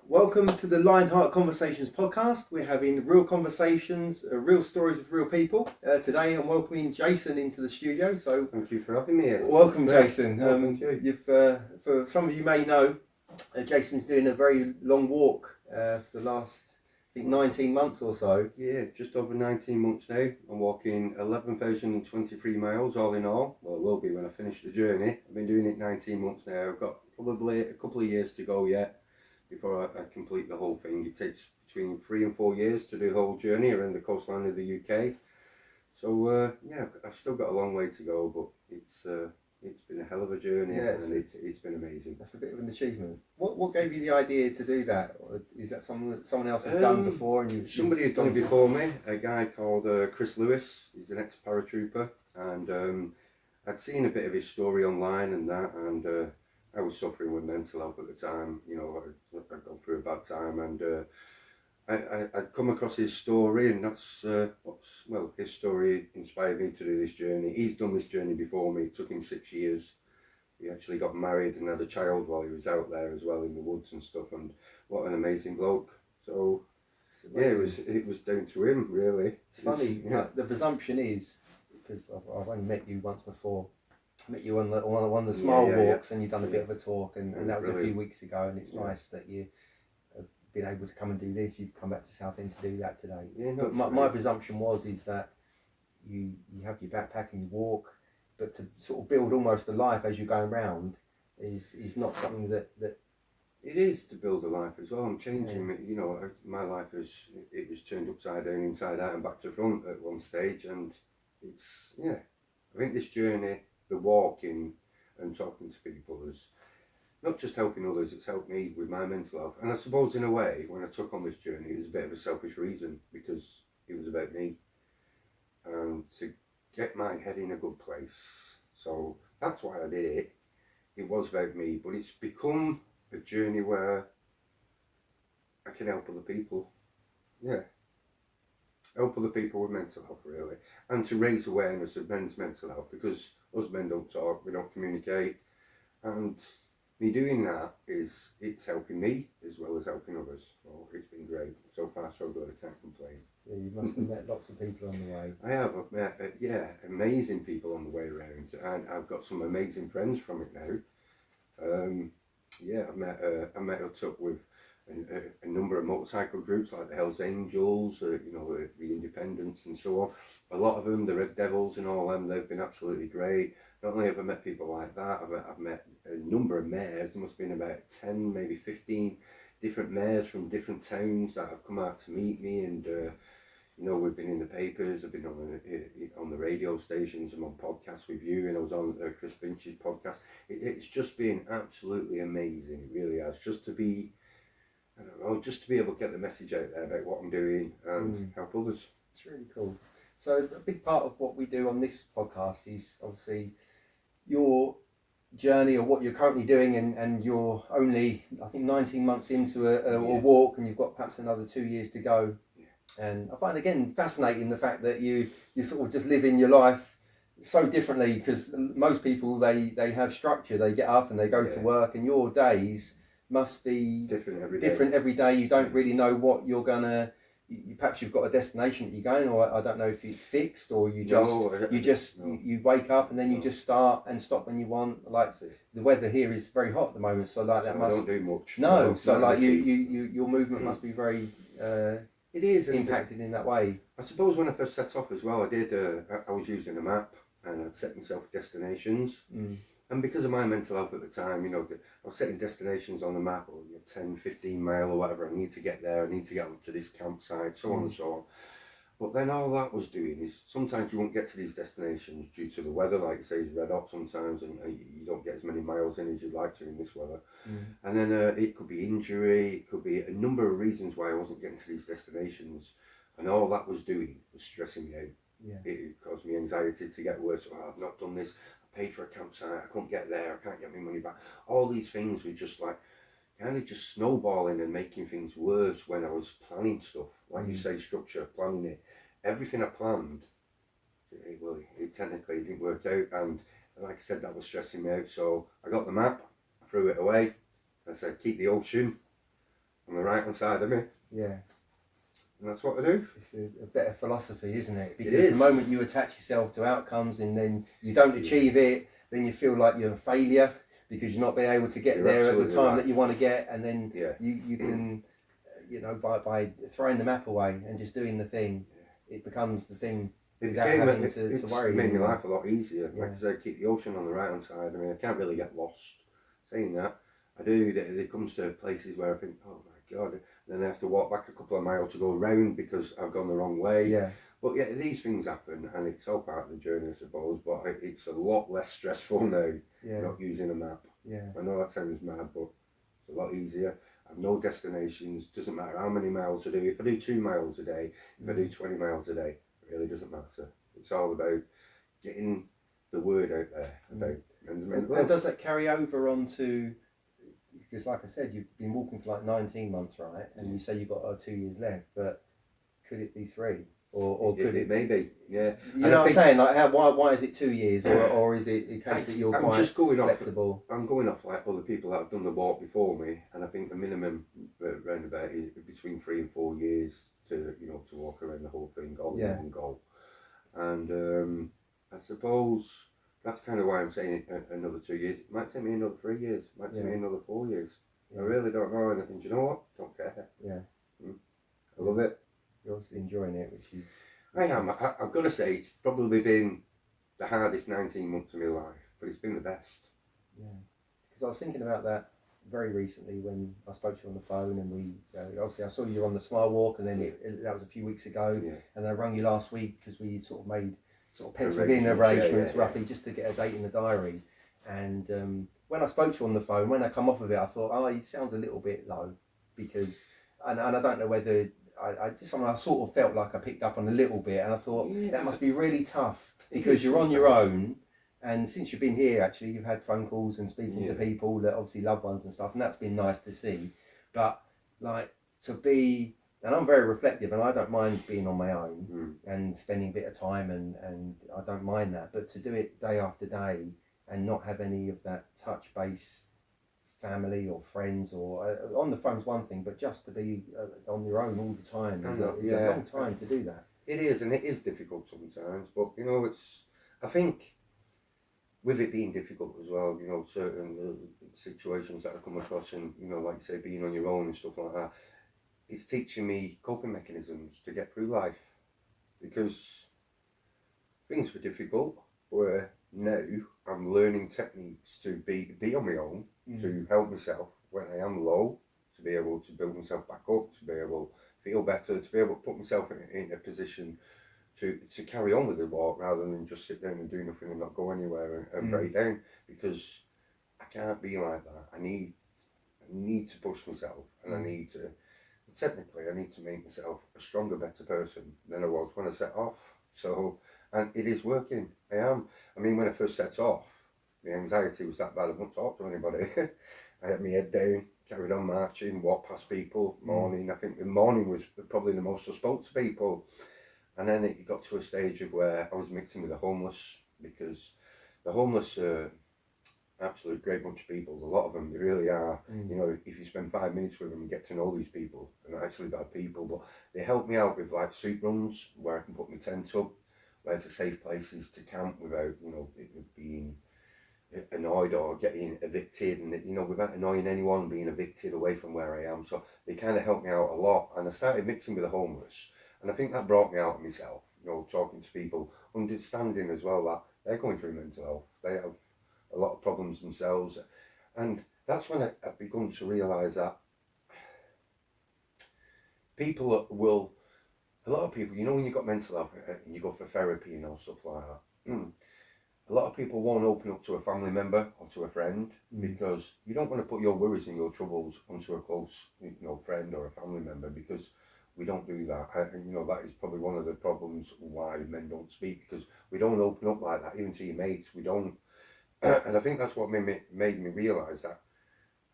Welcome to the Lionheart Conversations podcast. We're having real conversations, real stories with real people. Today I'm welcoming Jason into the studio. So thank you for having me here. Welcome, Jason. Thank you. For some of you may know, Jason's doing a very long walk for the last, I think, 19 months or so. Yeah, just over 19 months now. I'm walking 11,023 miles all in all. Well, it will be when I finish the journey. I've been doing it 19 months now. I've got probably a couple of years to go yet before I complete the whole thing. It takes between 3 and 4 years to do the whole journey around the coastline of the UK. So yeah, I've still got a long way to go, but it's been a hell of a journey, and it's been amazing. That's a bit of an achievement. What gave you the idea to do that? Or is that something that someone else has done before? And somebody had done it before me. A guy called Chris Lewis. He's an ex-paratrooper, and I'd seen a bit of his story online and that, and I was suffering with mental health at the time. You know, I'd gone through a bad time, and I'd come across his story, and that's his story inspired me to do this journey. He's done this journey before me. It took him 6 years. He actually got married and had a child while he was out there as well in the woods and stuff, and what an amazing bloke. So yeah, it was down to him, really. It's funny, like, the presumption is, because I've only met you once before, met you on one of the small walks, and you've done a bit of a talk, and that was a few weeks ago, and it's nice that you have been able to come and do this. You've come back to Southend to do that today. But my presumption is that you have your backpack and you walk, but to sort of build almost a life as you're going round is not something that it is to build a life as well. I'm changing it. You know, my life was turned upside down, inside out, and back to front at one stage, and it's I think this journey, the walking and talking to people, is not just helping others, it's helped me with my mental health. And I suppose in a way, when I took on this journey, it was a bit of a selfish reason, because it was about me and to get my head in a good place. So that's why I did it. It was about me, but it's become a journey where I can help other people. Help other people with mental health, really, and to raise awareness of men's mental health, because us men don't talk, we don't communicate, and me doing that it's helping me as well as helping others. So it's been great. So far so good, I can't complain. Yeah, you must have met lots of people on the way. I have. I've met amazing people on the way around, and I've got some amazing friends from it now. I met up with a number of motorcycle groups like the Hells Angels, the Independents and so on. A lot of them, the Red Devils and all them, they've been absolutely great. Not only have I met people like that, I've met a number of mayors. There must have been about 10, maybe 15 different mayors from different towns that have come out to meet me, and we've been in the papers. I've been on the radio stations. I'm on podcasts with you, and I was on Chris Finch's podcast. It's just been absolutely amazing. It really has. Just to be able to get the message out there about what I'm doing and help others. It's really cool. So a big part of what we do on this podcast is obviously your journey, or what you're currently doing, and you're only, I think, 19 months into a walk, and you've got perhaps another 2 years to go. And I find, again, fascinating the fact that you sort of just live in your life so differently, because most people, they have structure. They get up and they go to work, and your days must be different every day. You don't really know what you're gonna. Perhaps you've got a destination that you're going, or I don't know if it's fixed, or you wake up and then you just start and stop when you want. Like, the weather here is very hot at the moment, so like that must. I don't do much. No, so like your movement must be very. It is impacted in that way. I suppose when I first set off as well, I was using a map, and I'd set myself destinations. And because of my mental health at the time, I was setting destinations on the map, or 10, 15 mile or whatever. I need to get there, I need to get to this campsite, so on and so on. But then all that was doing is, sometimes you won't get to these destinations due to the weather, like you say, it's red hot sometimes, and you don't get as many miles in as you'd like to in this weather. And then it could be injury, it could be a number of reasons why I wasn't getting to these destinations, and all that was doing was stressing me out. It caused me anxiety to get worse. I've not done this, I paid for a campsite, I couldn't get there, I can't get my money back. All these things were just like kind of just snowballing and making things worse when I was planning stuff. Like you say, structure, planning it. Everything I planned, it technically didn't work out, and like I said, that was stressing me out. So I got the map, I threw it away, I said, keep the ocean, on the right hand side of me. Yeah. And that's what I do. It's a better philosophy, isn't it? Because It is. the moment you attach yourself to outcomes and then you don't achieve it, then you feel like you're a failure because you're not being able to get there at the time that you want to get, and then you can, you know, by throwing the map away and just doing the thing, it becomes the thing. It worry. It made my life a lot easier. Like I said, keep the ocean on the right hand side. I mean, I can't really get lost. Saying that, I do. It comes to places where I think, oh my God, and then I have to walk back a couple of miles to go around because I've gone the wrong way. Yeah. But yeah, these things happen, and it's all part of the journey, I suppose. But it's a lot less stressful now. Not using a map. Yeah. I know that sounds mad, but it's a lot easier. I've no destinations. Doesn't matter how many miles I do. If I do 2 miles a day, if I do 20 miles a day, it really doesn't matter. It's all about getting the word out there about men's mental health. And does that carry over onto, because like I said, you've been walking for like 19 months, right? And you say you've got 2 years left, but could it be 3? Or could it? Maybe, yeah. You know what I'm saying? Like, why is it 2 years, or is it a case that you're quite flexible? I'm going off like other people that have done the walk before me, and I think the minimum around about is between 3 and 4 years to walk around the whole thing, all in one go. And I suppose that's kind of why I'm saying another 2 years. It might take me another 3 years. It might take me another 4 years. I really don't know. And do you know what? Don't care. Yeah. I love it. You're obviously enjoying it, which is... I am. I've got to say, it's probably been the hardest 19 months of my life, but it's been the best. Yeah. Because I was thinking about that very recently when I spoke to you on the phone, and we obviously I saw you on the Smile Walk, and then that was a few weeks ago, and I rang you last week because we sort of penciled in arrangements roughly just to get a date in the diary. And when I spoke to you on the phone, when I come off of it, I thought, oh, he sounds a little bit low, because and I don't know whether I sort of felt like I picked up on a little bit, and I thought that must be really tough because you're on your own. And since you've been here, actually, you've had phone calls and speaking to people, that obviously loved ones and stuff, and that's been nice to see. But like to be, and I'm very reflective, and I don't mind being on my own and spending a bit of time, and I don't mind that. But to do it day after day and not have any of that touch base, family or friends or on the phone's one thing, but just to be on your own all the time is a long time to do that. It is, and it is difficult sometimes. But I think. With it being difficult as well, certain situations that I come across, and like you say, being on your own and stuff like that, it's teaching me coping mechanisms to get through life, because things were difficult. Where now I'm learning techniques to be on my own, to help myself when I am low, to be able to build myself back up, to be able to feel better, to be able to put myself in a position to carry on with the walk rather than just sit down and do nothing and not go anywhere and break down, because I can't be like that. I need to push myself, and I need to make myself a stronger, better person than I was when I set off. So, and it is working. I am. I mean, when I first set off, the anxiety was that bad I wouldn't talk to anybody. I had my head down, carried on marching, walked past people, morning. I think the morning was probably the most I spoke to people. And then it got to a stage of where I was mixing with the homeless, because the homeless are absolute great bunch of people. A lot of them, they really are. If you spend 5 minutes with them and get to know these people, they're not actually bad people, but they help me out with like soup runs where I can put my tent up, where it's a safe places to camp without, it being annoyed or getting evicted, and without annoying anyone, being evicted away from where I am. So they kind of helped me out a lot, and I started mixing with the homeless. And I think that brought me out of myself, talking to people, understanding as well that they're going through mental health. They have a lot of problems themselves. And that's when I've begun to realise that a lot of people, when you've got mental health and you go for therapy and stuff like that, a lot of people won't open up to a family member or to a friend, because you don't want to put your worries and your troubles onto a close, friend or a family member, because we don't do that. And that is probably one of the problems why men don't speak, because we don't open up like that, even to your mates. We don't. And I think that's what made me realise that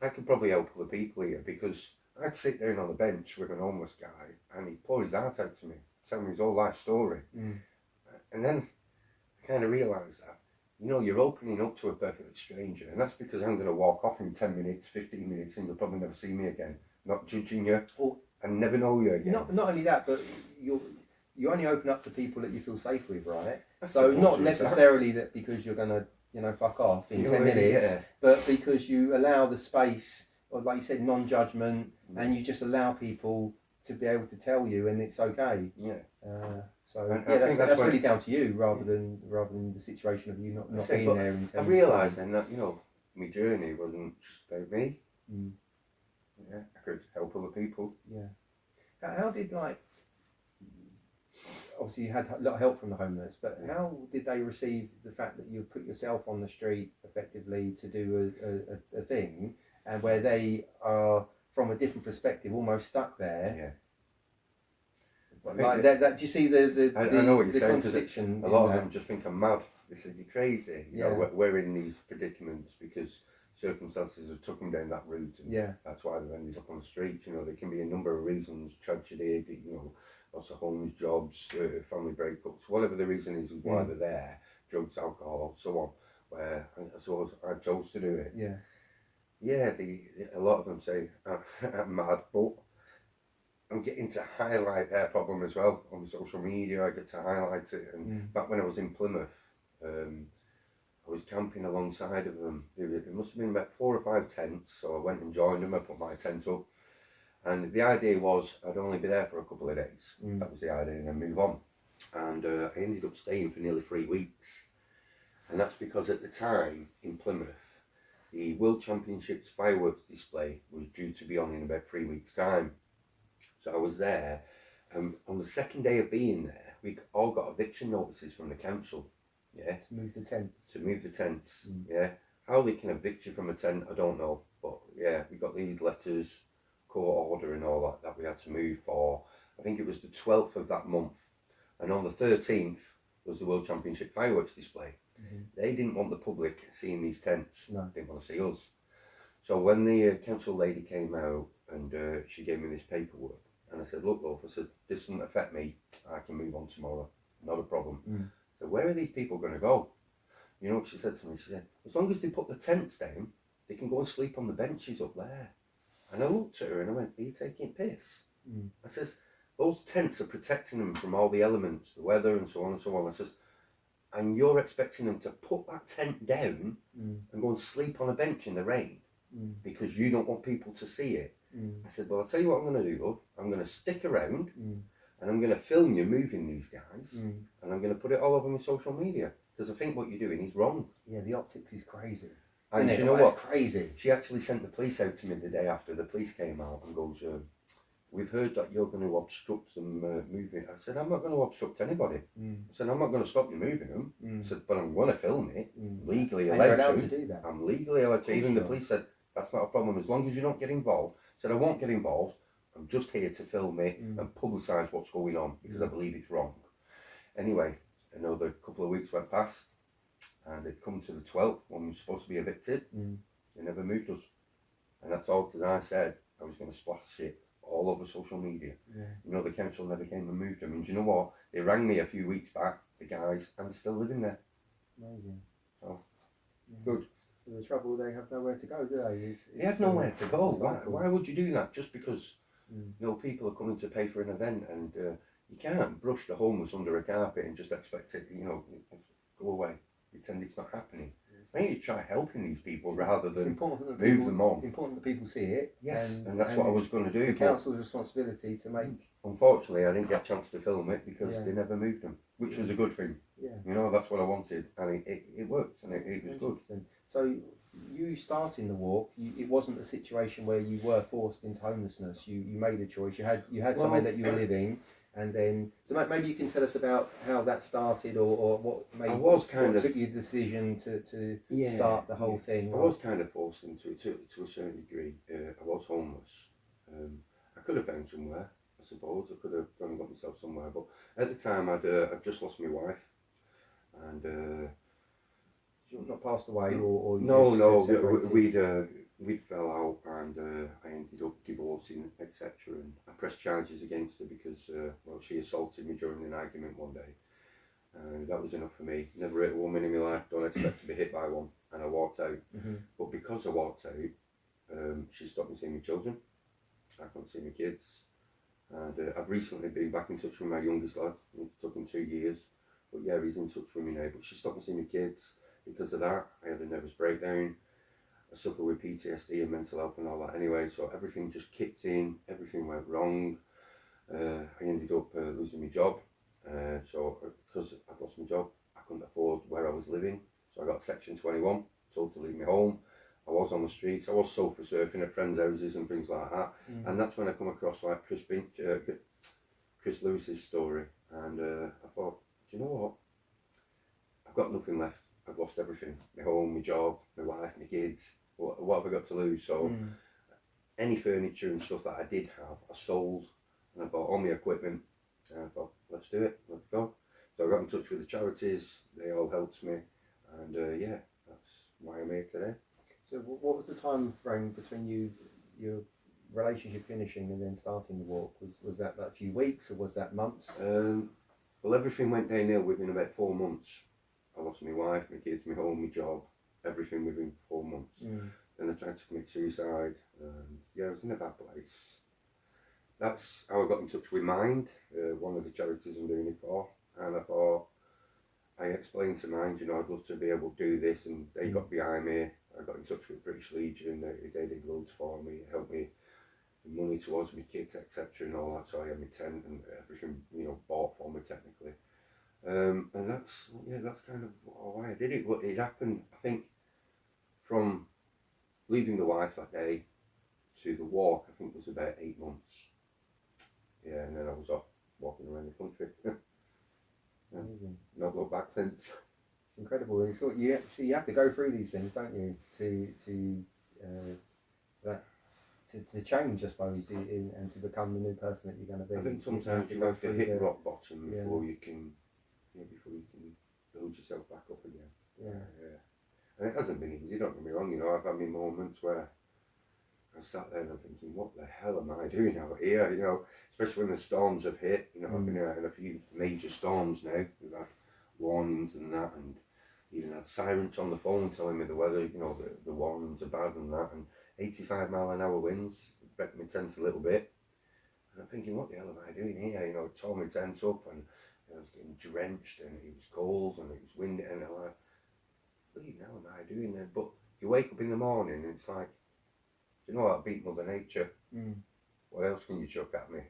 I could probably help other people here, because I'd sit down on the bench with an homeless guy and he'd pour his heart out to me, tell me his whole life story. And then I kind of realised that, you're opening up to a perfect stranger, and that's because I'm going to walk off in 10 minutes, 15 minutes, and you'll probably never see me again. not judging you, or and never know you again. Not only that, but you only open up to people that you feel safe with, right? I So not suppose necessarily that because you're gonna fuck off in 10 minutes, but because you allow the space, or like you said, non-judgment, and you just allow people to be able to tell you, and it's okay. Yeah. That's really down to you, rather than the situation of you not being there. I realised then that my journey wasn't just about me. Yeah, I could help other people. Yeah. How did, obviously you had a lot of help from the homeless, but how did they receive the fact that you put yourself on the street effectively to do a thing, and where they are from a different perspective almost stuck there? Yeah. Like that, do you see I know what you're saying, contradiction? A lot of them just think I'm mad. They said you're crazy. We're in these predicaments because circumstances have took them down that route, and that's why they've ended up on the street. There can be a number of reasons: tragedy, lots of homes, jobs, family breakups, whatever the reason is why they're there. Drugs, alcohol, so on. Where I suppose I chose to do it. Yeah. A lot of them say I'm mad, but I'm getting to highlight their problem as well on social media. I get to highlight it, and back when I was in Plymouth, I was camping alongside of them. It must have been about 4 or 5 tents, so I went and joined them. I put my tent up, and the idea was I'd only be there for a couple of days. That was the idea, and then move on. And I ended up staying for nearly 3 weeks, and that's because at the time in Plymouth, the World Championships fireworks display was due to be on in about 3 weeks' time. So I was there, and on the second day of being there, we all got eviction notices from the council. Yeah. To move the tents. Yeah. How they can evict you from a tent, I don't know. But yeah, we got these letters, court order and all that we had to move for. I think it was the 12th of that month. And on the 13th was the World Championship fireworks display. They didn't want the public seeing these tents. No. They didn't want to see us. So when the council lady came out and she gave me this paperwork, and I said, look, love, I said, this doesn't affect me. I can move on tomorrow. Not a problem. So where are these people going to go? You know what she said to me? She said, as long as they put the tents down, they can go and sleep on the benches up there. And I looked at her and I went, are you taking piss? I says, those tents are protecting them from all the elements, the weather and so on and so on. I says, and you're expecting them to put that tent down and go and sleep on a bench in the rain because you don't want people to see it. I said, well, I'll tell you what I'm going to do, love. I'm going to stick around and I'm going to film you moving these guys and I'm going to put it all over my social media because I think what you're doing is wrong. Yeah, the optics is crazy. And do you know what? Crazy. She actually sent the police out to me the day after. The police came out and goes, we've heard that you're going to obstruct them moving. I said, I'm not going to obstruct anybody. I said, I'm not going to stop you moving them. I said, but I'm going to film it. Legally allowed to do that. I'm legally allowed to. Even the police said, that's not a problem as long as you don't get involved. I said, I won't get involved. I'm just here to film it and publicise what's going on because I believe it's wrong. Anyway, another couple of weeks went past and it come to the 12th when we were supposed to be evicted. They never moved us. And that's all because I said I was going to splash it all over social media. The council never came and moved them. And do you know what? They rang me a few weeks back, the guys, and they're still living there. Amazing. So, good. The trouble, they have nowhere to go, do they? They have nowhere to go. Why would you do that? Just because people are coming to pay for an event, and you can't brush the homeless under a carpet and just expect it, go away, pretend it's not happening. I need to try helping these people rather than move them on. Important that people see it. Yes, and that's what I was going to do. The council's responsibility to make. Unfortunately, I didn't get a chance to film it because they never moved them, which was a good thing. That's what I wanted, and it worked, and it was good. So you starting the walk, it wasn't a situation where you were forced into homelessness. You made a choice. You had somewhere that you were living, and then so maybe you can tell us about how that started, or what took your decision to start the whole thing. I was kind of forced into it to a certain degree. I was homeless. I could have found somewhere, I suppose. I could have gone and got myself somewhere, but at the time I'd just lost my wife, and. Not passed away, or no, we'd fell out, and I ended up divorcing, etc. And I pressed charges against her because she assaulted me during an argument one day, and that was enough for me. Never hit a woman in my life, don't expect to be hit by one, and I walked out. But because I walked out, she stopped me seeing my children, I couldn't see my kids. And I've recently been back in touch with my youngest lad. It took him 2 years. But yeah, he's in touch with me now. But she stopped me seeing my kids because of that. I had a nervous breakdown. I suffer with PTSD and mental health and all that anyway. So everything just kicked in. Everything went wrong. I ended up losing my job. So because I'd lost my job, I couldn't afford where I was living. So I got Section 21, told to leave my home. I was on the streets. I was sofa surfing at friends' houses and things like that. And that's when I come across like Chris Lewis's story. And I thought, do you know what? I've got nothing left. I've lost everything. My home, my job, my wife, my kids. What have I got to lose? So any furniture and stuff that I did have, I sold. And I bought all my equipment. And I thought, let's do it. Let's go. So I got in touch with the charities. They all helped me. And yeah, that's why I'm here today. So what was the time frame between your relationship finishing and then starting the walk? Was that like a few weeks or was that months? Well, everything went downhill within about 4 months. I lost my wife, my kids, my home, my job, everything within 4 months. Then I tried to commit suicide, and yeah, I was in a bad place. That's how I got in touch with Mind, one of the charities I'm doing it for, and I thought, I explained to Mind, you know, I'd love to be able to do this, and they got behind me. I got in touch with British Legion, they did loads for me, helped me with money towards my kit, etc. and all that, so I had my tent and everything, you know, bought for me technically. And that's kind of why I did it. But it happened, I think, from leaving the wife that day to the walk, I think it was about 8 months. Yeah, and then I was off walking around the country. Amazing. Not looked back since. It's incredible. It's sort you have to go through these things, don't you, to change, I suppose, and to become the new person that you're going to be. I think sometimes you have to hit rock bottom before you can build yourself back up again. Yeah. And it hasn't been easy, don't get me wrong, you know, I've had my moments where I sat there and I'm thinking, what the hell am I doing out here, you know, especially when the storms have hit, you know, I've been in a few major storms now, we've had warnings and that, and even had sirens on the phone telling me the weather, you know, the warnings are bad and that, and 85-mile-an-hour winds wrecked my tent a little bit, and I'm thinking, what the hell am I doing here, you know, tore my tent up, and I was getting drenched, and it was cold, and it was windy, and I'm like, what the hell am I doing there? But you wake up in the morning, and it's like, you know what, I beat Mother Nature. What else can you chuck at me?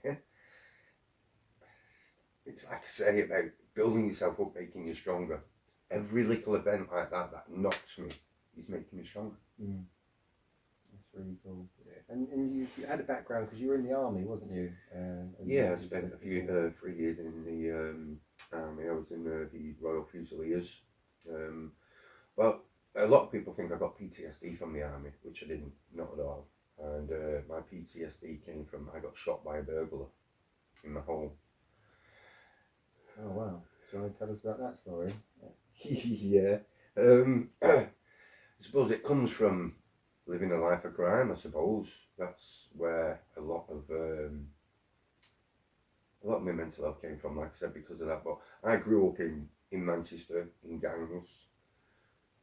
It's like I say about building yourself up, making you stronger. Every little event like that knocks me is making me stronger. That's really cool. Yeah. And you had a background because you were in the army, wasn't you? Yeah, I spent 3 years in the army. I was in the Royal Fusiliers. Well, a lot of people think I got PTSD from the army, which I didn't, not at all. And my PTSD came from, I got shot by a burglar in my home. Oh wow. Do you want to tell us about that story? Yeah. I suppose it comes from living a life of crime, I suppose. That's where a lot of my mental health came from, like I said, because of that. But I grew up in Manchester, in gangs,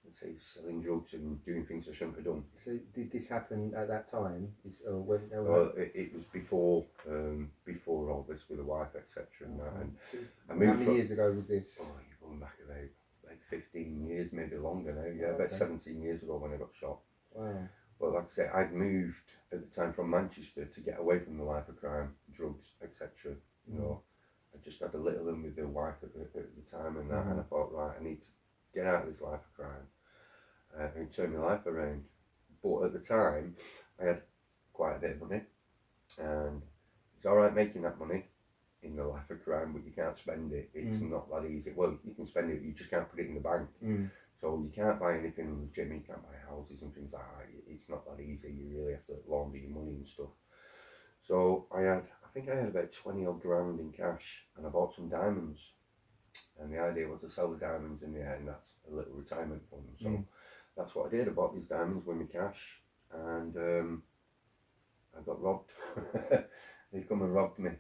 let's say selling drugs and doing things I shouldn't have done. So did this happen at that time? Well, it was before all this with the wife, etc. And that. And so I moved. How many years ago was this? Oh, you're going back about like 15 years, maybe longer now. Yeah, about 17 years ago when I got shot. Wow. But like I say, I'd moved at the time from Manchester to get away from the life of crime, drugs, etc. You know, I just had a little in with the wife at the time and that, and I thought, right, I need to get out of this life of crime and turn my life around. But at the time, I had quite a bit of money, and it's all right making that money in the life of crime, but you can't spend it. It's not that easy. Well, you can spend it, you just can't put it in the bank. So you can't buy anything in the gym, you can't buy houses and things like that. It's not that easy. You really have to launder your money and stuff. So I think I had about 20 odd grand in cash, and I bought some diamonds. And the idea was to sell the diamonds in the end. That's a little retirement fund. So that's what I did. I bought these diamonds with my cash, and I got robbed. They come and robbed me.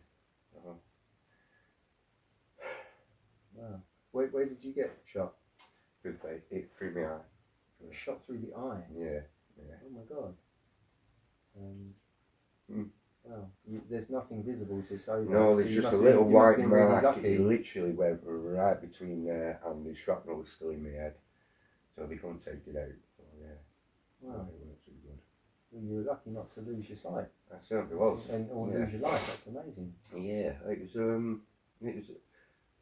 Wow. Where did you get shot? Through my eye. Shot through the eye? Yeah. Oh my god. Wow. there's nothing visible to show that. No, So there's you just a must little you must have white been really mark. lucky. It literally went right between there, and the shrapnel was still in my head, so they couldn't take it out. So yeah, Wow. it weren't too good. Well, you were lucky not to lose your sight. I certainly was. Or lose your life. That's amazing. Yeah, it was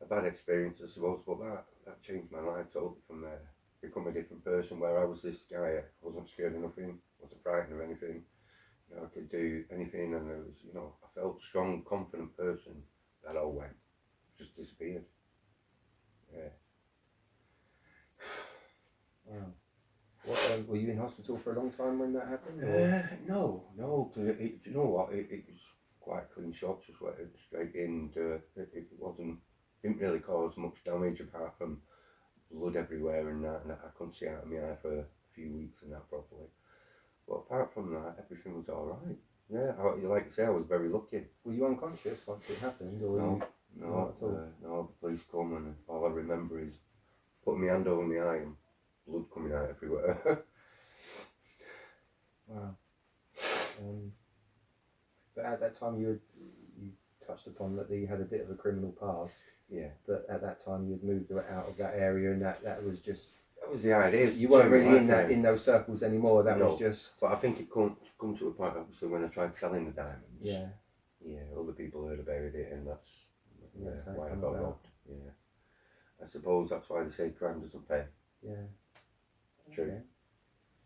a bad experience, I suppose, but that changed my life totally from there. Become a different person, where I was this guy. I wasn't scared of nothing, wasn't frightened of anything. You know, I could do anything, and it was, you know, I felt strong, confident person. That all went, just disappeared. Yeah. Wow. What, were you in hospital for a long time when that happened? No, 'cause you know what? It was quite a clean shot, just went straight in. Didn't really cause much damage apart from blood everywhere and that, and I couldn't see out of my eye for a few weeks and that properly. But apart from that, everything was all right. Yeah, like I say, I was very lucky. Were you unconscious once it happened, or No, not at all? no. The police come, and all I remember is putting my hand over my eye and blood coming out everywhere. Wow. But at that time, you touched upon that you had a bit of a criminal past. Yeah. But at that time, you'd moved out of that area, and that was just. That was the idea. You weren't really in those circles anymore. That was just. But I think it come to a point, obviously, when I tried selling the diamonds. Yeah. Yeah, other people heard about it, and that's why I got robbed. Yeah. I suppose that's why they say crime doesn't pay. Yeah. True.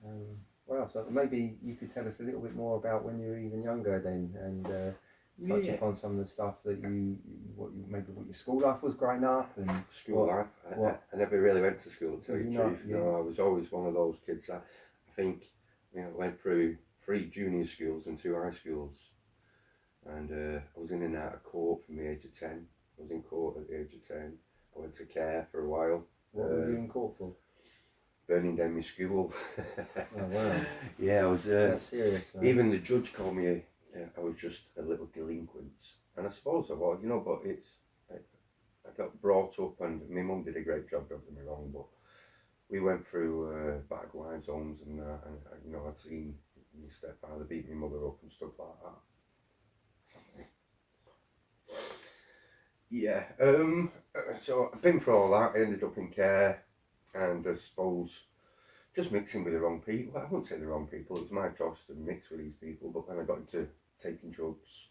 Okay. Well, so maybe you could tell us a little bit more about when you were even younger then, and touch upon some of the stuff that what your school life was growing up and school life. I never really went to school, to tell you the truth. Yeah. No, I was always one of those kids. I think I went through 3 junior schools and 2 high schools, and I was in and out of court from the age of 10. I was in court at the age of 10. I went to care for a while. What were you in court for? Burning down my school. Oh wow! Yeah, I was. That's serious. Man. Even the judge called me. I was just a little delinquent, and I suppose I was. You know, but I got brought up, and my mum did a great job. Don't get me wrong, but we went through battered wives' homes, and you know, I'd seen my stepfather beat my mother up and stuff like that. Yeah. So I've been through all that. I ended up in care. And I suppose just mixing with the wrong people. I wouldn't say the wrong people, it was my choice to mix with these people, but then I got into taking drugs,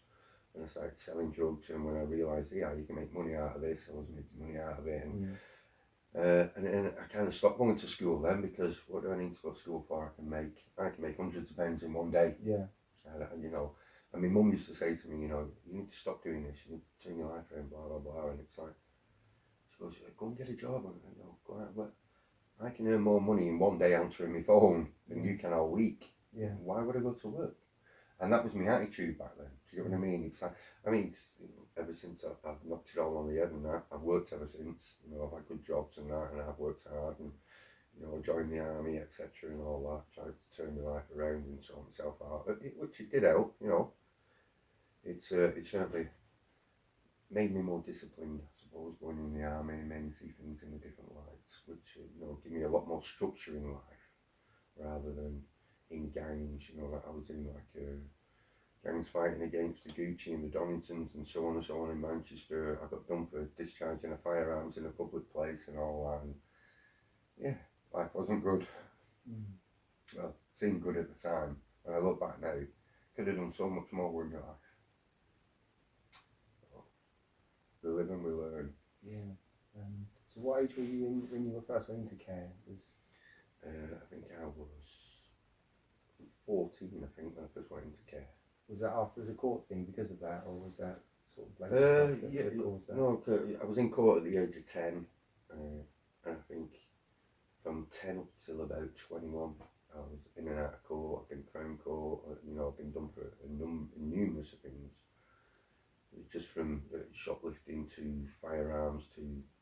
and I started selling drugs, and when I realised, yeah, you can make money out of this, I was making money out of it, and then I kind of stopped going to school then, because what do I need to go to school for? I can make hundreds of pounds in one day. Yeah. And you know, and my mum used to say to me, you know, you need to stop doing this, you need to turn your life around, blah, blah, blah, and it's like, she goes, go and get a job, and I go, go out, but I can earn more money in one day answering my phone than you can all week. Yeah. Why would I go to work? And that was my attitude back then. Do you get what I mean? It's like, ever since I've knocked it all on the head and that, I've worked ever since. You know, I've had good jobs and that, and I've worked hard, and you know, I joined the army, etc., and all that. Tried to turn my life around and sort myself out, which it did help. You know, it certainly made me more disciplined, I suppose, going in the army, and made me see things in a different lights, which you know, give me a lot more structure in life rather than in gangs. You know, that I was in gangs fighting against the Gucci and the Doningtons and so on and so on in Manchester. I got done for discharging of firearms in a public place and all that. And yeah, life wasn't good. Well, it seemed good at the time. When I look back now, could have done so much more with my life. We live and we learn. Yeah. So what age were you in when you first went into care? I think I was 14, I think, when I first went into care. Was that after the court thing because of that, or was that sort of later stuff that caused that? No, I was in court at the age of 10, and I think from 10 up till about 21, I was in and out of court. I've been Crown Court, you know, I've been done for numerous things. Just from shoplifting to firearms to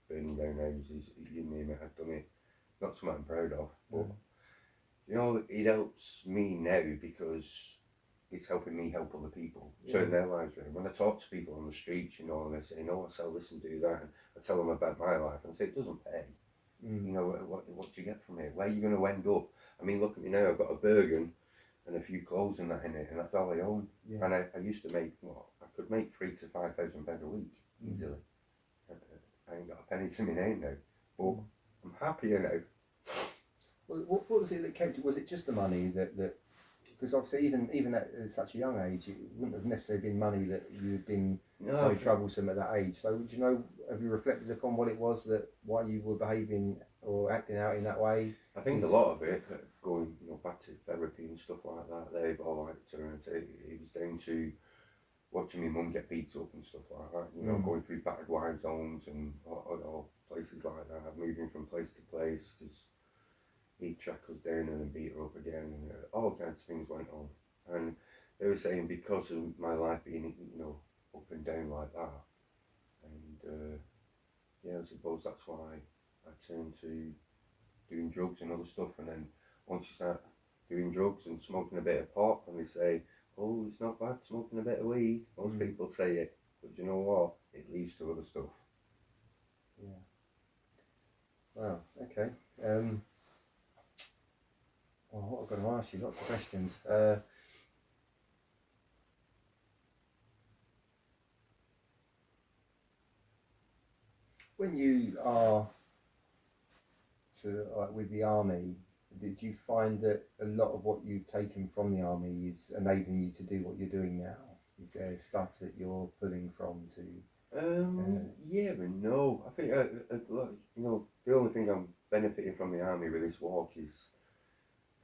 burning down houses, you name it, I've done it. Not something I'm proud of, but you know, it helps me now because it's helping me help other people, turn their lives around. When I talk to people on the streets, you know, and they say, no, I sell this and do that, and I tell them about my life, and I say, it doesn't pay. You know, what do you get from it? Where are you going to end up? I mean, look at me now, I've got a Bergen and a few clothes and that in it, and that's all I own. And I used to make, well, I could make 3,000 to 5,000 pounds a week easily. I ain't got a penny to my name now, but I'm happier now. What was it that kept you? Was it just the money that because obviously even at such a young age, it wouldn't have necessarily been money that you had been so troublesome at that age. So do you know, have you reflected upon what it was that why you were behaving or acting out in that way? I think a lot of it, going back to therapy and stuff like that, they've all like turned it was down to watching my mum get beat up and stuff like that, going through battered wife zones and or places like that, moving from place to place because he'd track us down and then beat her up again, and all kinds of things went on. And they were saying because of my life being, up and down like that, and I suppose that's why I turned to doing drugs and other stuff. And then once you start doing drugs and smoking a bit of pot, and they say, oh, it's not bad smoking a bit of weed. Most people say it, but you know what? It leads to other stuff. Yeah. Wow. Okay. Well, what I've got to ask you, lots of questions. When you are with the army, did you find that a lot of what you've taken from the army is enabling you to do what you're doing now? Is there stuff that you're pulling from to? Yeah and no. I think the only thing I'm benefiting from the army with this walk is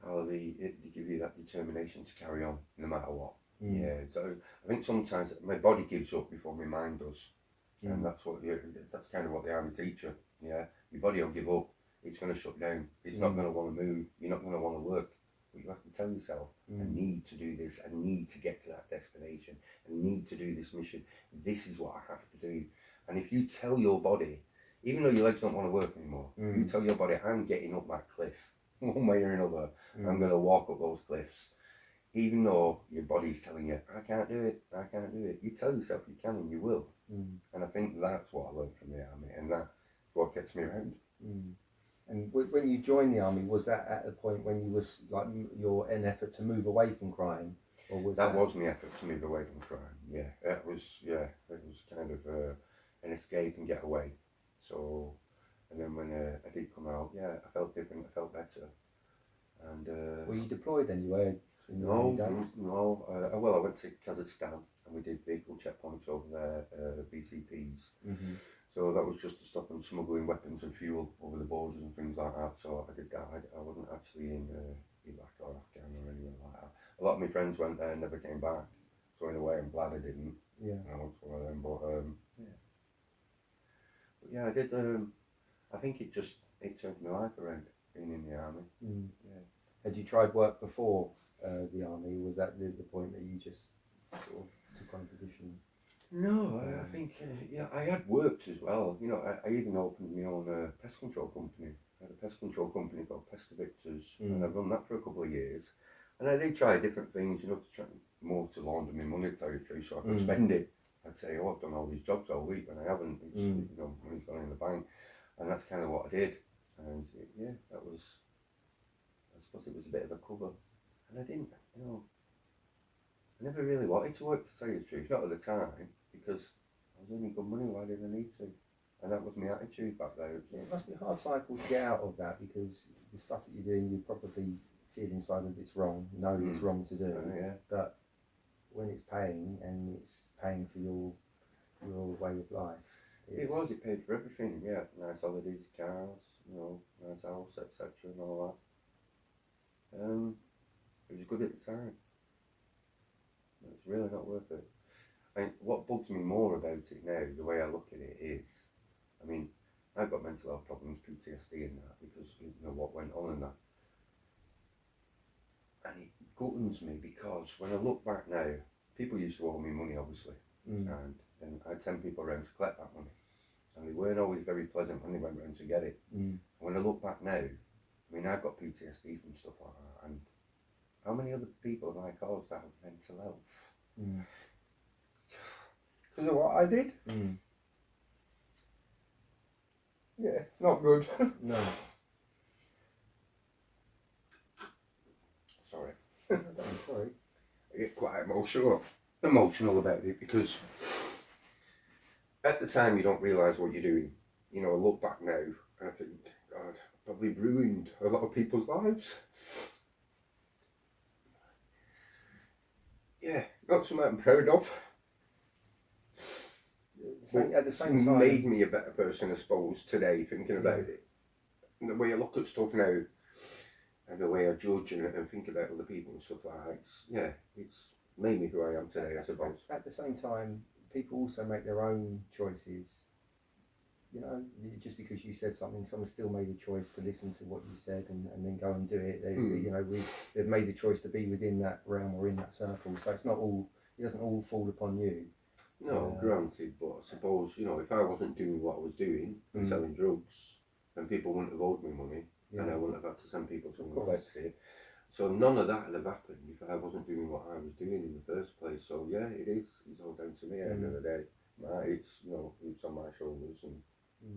how they give you that determination to carry on no matter what. Yeah, so I think sometimes my body gives up before my mind does, and that's kind of what the army teach you. Yeah, your body will give up. It's going to shut down. It's not going to want to move. You're not going to want to work. But you have to tell yourself, I need to do this. I need to get to that destination. I need to do this mission. This is what I have to do. And if you tell your body, even though your legs don't want to work anymore, you tell your body, I'm getting up that cliff. One way or another, I'm going to walk up those cliffs. Even though your body's telling you, I can't do it, I can't do it. You tell yourself you can and you will. And I think that's what I learned from the army, and that's what gets me around. And when you joined the army, was that at the point when you was like an effort to move away from crime, or was that was my effort to move away from crime? Yeah, it was kind of an escape and get away. So, and then when I did come out, I felt different. I felt better. And were you deployed anywhere? No. Well, I went to Kazakhstan and we did vehicle checkpoints over there, BCPs. So that was just to stop them smuggling weapons and fuel over the borders and things like that. So I did that. I wasn't actually in Iraq or Afghan or anywhere like that. A lot of my friends went there and never came back. So in a way, I'm glad I didn't. Yeah. I went to one of them, but I did. I think it turned my life around being in the army. Yeah. Had you tried work before the army? Was that the point that you just sort of took on a position? No, I think, I had worked as well. I even opened my own pest control company. I had a pest control company called Pest Evictors, and I've run that for a couple of years. And I did try different things, to try more to launder my money, to tell you the truth, so I could spend it. I'd say, I've done all these jobs all week, when I haven't. It's, money's gone in the bank. And that's kind of what I did. And that was, I suppose it was a bit of a cover. And I didn't, I never really wanted to work, to tell you the truth, not at the time, because I was earning good money. Why did I need to? And that was my attitude back then. It must be a hard cycle to get out of that, because the stuff that you're doing, you probably feel inside that it's wrong, know it's wrong to do. But when it's paying, and it's paying for your way of life. It paid for everything. Yeah, nice holidays, cars, nice house, etc. and all that. It was good at the time. It's really not worth it. What bugs me more about it now, the way I look at it is, I've got mental health problems, PTSD and that, because what went on and that. And it guttens me, because when I look back now, people used to owe me money, obviously, and I had 10 people around to collect that money. And they weren't always very pleasant when they went round to get it. When I look back now, I've got PTSD from stuff like that, and how many other people have I caused to have mental health? Because of what I did? Yeah, it's not good. No. Sorry. I'm sorry. I get quite emotional. emotional about it, because at the time you don't realise what you're doing. You know, I look back now and I think, God, I've probably ruined a lot of people's lives. Yeah, not something I'm proud of. At the same time, made me a better person, I suppose, today, thinking about it. And the way I look at stuff now, and the way I judge and think about other people and stuff like that, it's made me who I am today, I suppose. At the same time, people also make their own choices. You know, just because you said something, someone still made a choice to listen to what you said and then go and do it. You know, they've made a choice to be within that realm or in that circle. So it's not all, it doesn't all fall upon you. No, granted, but I suppose, you know, if I wasn't doing what I was doing and selling drugs, then people wouldn't have owed me money, and I wouldn't have had to send people to collect it. So none of that would have happened if I wasn't doing what I was doing in the first place. So yeah, it's all down to me at the end of the day. It's, you know, it's on my shoulders. And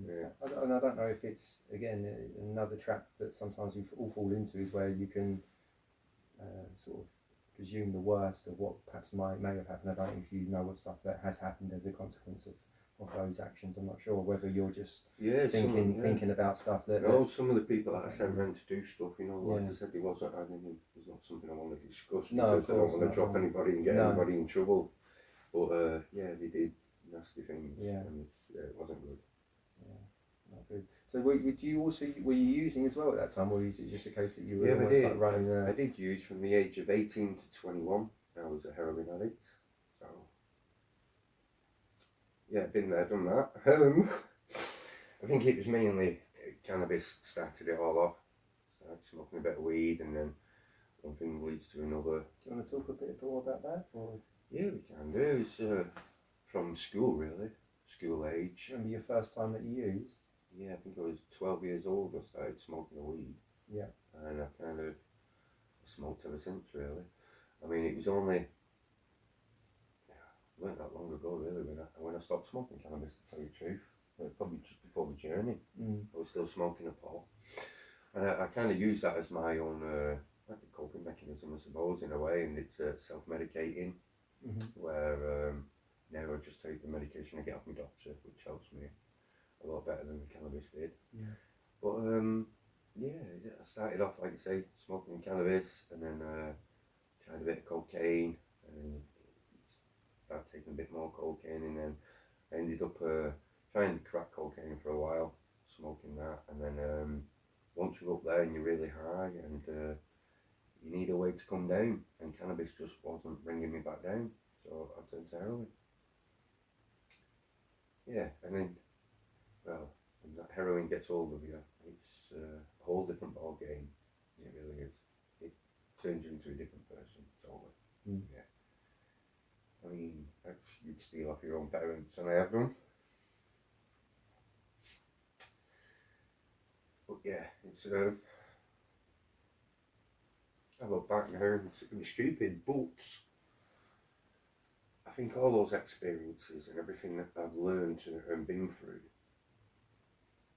yeah. And I don't know if it's, again, another trap that sometimes we all fall into, is where you can sort of presume the worst of what perhaps may have happened. I don't know if you know what stuff that has happened as a consequence of those actions. I'm not sure whether you're just thinking about stuff that... No, some of the people that I sent around to do stuff, you know, like I said, it was not something I want to discuss, because I don't want to drop anybody and get anybody in trouble. But they did nasty things, and it wasn't good. Not good. So were you using as well at that time, or is it just a case that you were almost like running? I did use from the age of 18 to 21. I was a heroin addict. So yeah, been there, done that. I think it was mainly cannabis started it all off. Started smoking a bit of weed, and then one thing leads to another. Do you want to talk a bit more about that? Or? Yeah, we can do. It's from school, really. School age. Remember your first time that you used? Yeah, I think I was 12 years old. I started smoking a weed. Yeah. And I kind of smoked ever since, really. I mean, it was only, it wasn't that long ago, really, when I stopped smoking cannabis, to tell you the truth. Probably just before the journey. I was still smoking a pot. And I kind of used that as my own like a coping mechanism, I suppose, in a way, and it's self-medicating, where now I just take the medication I get off my doctor, which helps me a lot better than the cannabis did. Yeah. But I started off, like I say, smoking cannabis, and then tried a bit of cocaine, and started taking a bit more cocaine, and then I ended up trying crack cocaine for a while, smoking that, and then once you're up there and you're really high, and you need a way to come down, and cannabis just wasn't bringing me back down, so I turned to heroin. Yeah, and then, well, when that heroin gets hold of you, it's a whole different ball game. It really is. It turns you into a different person, totally. Yeah. I mean, you'd steal off your own parents, and I have done. But yeah, it's I look back now and it was stupid, but I think all those experiences and everything that I've learned and been through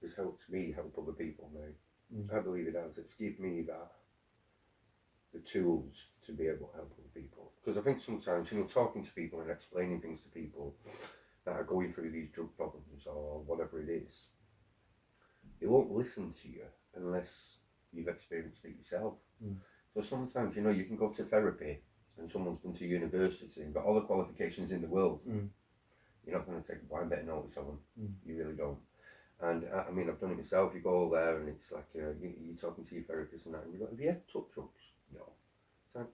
has helped me help other people now. I believe it has. It's given me the tools to be able to help other people. Because I think sometimes, you know, talking to people and explaining things to people that are going through these drug problems or whatever it is, they won't listen to you unless you've experienced it yourself. So sometimes, you know, you can go to therapy and someone's been to university and got all the qualifications in the world. You're not going to take a blind bit of notice of them. You really don't. And I mean, I've done it myself. You go there and it's like you're talking to your therapist and that, and you go, "Have you ever took drugs?" No.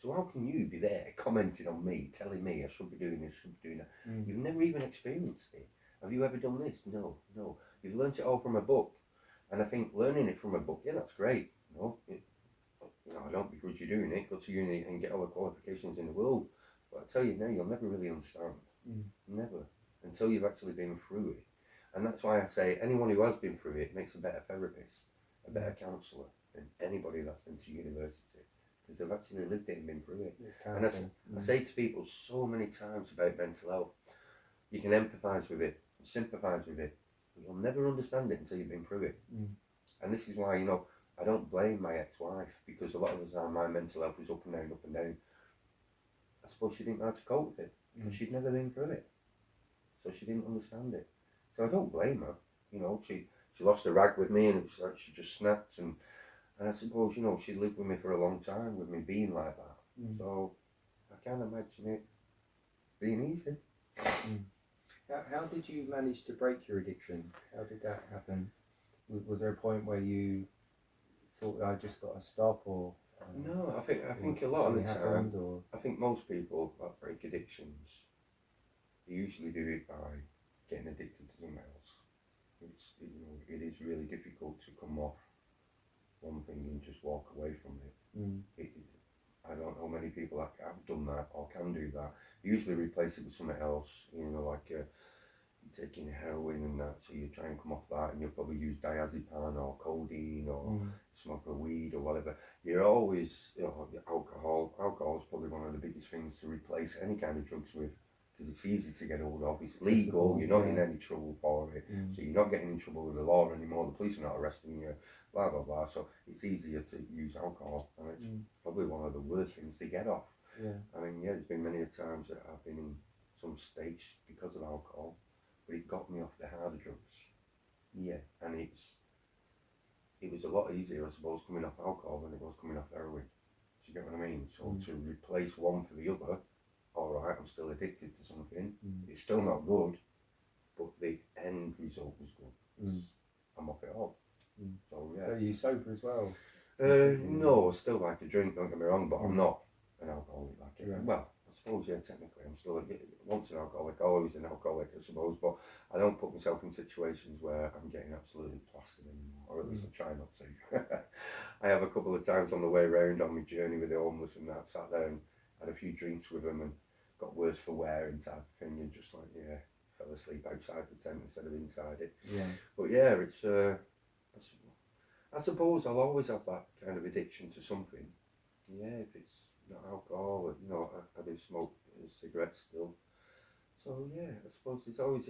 So how can you be there commenting on me, telling me I should be doing this, should be doing that? You've never even experienced it. Have you ever done this? No. You've learnt it all from a book. And I think learning it from a book, yeah, that's great. I don't begrudge you doing it. Go to uni and get all the qualifications in the world. But I tell you now, you'll never really understand. Never. Until you've actually been through it. And that's why I say anyone who has been through it makes a better therapist, a better counsellor than anybody that's been to university. Because they've actually lived it and been through it. And I say to people so many times about mental health, you can empathise with it, sympathise with it, but you'll never understand it until you've been through it. And this is why, you know, I don't blame my ex-wife, because a lot of the time my mental health was up and down, up and down. I suppose she didn't know how to cope with it because she'd never been through it, so she didn't understand it. So I don't blame her. You know, she lost a rag with me, and it was like she just snapped, and I suppose, you know, she lived with me for a long time with me being like that. So I can't imagine it being easy. How did you manage to break your addiction? How did that happen? Was there a point where you thought, I just got to stop, or no? I think a lot of the time, or? I think most people that break addictions, they usually do it by getting addicted to something else. It is really difficult to come off one thing and just walk away from it. I don't know many people that have done that or can do that. You usually replace it with something else, you know, like taking heroin and that, so you try and come off that, and you'll probably use diazepam or codeine or smoke a weed or whatever. You're always, you know, alcohol. Alcohol is probably one of the biggest things to replace any kind of drugs with, because it's easy to get hold of, it's legal, you're not in any trouble for it, so you're not getting in trouble with the law anymore, the police are not arresting you, blah blah blah, so it's easier to use alcohol, and it's probably one of the worst things to get off. I mean, there's been many times that I've been in some states because of alcohol, but it got me off the harder drugs. And it was a lot easier, I suppose, coming off alcohol than it was coming off heroin. Do you get what I mean? So to replace one for the other, alright, I'm still addicted to something, it's still not good, but the end result was good. I'm off it all. So yeah. So are you sober as well? No, I still like to drink, don't get me wrong, but I'm not an alcoholic like it. Well, I suppose, technically I'm still once an alcoholic, always an alcoholic, I suppose, but I don't put myself in situations where I'm getting absolutely plastered anymore, or at least I try not to. I have a couple of times on the way around on my journey with the homeless and that, sat there and had a few drinks with them and got worse for wear and type of thing, and just like, fell asleep outside the tent instead of inside it. But it's I suppose I'll always have that kind of addiction to something. If it's not alcohol, you know, I do smoke cigarettes still. So I suppose it's always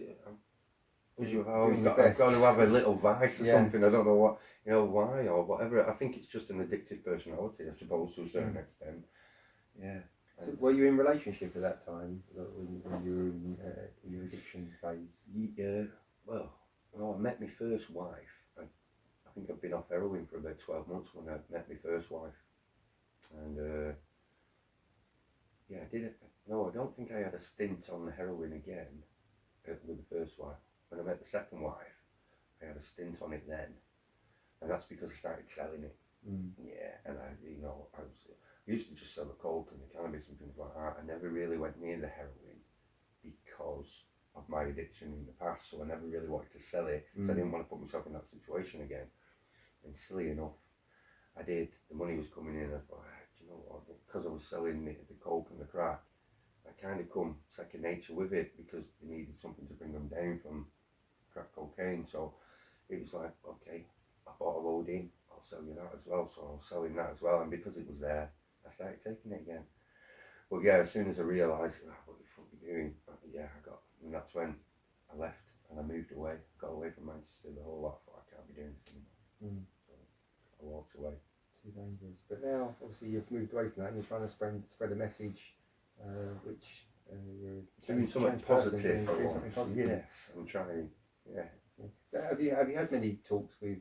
I've got to have a little vice or something. I don't know what, why or whatever. I think it's just an addictive personality, I suppose, to a certain extent. So were you in relationship at that time when you were in your addiction phase? Well, I met my first wife. I think I've been off heroin for about 12 months when I met my first wife. And I did it. No, I don't think I had a stint on the heroin again with the first wife. When I met the second wife, I had a stint on it then. And that's because I started selling it. And I used to just sell the coke and the cannabis and things like that. I never really went near the heroin because of my addiction in the past, so I never really wanted to sell it, because I didn't want to put myself in that situation again. And silly enough, I did. The money was coming in, I thought, do you know what, because I was selling the coke and the crack, I kind of come second nature with it, because they needed something to bring them down from crack cocaine. So it was like, okay, I bought a load in, I'll sell you that as well. So I was selling that as well, and because it was there, I started taking it again. But as soon as I realised, what the fuck are you doing? And that's when I left and I moved away, got away from Manchester the whole lot. I thought, I can't be doing this anymore. So I walked away. Too dangerous. But now, obviously, you've moved away from that and you're trying to spread a message, which you're doing something positive. Yes, I'm trying. So have you had many talks with?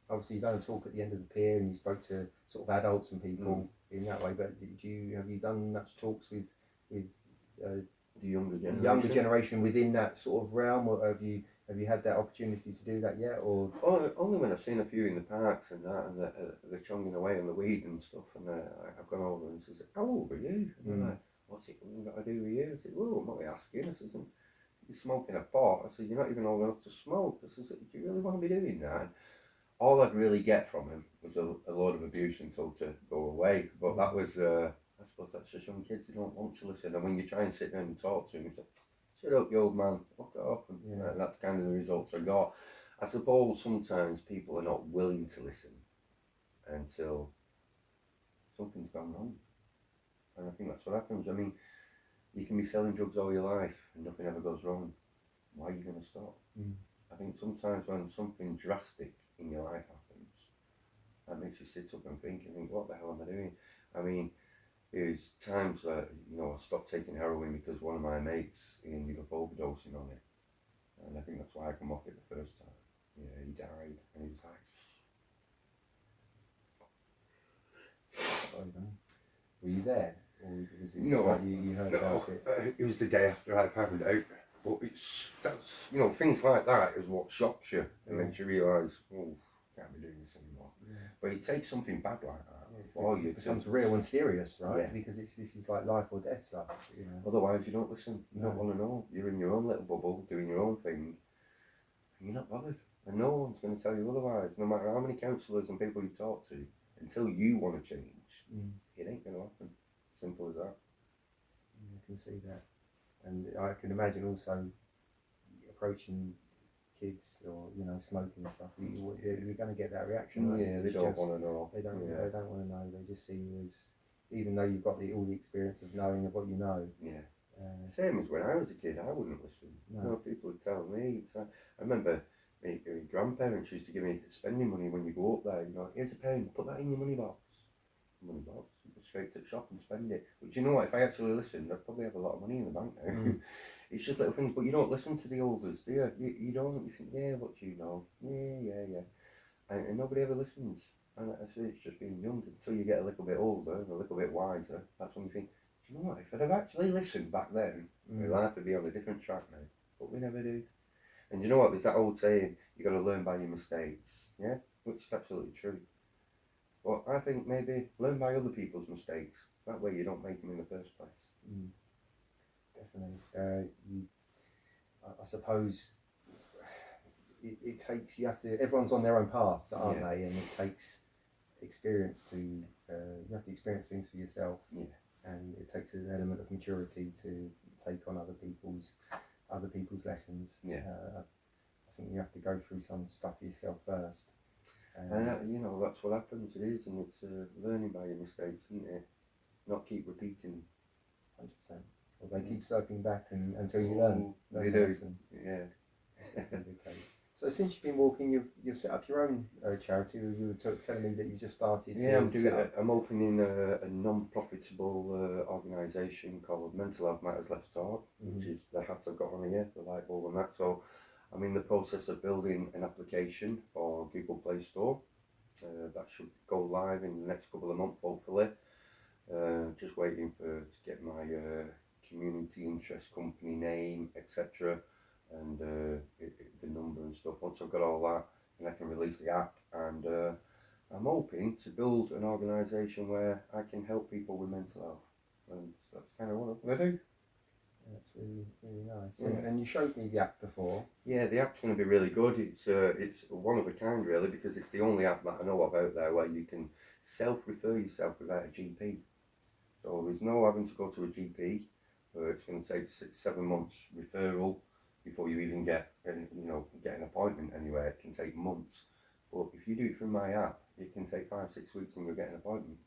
Obviously, you done a talk at the end of the pier, and you spoke to sort of adults and people in that way. But have you done much talks with the younger generation within that sort of realm, or have you had that opportunity to do that yet? Or only when I've seen a few in the parks and that, and they're chonging away on the weed and stuff, and I've gone over and says, "How old are you?" And they're like, "What's it got to do with you?" I said, "Well, I'm not asking." I said, "You're smoking a pot." I said, "You're not even old enough to smoke." I said, "Do you really want to be doing that?" All I'd really get from him was a load of abuse and told to go away. But that was, I suppose that's just young kids, they don't want to listen. And when you try and sit down and talk to him, you say, "Shut up, you old man, fuck off." And that's kind of the results I got. I suppose sometimes people are not willing to listen until something's gone wrong. And I think that's what happens. I mean, you can be selling drugs all your life and nothing ever goes wrong. Why are you going to stop? I think sometimes when something drastic in your life happens, that makes you sit up and think, what the hell am I doing? I mean, There's times that, you know, I stopped taking heroin because one of my mates, he ended up overdosing on it. And I think that's why I come off it the first time. Yeah, he died, and he was like... Were you there? Or was this No, like you heard about it? It was the day after I found out. But that's, you know, things like that is what shocks you and makes you realise, oh, can't be doing this anymore. Yeah. But it takes something bad like that for you. It becomes real and serious, right? Yeah. Because this is like life or death stuff. You know? Otherwise, you don't listen. You don't want to know. You're in your own little bubble, doing your own thing, and you're not bothered. And no one's going to tell you otherwise. No matter how many counsellors and people you talk to, until you want to change, it ain't going to happen. Simple as that. I can see that. And I can imagine also approaching kids or, you know, smoking and stuff. You're going to get that reaction. Right? Yeah, they don't want to know. They don't. Yeah. They don't want to know. They just see you as, even though you've got all the experience of knowing what you know. Yeah. Same as when I was a kid. I wouldn't listen. No. You know, people would tell me. I remember my grandparents used to give me spending money when you go up there. You know, here's a pen. Put that in your money box. Money box. Go straight to the shop and spend it. But you know what? If I actually listened, I'd probably have a lot of money in the bank now. It's just little things, but you don't listen to the elders, do you? You don't. You think, yeah, what do you know? Yeah. And nobody ever listens. And I say it's just being young until you get a little bit older and a little bit wiser. That's when you think, do you know what? If I'd have actually listened back then, my life would be on a different track now. But we never do. And you know what? There's that old saying, you got to learn by your mistakes. Yeah, which is absolutely true. But I think maybe learn by other people's mistakes. That way you don't make them in the first place. Definitely. I suppose it takes, everyone's on their own path, aren't they? And it takes experience to, you have to experience things for yourself. Yeah. And it takes an element of maturity to take on other people's lessons. Yeah. I think you have to go through some stuff for yourself first. You know, that's what happens. It is, and it's learning by your mistakes, isn't it? Not keep repeating. 100%. Or they keep circling back until you learn. They do. Yeah. Definitely the case. So since you've been walking, you've set up your own charity. You were telling me that you just started. Yeah, I'm opening a non-profitable organisation called Mental Health Matters Let's Talk, which is the hat I've got on here, the light bulb and that. So I'm in the process of building an application for Google Play Store. That should go live in the next couple of months, hopefully. Just waiting to get my community interest company name, etc. and the number and stuff. Once I've got all that, then I can release the app, and I'm hoping to build an organisation where I can help people with mental health, and that's kind of what I'm going to do. That's really, really nice. Yeah. And you showed me the app before. Yeah, the app's going to be really good. It's one of a kind, really, because it's the only app that I know of out there where you can self-refer yourself without a GP. So there's no having to go to a GP. It's going to take 6-7 months referral before you even get an appointment anywhere. It can take months. But if you do it from my app, it can take 5-6 weeks and you'll get an appointment.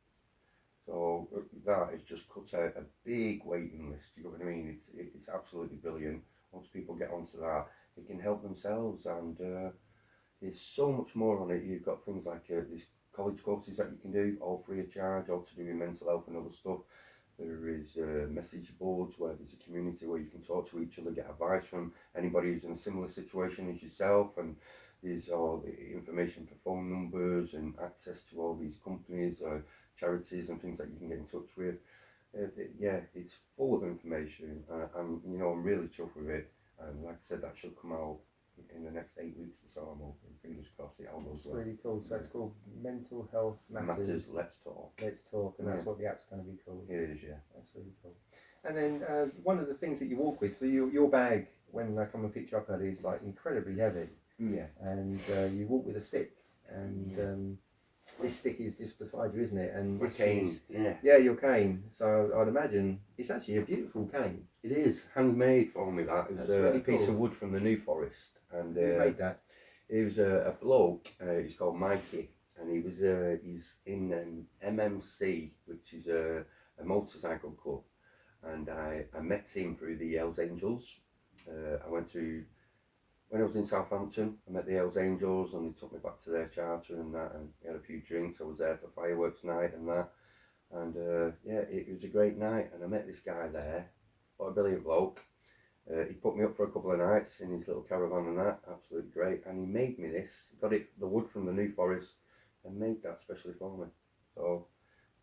So that has just cut out a big waiting list. You know what I mean? It's absolutely brilliant. Once people get onto that, they can help themselves, and there's so much more on it. You've got things like these college courses that you can do, all free of charge, all to do with mental health and other stuff. There is message boards where there's a community where you can talk to each other, get advice from anybody who's in a similar situation as yourself, and there's all the information for phone numbers and access to all these companies or charities and things that you can get in touch with. It's full of information. I'm really chuffed with it, and like I said, that should come out in the next 8 weeks or so. I'm hoping, fingers crossed, it all goes well. Really cool. So it's called Mental Health Matters. Let's Talk. Let's Talk, and that's what the app's going to be called. It is, yeah. That's really cool. And then one of the things that you walk with, so your bag, when I come and pick you up early, is like incredibly heavy. Yeah. And you walk with a stick, and this stick is just beside you, isn't it? And my cane. Yeah, your cane. So I'd imagine it's actually a beautiful cane. It is handmade for me. That it was really a piece of wood from the New Forest, and who made that? It was a bloke. He's called Mikey, and he's in MMC, which is a motorcycle club, and I met him through the Hells Angels. When I was in Southampton, I met the Hells Angels, and they took me back to their charter and that, and we had a few drinks. I was there for fireworks night and that, And yeah, it was a great night, and I met this guy there. What a brilliant bloke. He put me up for a couple of nights in his little caravan and that, absolutely great. And he made me this, got the wood from the New Forest, and made that specially for me. So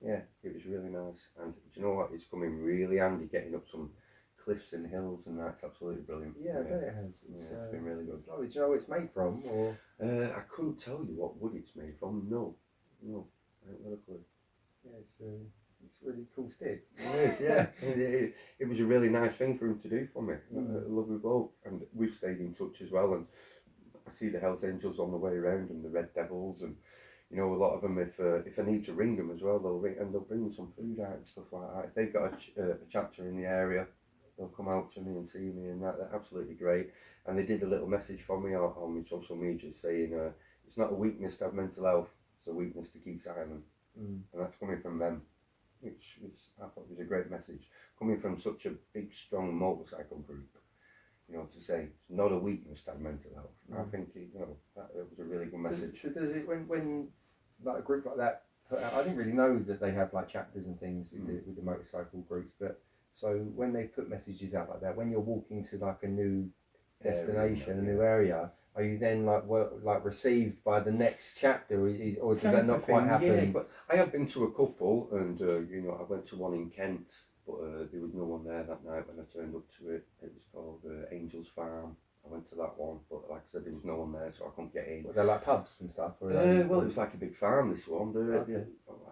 yeah, it was really nice. And do you know what? It's come in really handy getting up some cliffs and hills, and that's absolutely brilliant. Yeah, I bet it has. It's been really good. It's lovely. Do you know what it's made from? Or I couldn't tell you what wood it's made from. No, I haven't got a clue. yeah, it's a really cool stick. It is, yeah. It was a really nice thing for him to do for me. A lovely bloke, and we've stayed in touch as well. And I see the Hells Angels on the way around, and the Red Devils, and you know, a lot of them. If I need to ring them as well, they'll ring and they'll bring me some food out and stuff like that. If they've got a chapter in the area, they'll come out to me and see me, and they're absolutely great. And they did a little message for me on my social media saying, it's not a weakness to have mental health, it's a weakness to keep silent. And that's coming from them, which I thought was a great message, coming from such a big, strong motorcycle group. You know, to say it's not a weakness to have mental health. I think that was a really good message. So does it when like a group like that? I didn't really know that they have like chapters and things with the motorcycle groups, but so when they put messages out like that, when you're walking to like a new destination, a new area, are you then like received by the next chapter, or does that not quite happen? Yeah, but I have been to a couple, and I went to one in Kent, but there was no one there that night when I turned up to it. It was called Angel's Farm. I went to that one, but like I said, there was no one there, so I couldn't get in. But they're like pubs and stuff? Or well, it was like a big farm, this one. They're like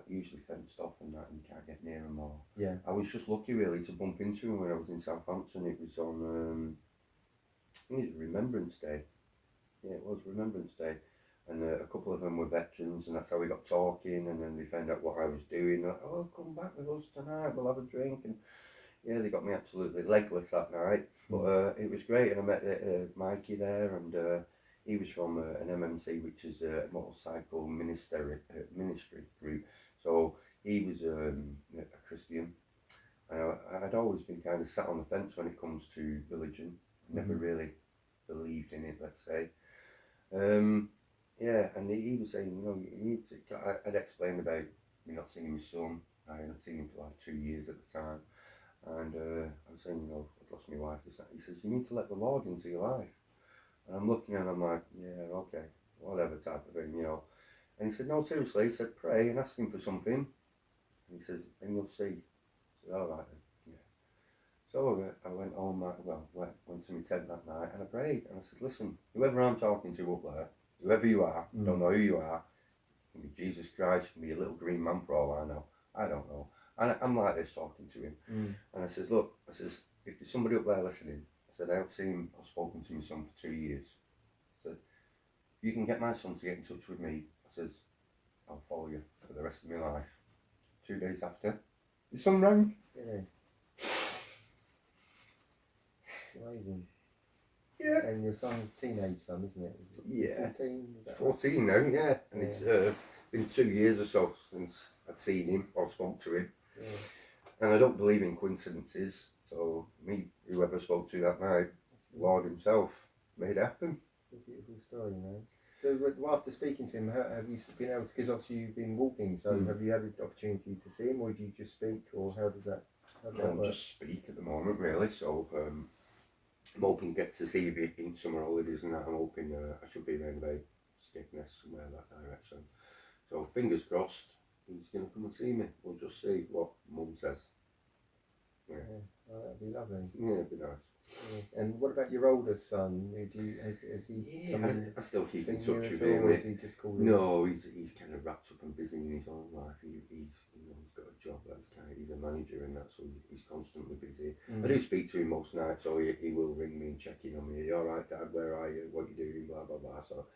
usually fenced off and that, and you can't get near them all. Yeah. I was just lucky really to bump into them when I was in Southampton. It was on, I think it was Remembrance Day. Yeah, it was Remembrance Day. And a couple of them were veterans, and that's how we got talking, and then we found out what I was doing. Like, oh, come back with us tonight, we'll have a drink. And yeah, they got me absolutely legless that night, but it was great. And I met Mikey there, and he was from an MMC, which is a motorcycle ministry group. So he was a Christian. I'd always been kind of sat on the fence when it comes to religion. Never really believed in it, let's say. Yeah, and he was saying, you need to. I'd explained about me not seeing my son. I hadn't seen him for like 2 years at the time. And I was saying, I'd lost my wife. He says, you need to let the Lord into your life. And I'm looking and I'm like, yeah, okay, whatever type of thing, And he said, no, seriously. He said, pray and ask him for something. And he says, and you'll see. I said, all right then, yeah. So I went home, went to my tent that night and I prayed. And I said, listen, whoever I'm talking to up there, whoever you are, don't know who you are, it can be Jesus Christ, it can be a little green man for all I know. I don't know. And I'm like this talking to him. And I says, look, if there's somebody up there listening, I said, I haven't seen him or spoken to my son for 2 years. I said, you can get my son to get in touch with me. I says, I'll follow you for the rest of my life. 2 days after, your son rang. Yeah. It's amazing. Yeah. And your son's a teenage son, isn't it? Is it 14? Is that 14 now, yeah. And it's been 2 years or so since I'd seen him or spoke to him. Yeah. And I don't believe in coincidences, so whoever spoke to that night, Lord himself made it happen. It's a beautiful story, man. So after speaking to him, have you been able to, because obviously you've been walking, so have you had the opportunity to see him, or do you just speak, or how does that work? Just speak at the moment really, so I'm hoping to get to see him in summer holidays and that. I'm hoping I should be around about Skegness, somewhere that direction. So fingers crossed, he's going to come and see me. We'll just see what Mum says. Yeah. Oh, that'd be lovely. Yeah, it'd be nice. Yeah. And what about your older son? Has he I still keep in touch with him. him. Is he just called No, he's kind of wrapped up and busy in his own life. He's got a job that's he's a manager and that, so he's constantly busy. I do speak to him most nights, so he will ring me and check in on me. Are you all right, Dad? Where are you? What are you doing? Blah blah blah. So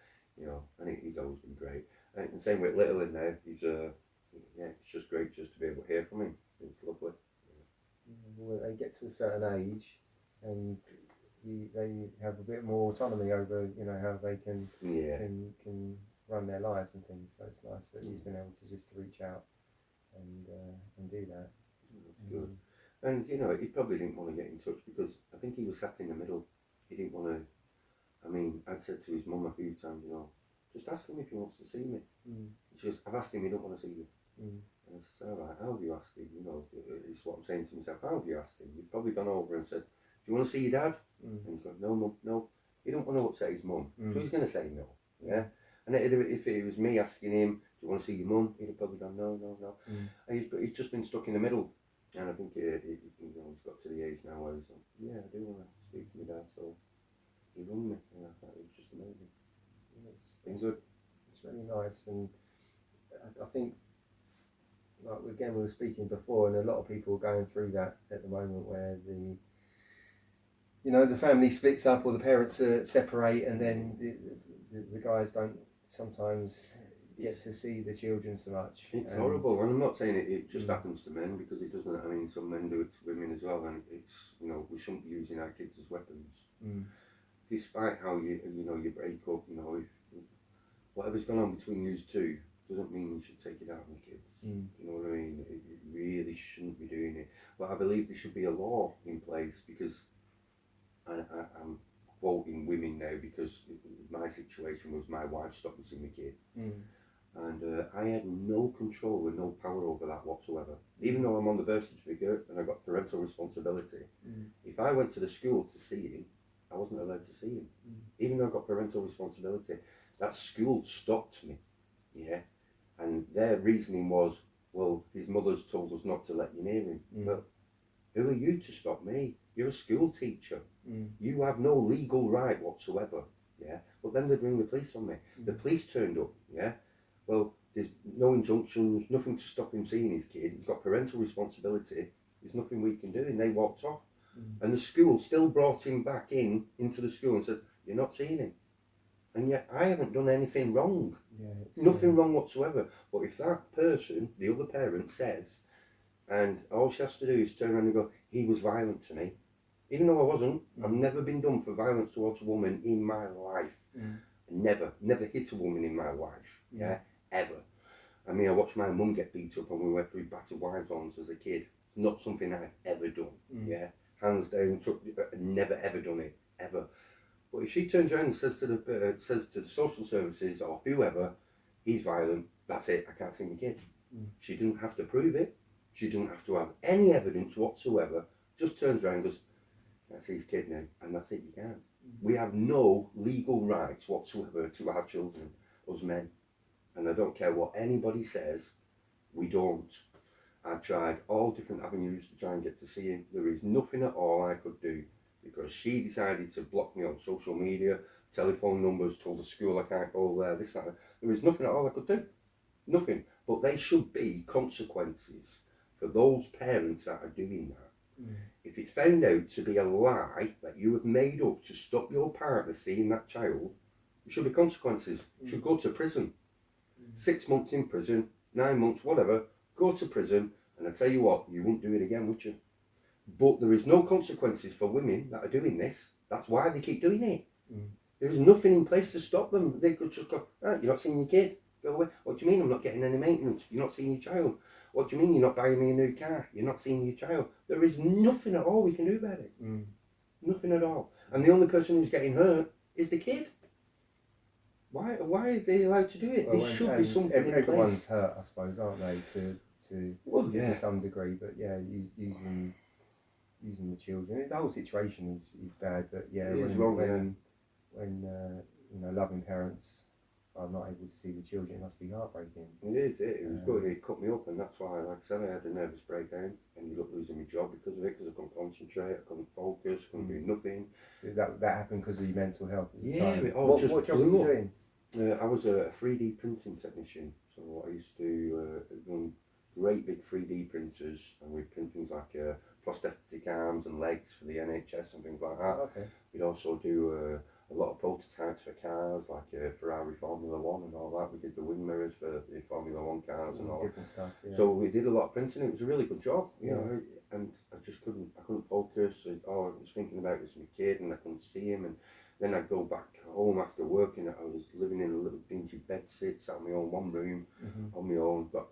and he's always been great. And the same with Little in now. He's it's just great just to be able to hear from him. It's lovely. Well, they get to a certain age, and they have a bit more autonomy over how they can run their lives and things. So it's nice that he's been able to just reach out and do that. That's good. And he probably didn't want to get in touch because I think he was sat in the middle. He didn't want to. I mean, I'd said to his mum a few times, just ask him if he wants to see me. She goes, I've asked him, he don't want to see you. And I said, all right, how have you asked him? You know, it's what I'm saying to myself, how have you asked him? You've probably gone over and said, do you want to see your dad? And he's gone, no, mum, no. He don't want to upset his mum. So he's going to say no, yeah? And if it was me asking him, do you want to see your mum? He'd have probably gone, no, no, no. And he's just been stuck in the middle. And I think he's got to the age now where he's like, yeah, I do want to speak to my dad. So he rung me, and I thought it was just amazing. It's good. It's really nice, and I think, like again, we were speaking before, and a lot of people are going through that at the moment, where the family splits up, or the parents separate, and then the guys don't sometimes get to see the children so much. It's horrible, and I'm not saying it just happens to men, because it doesn't. I mean, some men do it to women as well, and it's, we shouldn't be using our kids as weapons. Despite how you break up, if whatever's gone on between you two doesn't mean you should take it out on the kids. You know what I mean? You really shouldn't be doing it. But I believe there should be a law in place, because I'm quoting women now, because my situation was my wife stopped me seeing the kid. And I had no control and no power over that whatsoever. Even though I'm on the birth certificate and I got parental responsibility, if I went to the school to see him, I wasn't allowed to see him. Even though I got parental responsibility, that school stopped me. Yeah. And their reasoning was, well, his mother's told us not to let you near him. Well, who are you to stop me? You're a school teacher. You have no legal right whatsoever. Yeah. But then they bring the police on me. The police turned up. Yeah. Well, there's no injunctions, nothing to stop him seeing his kid. He's got parental responsibility. There's nothing we can do. And they walked off. And the school still brought him back into the school and said, you're not seeing him. And yet I haven't done anything wrong. Nothing wrong whatsoever. But if that person, the other parent, says, and all she has to do is turn around and go, he was violent to me. Even though I wasn't, I've never been done for violence towards a woman in my life. Never hit a woman in my life. Yeah, ever. I mean, I watched my mum get beat up and we went through battered wives' arms as a kid. Not something I've ever done. Yeah, hands down, never ever done it, ever. But if she turns around and says to the social services or whoever, he's violent, that's it, I can't see my kid. She didn't have to prove it. She didn't have to have any evidence whatsoever. Just turns around and goes, that's his kid now, and that's it, you can't. We have no legal rights whatsoever to our children, us men. And I don't care what anybody says, we don't. I tried all different avenues to try and get to see him. There is nothing at all I could do, because she decided to block me on social media, telephone numbers, told the school I can't go there, this, that. There is nothing at all I could do. Nothing. But there should be consequences for those parents that are doing that. If it's found out to be a lie that you have made up to stop your partner seeing that child, there should be consequences. You should go to prison. 6 months in prison, 9 months, whatever, go to prison, and I tell you what, you won't do it again, would you? But there is no consequences for women that are doing this. That's why they keep doing it. There is nothing in place to stop them. They could just go, you're not seeing your kid, go away. What do you mean I'm not getting any maintenance? You're not seeing your child. What do you mean you're not buying me a new car? You're not seeing your child. There is nothing at all we can do about it. Nothing at all. And the only person who's getting hurt is the kid. Why are they allowed to do it? There should be something in place. Everyone's hurt, I suppose, aren't they, to some degree. But yeah, using the children, the whole situation is bad. But yeah, when loving parents are not able to see the children, it must be heartbreaking. It was good. It cut me up, and that's why, like I said, I had a nervous breakdown, and ended up losing my job because of it, because I couldn't concentrate, I couldn't focus, couldn't do nothing. So that happened because of your mental health at the time? What job were you doing? I was a 3D printing technician, so I used to run great big 3D printers, and we'd print things like prosthetic arms and legs for the NHS and things like that. Okay. We'd also do a lot of prototypes for cars, like Ferrari Formula 1 and all that. We did the wing mirrors for the Formula 1 cars and all different stuff. Yeah. So we did a lot of printing. It was a really good job, you know, and I just couldn't focus. I was thinking about this my kid, and I couldn't see him, and then I'd go back home after working. I was living in a little dingy bedsit, sat in my own one room, on my own, got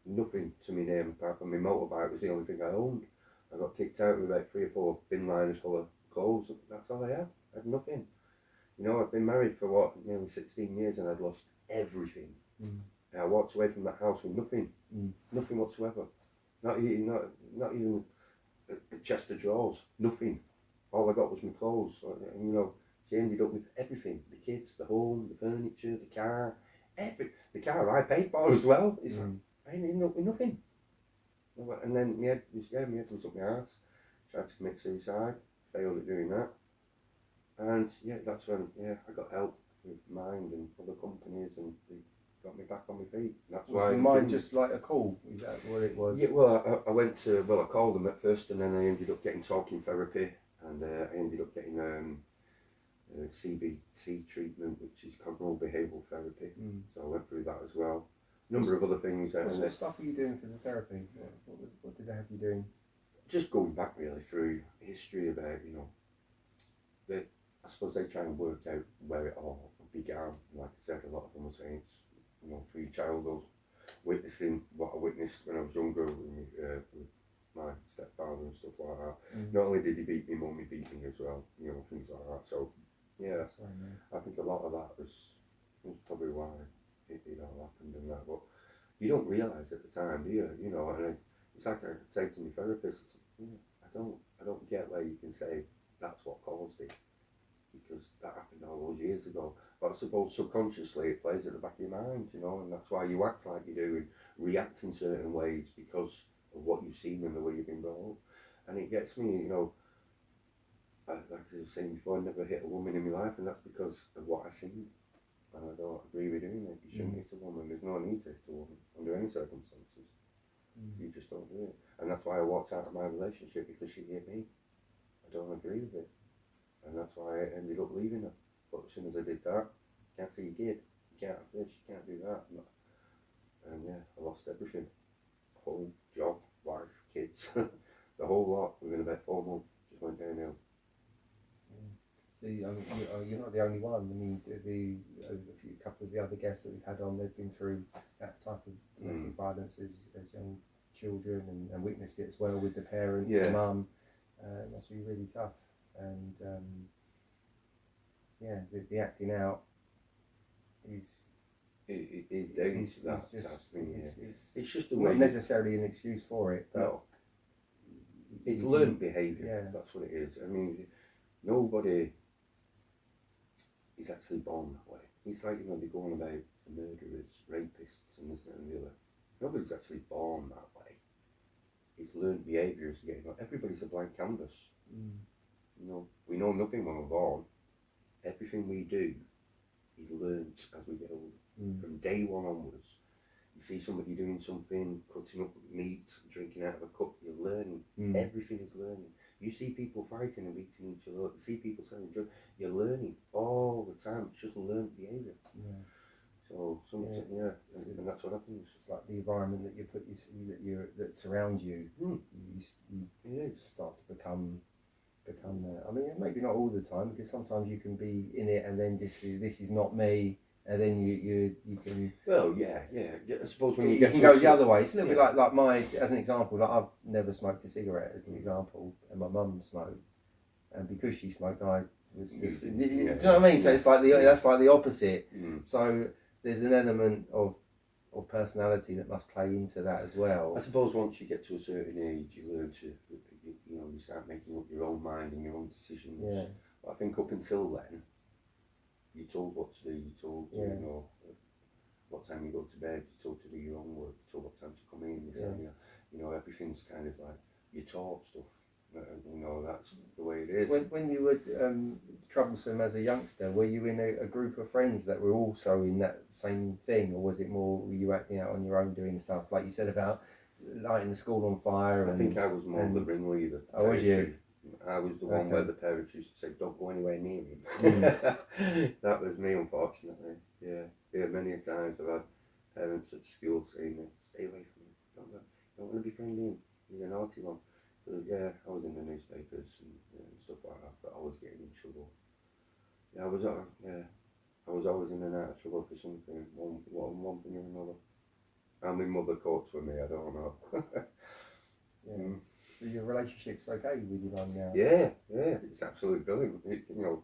nothing to my name apart from my motorbike was the only thing I owned. I got kicked out with about 3 or 4 bin liners full of clothes. That's all I had. I had nothing. You know, I'd been married for nearly 16 years, and I'd lost everything. And I walked away from that house with nothing whatsoever. Not even a chest of drawers, nothing. All I got was my clothes. And, you know, she ended up with everything: the kids, the home, the furniture, the car, the car I paid for as well. It's like, I ended up with nothing. And then my head was up my arse. Tried to commit suicide, failed at doing that. And yeah, that's when I got help with Mind and other companies, and they got me back on my feet. That's was your Mind just like a call? Is that what it was? Yeah, well, I called them at first, and then I ended up getting talking therapy, and I ended up getting CBT treatment, which is cognitive behavioural therapy. So I went through that as well. A number of other things. What sort of stuff were you doing for the therapy? What did they have you doing? Just going back really through history about, you know, I suppose they try and work out where it all began. Like I said, a lot of them were saying it's, you know, through childhood, witnessing what I witnessed when I was younger with my stepfather and stuff like that. Not only did he beat me, mum, he beat me as well, you know, things like that. So, yeah, I think a lot of that was probably why it all happened and that. But you don't realise at the time, do you? You know, and it's like I say to my therapist, I don't get where you can say that's what caused it, because that happened all those years ago. But I suppose subconsciously it plays at the back of your mind, you know, and that's why you act like you do and react in certain ways because of what you've seen and the way you've been brought up. And it gets me, you know, like I was saying before, I never hit a woman in my life, and that's because of what I've seen. And I don't agree with doing it. You shouldn't hit a woman. There's no need to hit a woman under any circumstances. You just don't do it. And that's why I walked out of my relationship, because she hit me. I don't agree with it. And that's why I ended up leaving her. But as soon as I did that, you can't see your kid. You can't have this, you can't do that. And yeah, I lost everything. Home, job, wife, kids. The whole lot within about 4 months. Just went downhill. See, I mean, you're not the only one. I mean, a couple of the other guests that we've had on, they've been through that type of domestic violence as young children and witnessed it as well with the parent, the mum. It must be really tough. And the acting out is down to that thing. It's just a way. Not necessarily an excuse for it, but no. It's learned behaviour. Yeah. That's what it is. I mean, nobody is actually born that way. It's like, you know, they go on about murderers, rapists, and this and the other. Nobody's actually born that way. It's learned behaviour as you get older. Everybody's a blank canvas. You know, we know nothing when we're born. Everything we do is learned as we get older. From day one onwards. You see somebody doing something, cutting up meat, drinking out of a cup, you're learning. Everything is learning. You see people fighting and beating each other up. You see people selling drugs. You're learning all the time. It's just learned behaviour. So and that's what happens. It's like the environment that you put that surrounds you. You start to become that. I mean, maybe not all the time, because sometimes you can be in it and then just see, this is not me. And then you can. Well, yeah. I suppose when you can go the other way. It's a little bit like my, as an example. Like, I've never smoked a cigarette, as an example, and my mum smoked, and because she smoked, I was. Do you know what I mean? So it's like that's like the opposite. So there's an element of personality that must play into that as well. I suppose once you get to a certain age, you learn to, you start making up your own mind and your own decisions. Yeah. But I think up until then, you're told what to do, you're told to, you know, what time you go to bed, you're told to do your own work, you're told what time to come in, you know, everything's kind of like, you're taught stuff, you know, that's the way it is. When you were troublesome as a youngster, were you in a group of friends that were also in that same thing, or was it more, were you acting out on your own doing stuff, like you said about lighting the school on fire? I think I was more the ringleader. Oh, was you? I was the one where the parents used to say, don't go anywhere near him. That was me, unfortunately. Yeah, many a times I've had parents at school saying, stay away from him. Don't want to be friendly him. He's a naughty one. So yeah, I was in the newspapers and stuff like that, but I was getting in trouble. Yeah, I was always in and out of trouble for something, one thing or another. And my mother caught with me, I don't know. So your relationship's okay with your mum now? Yeah, it's absolutely brilliant. You know,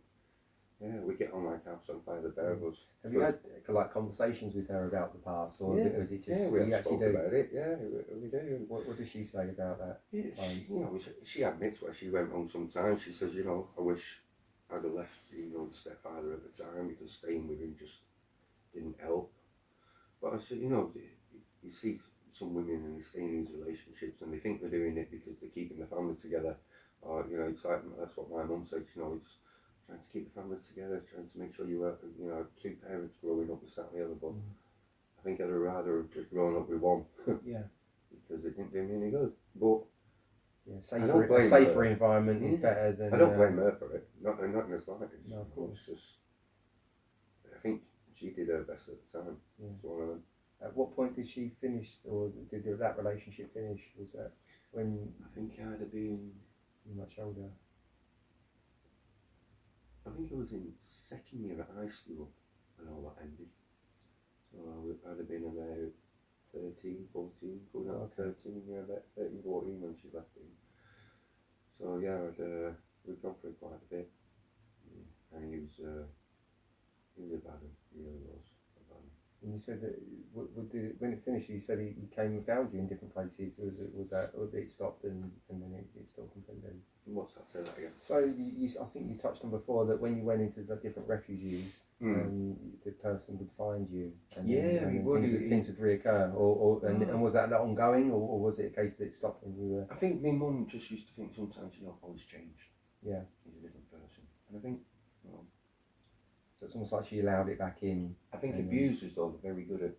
Yeah, we get on like house on fire, the pair of us. Have you had like conversations with her about the past, or Yeah, is it just yeah, we you have actually spoke do? about it. Yeah, we do. What does she say about that? Yeah, you know, she admits where she went wrong sometimes. She says, you know, I wish I'd have left, you know, the stepfather at the time because staying with him just didn't help. But I said, you know, you see some women and they stay in these relationships and they think they're doing it because they're keeping the family together. Or, you know, it's like, that's what my mum said, you know, it's trying to keep the family together, trying to make sure you were, you know, two parents growing up with that and the other. But I think I'd rather have just grown up with one. Yeah. Because it didn't do me any good. But yeah, a safer her. environment is better than. I don't blame her for it. Not in the slightest. No, of course. It's just, I think she did her best at the time. Yeah. It's one of them. At what point did she finish, or did that relationship finish? Was that when? I think I'd have been much older. I think I was in second year at high school when all that ended. So I'd have been about 13, 14, going out 13, yeah, about 13, 14 when she left him. So yeah, we'd gone through quite a bit. Yeah. And he was a bad one, he really was a bad one. And you said that when it finished, you said he came and found you in different places. Was that, or it stopped and then it stopped completely? What's that? Say that again. So I think you touched on before that when you went into the different refuges, the person would find you, and things would reoccur, and was that ongoing, or was it a case that it stopped and you were? I think my mum just used to think sometimes, you know, oh, he's changed. Yeah. He's a different person, and I think, well, so it's almost like she allowed it back in. I think abusers though they're very good at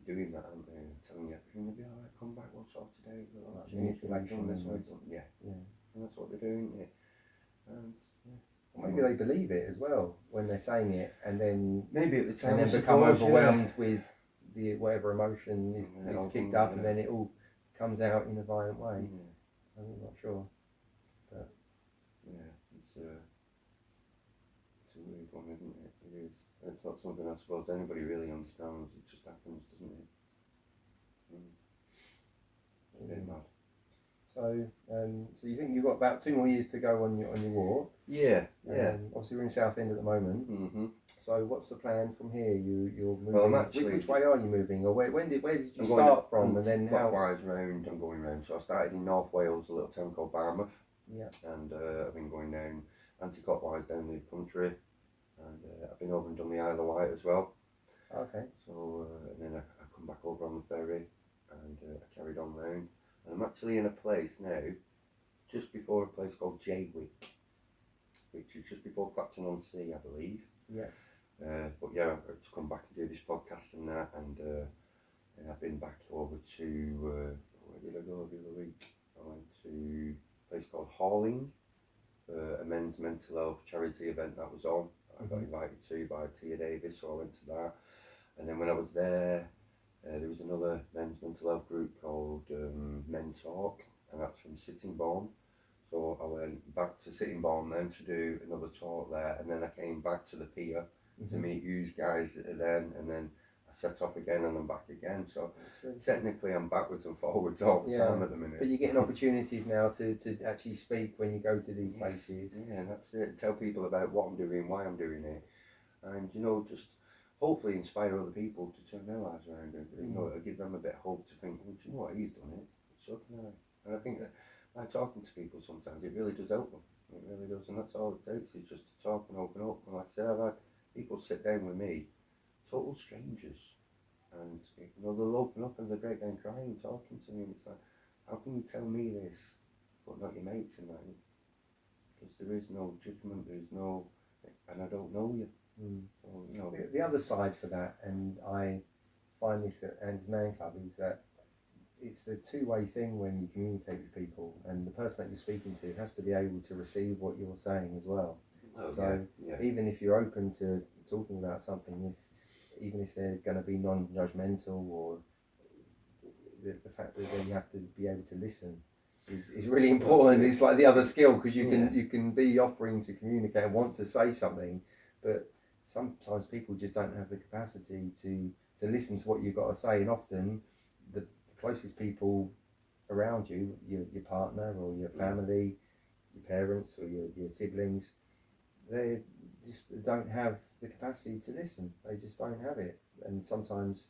doing that, aren't they? Telling you everything will be alright, come back, we'll sort today. Manipulation. Yeah. And that's what they're doing, yeah. And maybe they believe it as well when they're saying it, and then maybe at the time and then become overwhelmed with the whatever emotion is kicked up, and then it all comes out in a violent way. Yeah. I'm not sure, but yeah, it's a weird one, isn't it? It is. It's not something I suppose anybody really understands. It just happens, doesn't it? A bit mad. So you think you've got about 2 more years to go on your walk? Yeah. Obviously, we're in Southend at the moment. Mm-hmm. So, what's the plan from here? You're moving. Well, I'm actually, which way are you moving, or where did you start from, and then how? I'm going round. So I started in North Wales, a little town called Barmouth. Yeah. And I've been going down anti-clockwise down the country, and I've been over and done the Isle of Wight as well. Okay. So and then I come back over on the ferry, and I carried on round. I'm actually in a place now, just before a place called Jaywick, which is just before Clacton-on-Sea, I believe. Yeah. But yeah, I've to come back and do this podcast and that, and I've been back over to, where did I go the other week? I went to a place called Halling, a men's mental health charity event that was on. I got invited to by Tia Davis, so I went to that. And then when I was there, there was another men's mental health group called Men Talk, and that's from Sittingbourne. So I went back to Sittingbourne then to do another talk there, and then I came back to the pier to meet you guys then, and then I set off again and I'm back again. So technically I'm backwards and forwards all the time at the minute. But you're getting opportunities now to actually speak when you go to these places. Yeah, that's it. Tell people about what I'm doing, why I'm doing it, and you know, just hopefully inspire other people to turn their lives around and you know, give them a bit of hope to think, well, do you know what, he's done it, so can I. And I think that by talking to people sometimes it really does help them. It really does, and that's all it takes is just to talk and open up. And like I said, I've had people sit down with me, total strangers, and you know, they'll open up and they'll break down crying, talking to me, and it's like, how can you tell me this but not your mates and that? Because there is no judgment, there's no, and I don't know you. So, you know, the other side for that, and I find this at Andy's Man Club, is that it's a two-way thing when you communicate with people, and the person that you're speaking to has to be able to receive what you're saying as well. Even if you're open to talking about something, even if they're going to be non-judgmental, or the fact that you have to be able to listen is really important. It's like the other skill, because you can be offering to communicate and want to say something, but sometimes people just don't have the capacity to listen to what you've got to say, and often the closest people around you, your partner or your family, your parents or your siblings, they just don't have the capacity to listen. They just don't have it, and sometimes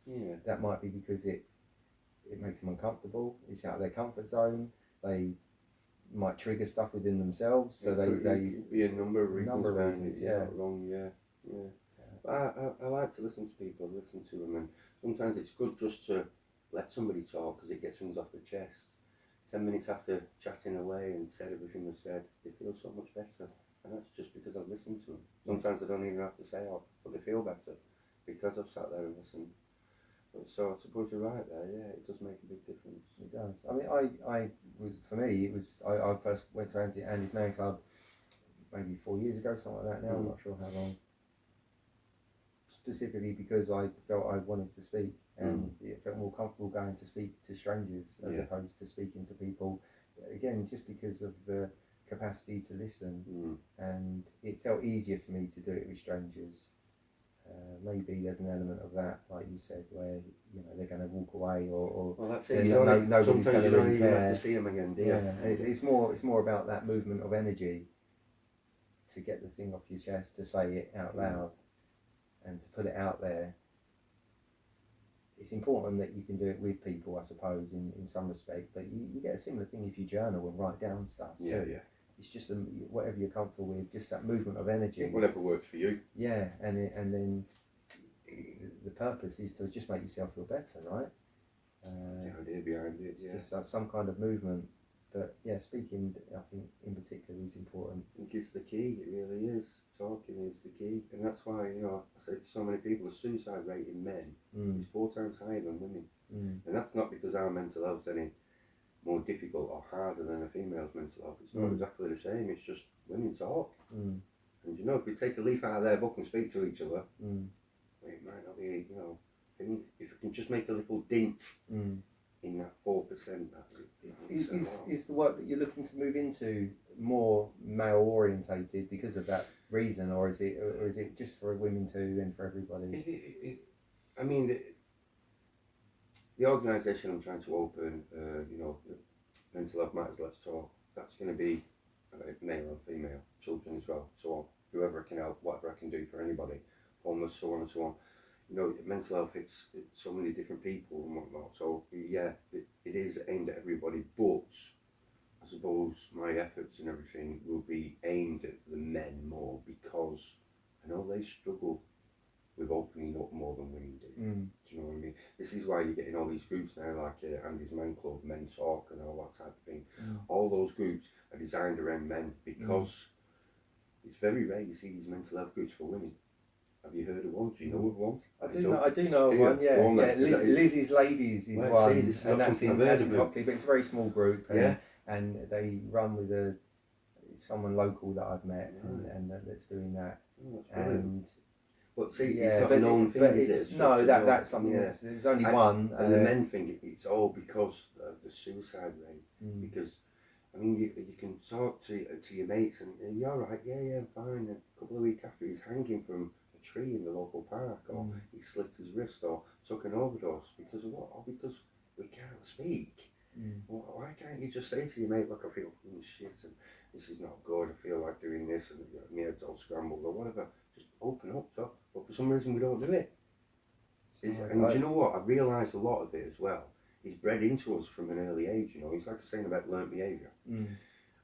that might be because it makes them uncomfortable. It's out of their comfort zone. They might trigger stuff within themselves, so they could be a number of reasons. Yeah. Wrong. But I like to listen to people, listen to them, and sometimes it's good just to let somebody talk because it gets things off the chest. 10 minutes after chatting away and said everything they've said, they feel so much better, and that's just because I've listened to them. Sometimes I don't even have to say it, but they feel better because I've sat there and listened. So I suppose you're right there. Yeah, it does make a big difference. It does. I mean, I first went to Andy's Man Club maybe 4 years ago, something like that. Now I'm not sure how long. Specifically because I felt I wanted to speak, and it felt more comfortable going to speak to strangers as opposed to speaking to people. Again, just because of the capacity to listen, and it felt easier for me to do it with strangers. Maybe there's an element of that, like you said, where they're going to walk away, or well, that's it. Nobody's going to really care. Have to see them again, do you? Yeah, it's more about that movement of energy to get the thing off your chest, to say it out loud, and to put it out there. It's important that you can do it with people, I suppose, in some respect. But you get a similar thing if you journal and write down stuff too. Yeah. It's just whatever you're comfortable with, just that movement of energy. Whatever works for you. Yeah, and then the purpose is to just make yourself feel better, right? The idea behind it, it's just some kind of movement. But yeah, speaking, I think in particular is important. I think it's the key. It really is. Talking is the key, and that's why I say to so many people, the suicide rate in men is 4 times higher than women, and that's not because our mental health's any more difficult or harder than a female's mental health. It's not exactly the same. It's just women talk, and if we take a leaf out of their book and speak to each other, it might not be. If we can just make a little dent in that 4%, is the work that you're looking to move into more male orientated because of that reason, or is it just for women too and for everybody? I mean, the organisation I'm trying to open, Mental Health Matters, Let's Talk, that's going to be male and female, children as well. So whoever I can help, whatever I can do for anybody, homeless, so on and so on. Mental health, it's so many different people and whatnot. So yeah, it is aimed at everybody, but I suppose my efforts and everything will be aimed at the men more, because I know they struggle with opening up more than women do. Do you know what I mean? This is why you're getting all these groups now, like Andy's Man Club, Men Talk, and all that type of thing. All those groups are designed around men, because it's very rare you see these mental health groups for women. Have you heard of one? Do you know of one? I do know of one. Yeah. Lizzie's Ladies is one, and that's in Hockley, but it's a very small group. And they run with someone local that I've met, and that's doing that. But see, it's not a known thing, is it? No, that's something there's only one. And the men think it's all because of the suicide rate. Because, I mean, you can talk to your mates and you're alright, yeah, I'm fine. And a couple of weeks after, he's hanging from a tree in the local park, or he slit his wrist, or took an overdose. Because of what? Or because we can't speak. Well, why can't you just say to your mate, look, I feel shit and this is not good, I feel like doing this, and my head's all scrambled or whatever. Just open up, talk. But for some reason we don't do it. And do you know what? I realised a lot of it as well is bred into us from an early age. It's like saying about learnt behaviour.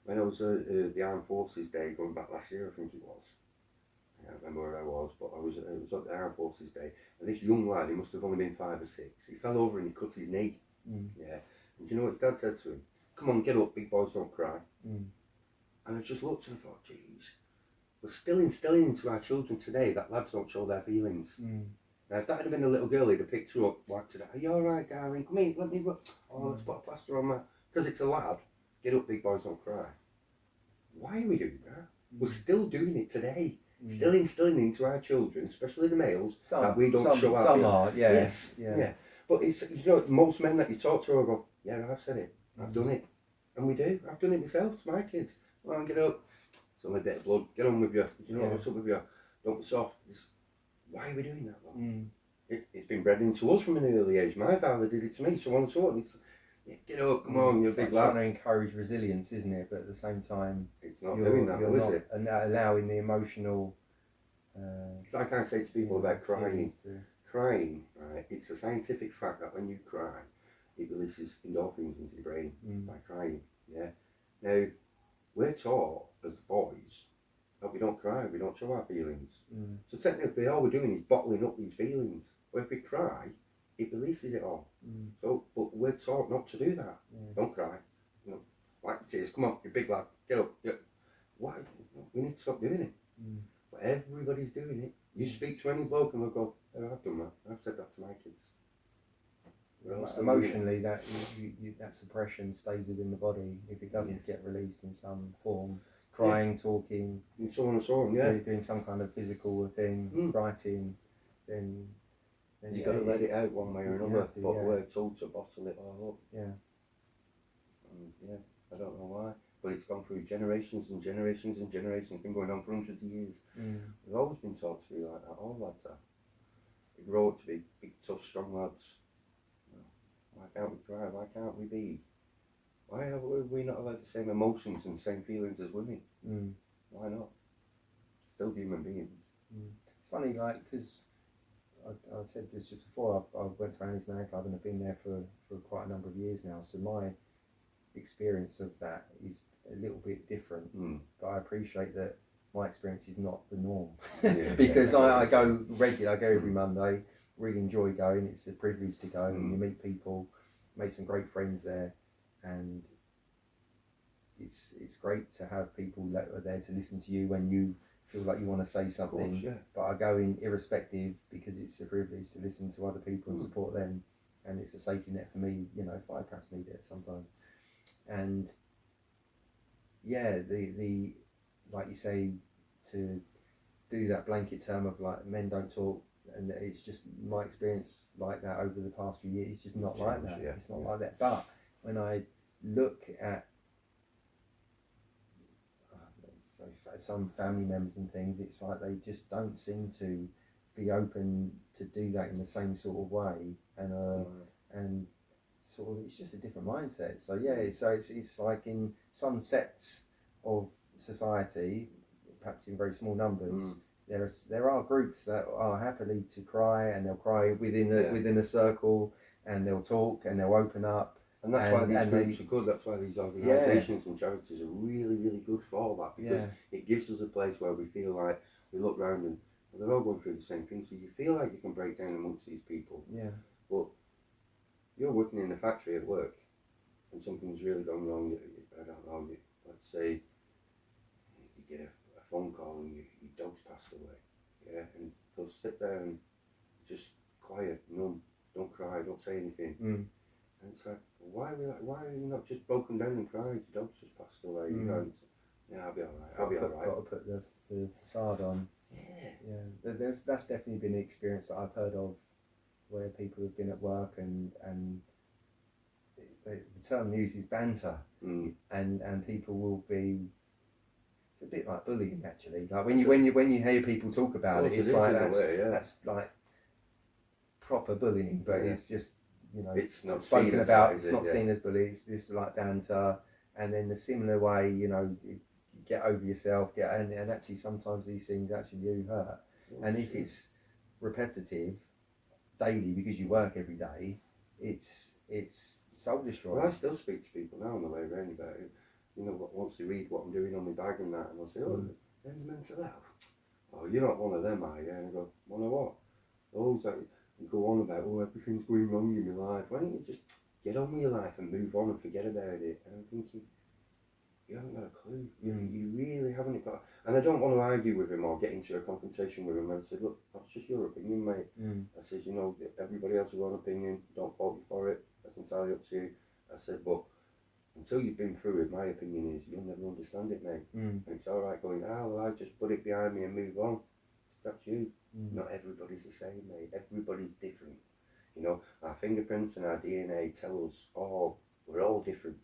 When I was at the Armed Forces Day, going back last year, I think it was. I can't remember where I was, but it was at the Armed Forces Day, and this young lad, he must have only been 5 or 6, he fell over and he cut his knee. And do you know what his dad said to him? Come on, get up, big boys don't cry. And I just looked and thought, geez, we're still instilling into our children today that lads don't show their feelings. Now, if that had been a little girl, he'd have picked her up, whacked her down. Are you alright, darling? Come here, let me look. Oh, let's put a plaster on that. Because it's a lad, get up, big boys don't cry. Why are we doing that? We're still doing it today. Still instilling into our children, especially the males, that we don't show our feelings. Yes. But it's, most men that you talk to will go, yeah, I've said it, I've done it. And we do. I've done it myself to my kids. Come on, get up. It's only a bit of blood. Get on with you. What's up with you? Don't be soft. Why are we doing that, though? It's been bred into us from an early age. My father did it to me, so on and so on. Yeah, get up, come on, you're a big like lad. trying to encourage resilience, isn't it? But at the same time, It's not doing that, though, is it? And allowing the emotional. It's like I say to people about crying. To... Crying, right? It's a scientific fact that when you cry, it releases endorphins into the brain by crying. Yeah. Now, we're taught as boys that we don't cry, we don't show our feelings. So technically, all we're doing is bottling up these feelings. But if we cry, it releases it all. So, but we're taught not to do that. Don't cry. You know, wipe the tears. Come on, you big lad. Get up. Yeah. Why? We need to stop doing it. But everybody's doing it. You speak to any bloke and they'll go, oh, I've done that. I've said that to my kids. Emotionally, that that suppression stays within the body if it doesn't get released in some form. Crying, talking, and so on and so on. Yeah, doing some kind of physical thing, writing, then you've got to let it out one way or another. But we're told to bottle it all up. Yeah. Yeah, I don't know why, but it's gone through generations and generations and generations. It's been going on for hundreds of years. We've always been taught to be like that. All lads are. We grow up to be big, tough, strong lads. Why can't we cry? Why can't we be? Why are we not allowed the same emotions and same feelings as women? Why not? Still human beings. It's funny, like, because I said this just before, I went to Annie's Man Club and I've been there for quite a number of years now, so my experience of that is a little bit different, but I appreciate that my experience is not the norm. Because I go regular, I go every Monday, really enjoy going, it's a privilege to go and you meet people, made some great friends there, and it's great to have people that are there to listen to you when you feel like you want to say something. Course, but I go in irrespective because it's a privilege to listen to other people and support them, and it's a safety net for me, you know, if I perhaps need it sometimes. And yeah, the like you say, to do that blanket term of like men don't talk, and it's just my experience like that over the past few years. It's just not like that. It's not like that. But when I look at some family members and things, it's like they just don't seem to be open to do that in the same sort of way, and sort of it's just a different mindset. So yeah, so it's like in some sects of society, perhaps in very small numbers, there are groups that are happily to cry, and they'll cry within a circle, and they'll talk and they'll open up. And that's why these groups are good. That's why these organisations and charities are really, really good for all that, because it gives us a place where we feel like we look round and they're all going through the same thing. So you feel like you can break down amongst these people. Yeah. But you're working in a factory at work, and something's really gone wrong. I don't know. Let's say you get a phone call and your dog's passed away. Yeah, and they'll sit there and just quiet, numb, don't cry, don't say anything. And it's like, why are you not just broken down and cried? Your dog's just passed away. You know, I'll be alright. I'll be alright. Got to put the facade on. Yeah. That's definitely been an experience that I've heard of, where people have been at work and the term used is banter, and people will be. It's a bit like bullying, actually. Like when you hear people talk about it's like that's like proper bullying, but it's just. You know, it's not spoken about. It's not seen as bullying. It's this like banter, and then the similar way, you know, you get over yourself. And actually, sometimes these things actually do hurt. And if it's repetitive, daily, because you work every day, it's soul destroying. Well, I still speak to people now on the way around about it. You know, once they read what I'm doing on my bag and that, and they'll say, "Oh, there's mental health. Oh, you're not one of them, are you?" And I go, "One of what?" Oh, it's like. And go on about, oh, everything's going wrong in your life. Why don't you just get on with your life and move on and forget about it? And I'm thinking, you haven't got a clue. You really haven't got. And I don't want to argue with him or get into a confrontation with him. And I said, look, that's just your opinion, mate. I said, you know, everybody else has got an opinion. Don't fault you for it. That's entirely up to you. I said, but until you've been through it, my opinion is you'll never understand it, mate. And it's all right going, well, I just put it behind me and move on. That's you. Not everybody's the same, mate. Everybody's different. You know, our fingerprints and our DNA tell us all we're all different.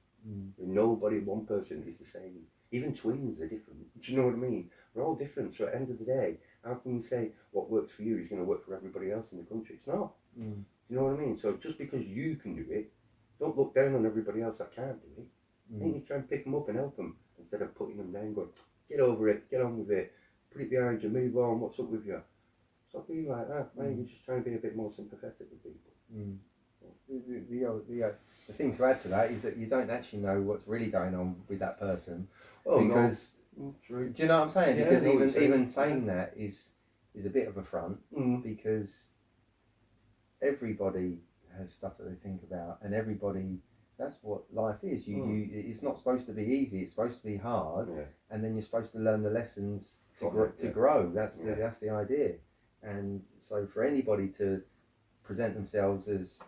Nobody, one person is the same. Even twins are different. Do you know what I mean? We're all different. So at the end of the day, how can you say what works for you is going to work for everybody else in the country? It's not. Do you know what I mean? So just because you can do it don't look down on everybody else that can't do it. You try and pick them up and help them instead of putting them down, going, get over it, get on with it, put it behind you, move on. What's up with you? Stop being like that. Maybe just try and be a bit more sympathetic with people. The thing to add to that is that you don't actually know what's really going on with that person. Oh, because true. do you know what I'm saying? Yeah, because no, even saying that is a bit of a front, because everybody has stuff that they think about, and everybody, that's what life is. It's not supposed to be easy, it's supposed to be hard, and then you're supposed to learn the lessons to grow. That's the idea. And so for anybody to present themselves as,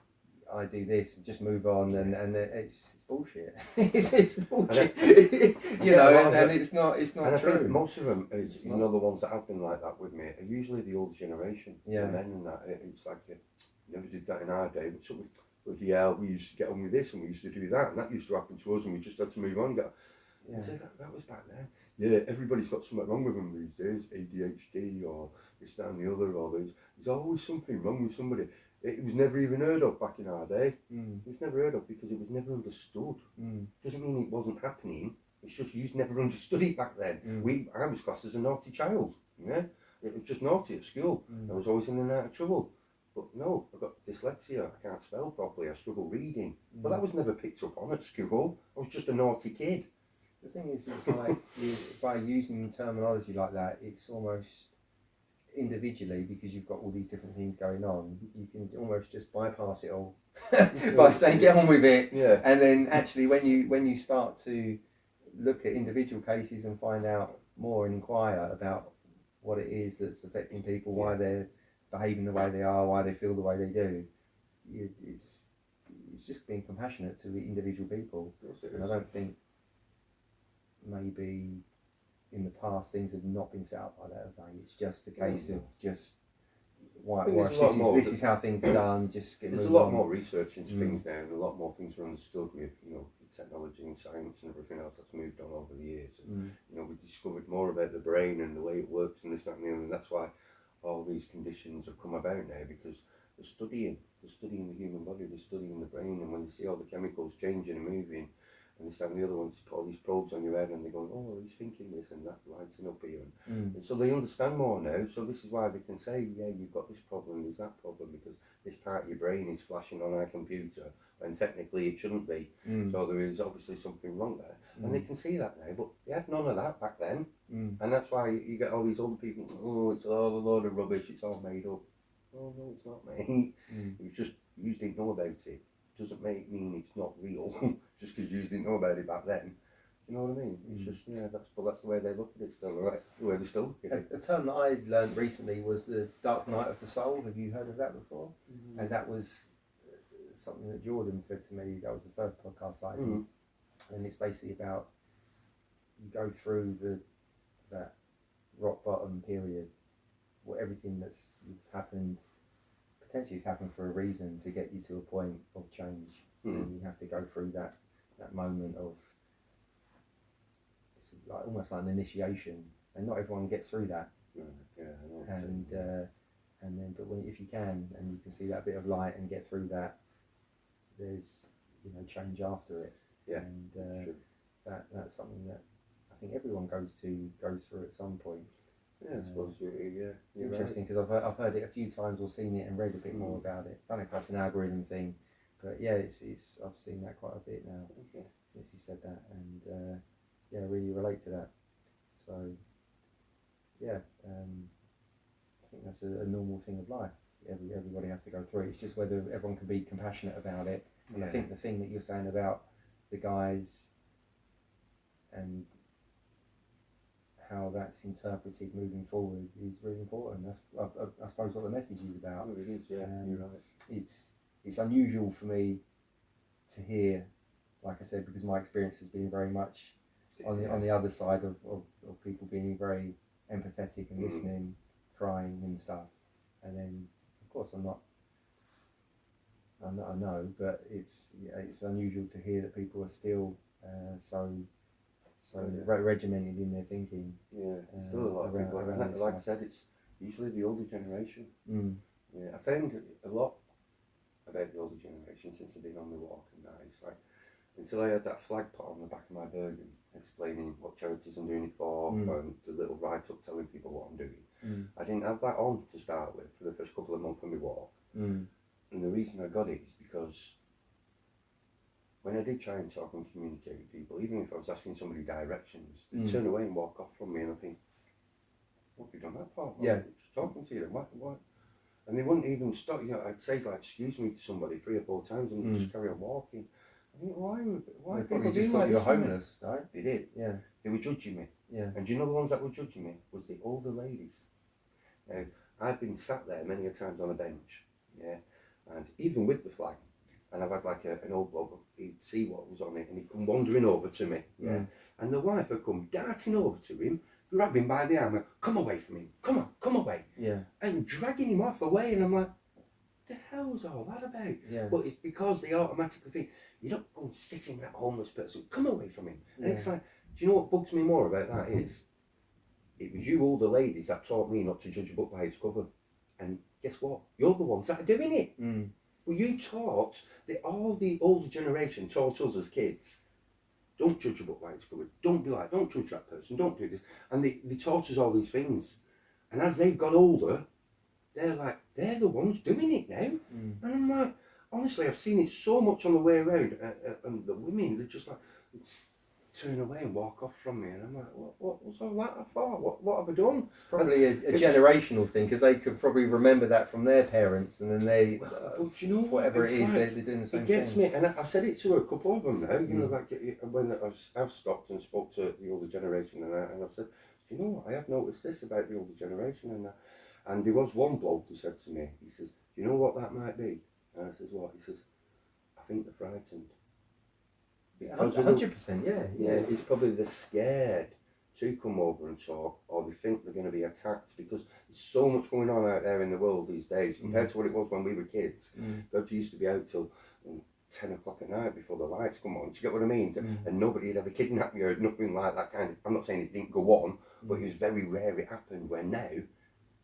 I do this and just move on, and it's bullshit. it's bullshit. And it's not and true. I think most of them, the ones that have been like that with me, are usually the older generation. The men and that. It's like, never did that in our day, but something, we used to get on with this and we used to do that, and that used to happen to us, and we just had to move on. So that was back then. Yeah, everybody's got something wrong with them these days, ADHD or this, that and the other, or there's always something wrong with somebody. It was never even heard of back in our day. It was never heard of because it was never understood. Doesn't mean it wasn't happening, it's just you never understood it back then. I was classed as a naughty child, it was just naughty at school. I was always in and out of trouble. But no, I've got dyslexia, I can't spell properly, I struggle reading. But that was never picked up on at school. I was just a naughty kid. The thing is, it's like, by using terminology like that, it's almost individually, because you've got all these different things going on, you can almost just bypass it all by saying get on with it. And then actually when you start to look at individual cases and find out more and inquire about what it is that's affecting people, why they're behaving the way they are, why they feel the way they do, it's just being compassionate to the individual people. And I don't think maybe in the past things have not been set up like that, have they? It's just a case of just whitewash. This is how things are done. There's a lot more research into things now, and a lot more things are understood with technology and science and everything else that's moved on over the years. And, we discovered more about the brain and the way it works and this, that, and the other, and that's why all these conditions have come about now, because they're studying the human body, they're studying the brain, and when you see all the chemicals changing and moving, and this time the other ones put all these probes on your head and they're going, oh, he's thinking this and that, lighting up here. And so they understand more now, so this is why they can say, yeah, you've got this problem, there's that problem, because this part of your brain is flashing on our computer, and technically it shouldn't be. So there is obviously something wrong there. And they can see that now, but they had none of that back then. And that's why you get all these older people, oh, it's all a load of rubbish, it's all made up. Oh, no, it's not, mate. It's just, you didn't know about it. Doesn't mean it's not real just because you didn't know about it back then. You know what I mean? It's just, that's the way they look at it still, right? The way they still look at it. A term that I learned recently was the dark night of the soul. Have you heard of that before? And that was something that Jordan said to me. That was the first podcast I did. And it's basically about, you go through that rock bottom period, everything that's happened, potentially it's happened for a reason to get you to a point of change. And you have to go through that moment of, it's like almost like an initiation, and not everyone gets through that. And then, but if you can, and you can see that bit of light and get through that, there's change after it. And that's something that I think everyone goes through at some point. I suppose it's interesting, because I've heard it a few times or seen it and read a bit more about it. I don't know if that's an algorithm thing, but it's I've seen that quite a bit now since you said that, and I really relate to that. So I think that's a normal thing of life. Everybody has to go through it. It's just whether everyone can be compassionate about it. And I think the thing that you're saying about the guys and how that's interpreted moving forward is really important. That's I suppose what the message is about. It is, you're right. It's unusual for me to hear, like I said, because my experience has been very much on the other side of people being very empathetic and listening, crying and stuff. And then, of course, I know, but it's unusual to hear that people are still so regimented in their thinking. Still a lot of people like I said, it's usually the older generation. I found a lot about the older generation since I've been on my walk and that. It's like, until I had that flag put on the back of my Bergen explaining what charities I'm doing it for and the little write-up telling people what I'm doing, I didn't have that on to start with for the first couple of months on my walk. And the reason I got it is because when I did try and talk and communicate with people, even if I was asking somebody directions, they'd turn away and walk off from me, and I think, what have you done that for? Yeah. Just talking to you, what? And they wouldn't even stop. You know, I'd say like, excuse me to somebody 3 or 4 times and just carry on walking. I think, why They people probably doing just like thought you're this with me? homeless, right? They did. Yeah. They were judging me. Yeah. And do you know the ones that were judging me was the older ladies. Now, I've been sat there many a times on a bench, yeah, and even with the flag, and I've had like an old bloke, he'd see what was on it and he'd come wandering over to me, yeah, and the wife would come darting over to him, grab him by the arm and come away from him, come away, Yeah. and dragging him off away, and I'm like, what the hell's all that about? Yeah. But it's because they automatically think, you don't go and sit in that homeless person, come away from him. And it's like, do you know what bugs me more about that is, it was you older ladies that taught me not to judge a book by its cover. And guess what? You're the ones that are doing it. Well, you taught, all the older generation taught us as kids, don't judge a book by its cover, don't be like, don't judge that person, don't do this. And they taught us all these things. And as they've got older, they're the ones doing it now. And I'm like, honestly, I've seen it so much on the way around, and the women, they're just like, turn away and walk off from me, and I'm like, what was all that for? What have I done? It's probably a generational thing, because they could probably remember that from their parents, and then they, but you know whatever it is, like, they're doing the same thing. It gets me, and I've said it to a couple of them now, you know, like when I've stopped and spoke to the older generation, and I've said, do you know what, I have noticed this about the older generation, and there was one bloke who said to me, he says, do you know what that might be? And I says, what? He says, I think they're frightened. 100%, yeah. It's probably they're scared to come over and talk, or they think they're going to be attacked, because there's so much going on out there in the world these days compared to what it was when we were kids. God, you used to be out till 10 o'clock at night before the lights come on. Do you get what I mean? And nobody had ever kidnapped you or nothing like that kind of. I'm not saying it didn't go on, but it was very rare it happened. Where now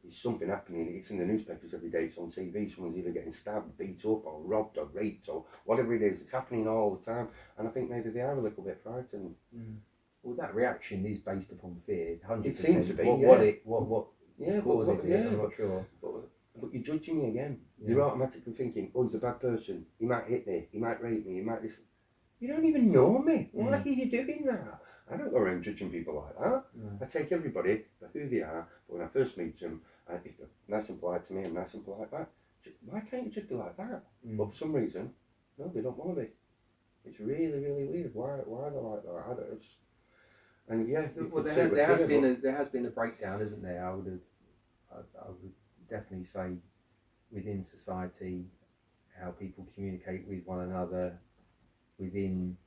there's something happening. It's in the newspapers every day. It's on TV. Someone's either getting stabbed, beat up, or robbed, or raped, or whatever it is. It's happening all the time, and I think maybe they are a little bit frightened. Well, that reaction is based upon fear. 100%. It seems to be. What causes it? I'm not sure. But you're judging me again. You're automatically thinking, oh, he's a bad person. He might hit me. He might rape me. He might this. You don't even know me. Why are you doing that? I don't go around judging people like that. I take everybody for who they are. But when I first meet them, if they're nice and polite to me, I'm nice and polite back. Why can't you just be like that? But for some reason, no, they don't want to be. It's really, really weird. Why are they like that? I don't. And yeah, well, there has been a breakdown, isn't there? I would definitely say within society, how people communicate with one another within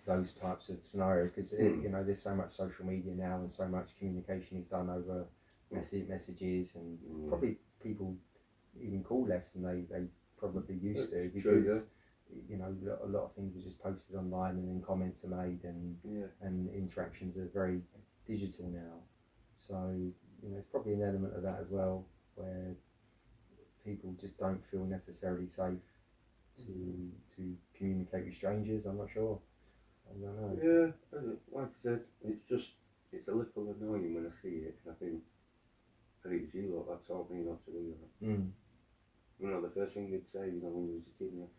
those types of scenarios, because you know, there's so much social media now, and so much communication is done over messages, and probably people even call less than they probably used to, because you know, a lot of things are just posted online, and then comments are made, and interactions are very digital now. So you know, it's probably an element of that as well, where people just don't feel necessarily safe to communicate with strangers. I'm not sure. I don't know. Yeah, like I said, it's a little annoying when I see it. I think it was you lot that taught me not to do that. You know, the first thing you'd say, you know, when you was a kid, you know,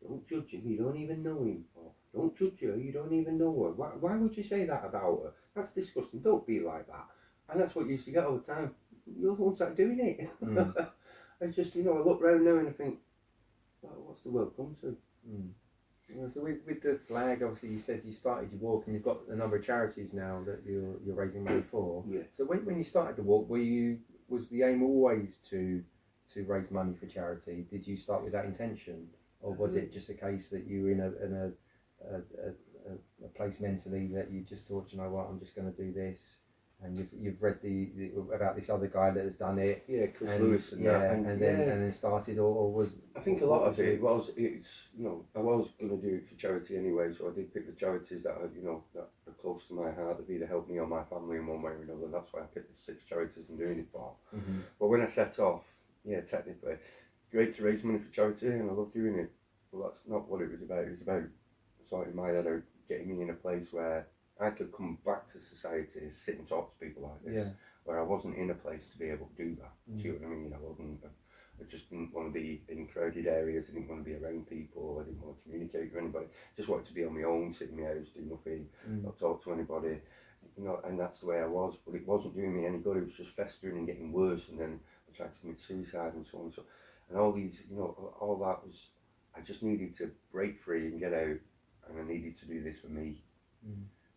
don't judge him, you don't even know him. Or, don't judge her, you don't even know her. Why would you say that about her? That's disgusting, don't be like that. And that's what you used to get all the time. You're the ones that are doing it. It's just, you know, I look round now and I think, well, what's the world come to? So with the flag, obviously you said you started your walk, and you've got a number of charities now that you're raising money for. Yeah. So when you started the walk, was the aim always to raise money for charity? Did you start with that intention, or was it just a case that you were in a place mentally that you just thought, you know what, I'm just going to do this, and you've read about this other guy that has done it, Chris Lewis, and then started, or was? I think a lot of it was, it's, you know, I was going to do it for charity anyway, so I did pick the charities that are, you know, that are close to my heart, that either help me or my family in one way or another. That's why I picked the 6 charities I'm doing it for. But when I set off, technically, great to raise money for charity, and I love doing it. But that's not what it was about. It was about sorting my head out, getting me in a place where I could come back to society, sit and talk to people like this, where I wasn't in a place to be able to do that. Do you know what I mean? I just didn't want to be in crowded areas. I didn't want to be around people. I didn't want to communicate with anybody. Just wanted to be on my own, sit in my house, do nothing, not talk to anybody. You know, and that's the way I was. But it wasn't doing me any good. It was just festering and getting worse. And then I tried to commit suicide and so on. So, and all these, you know, all that was. I just needed to break free and get out, and I needed to do this for me.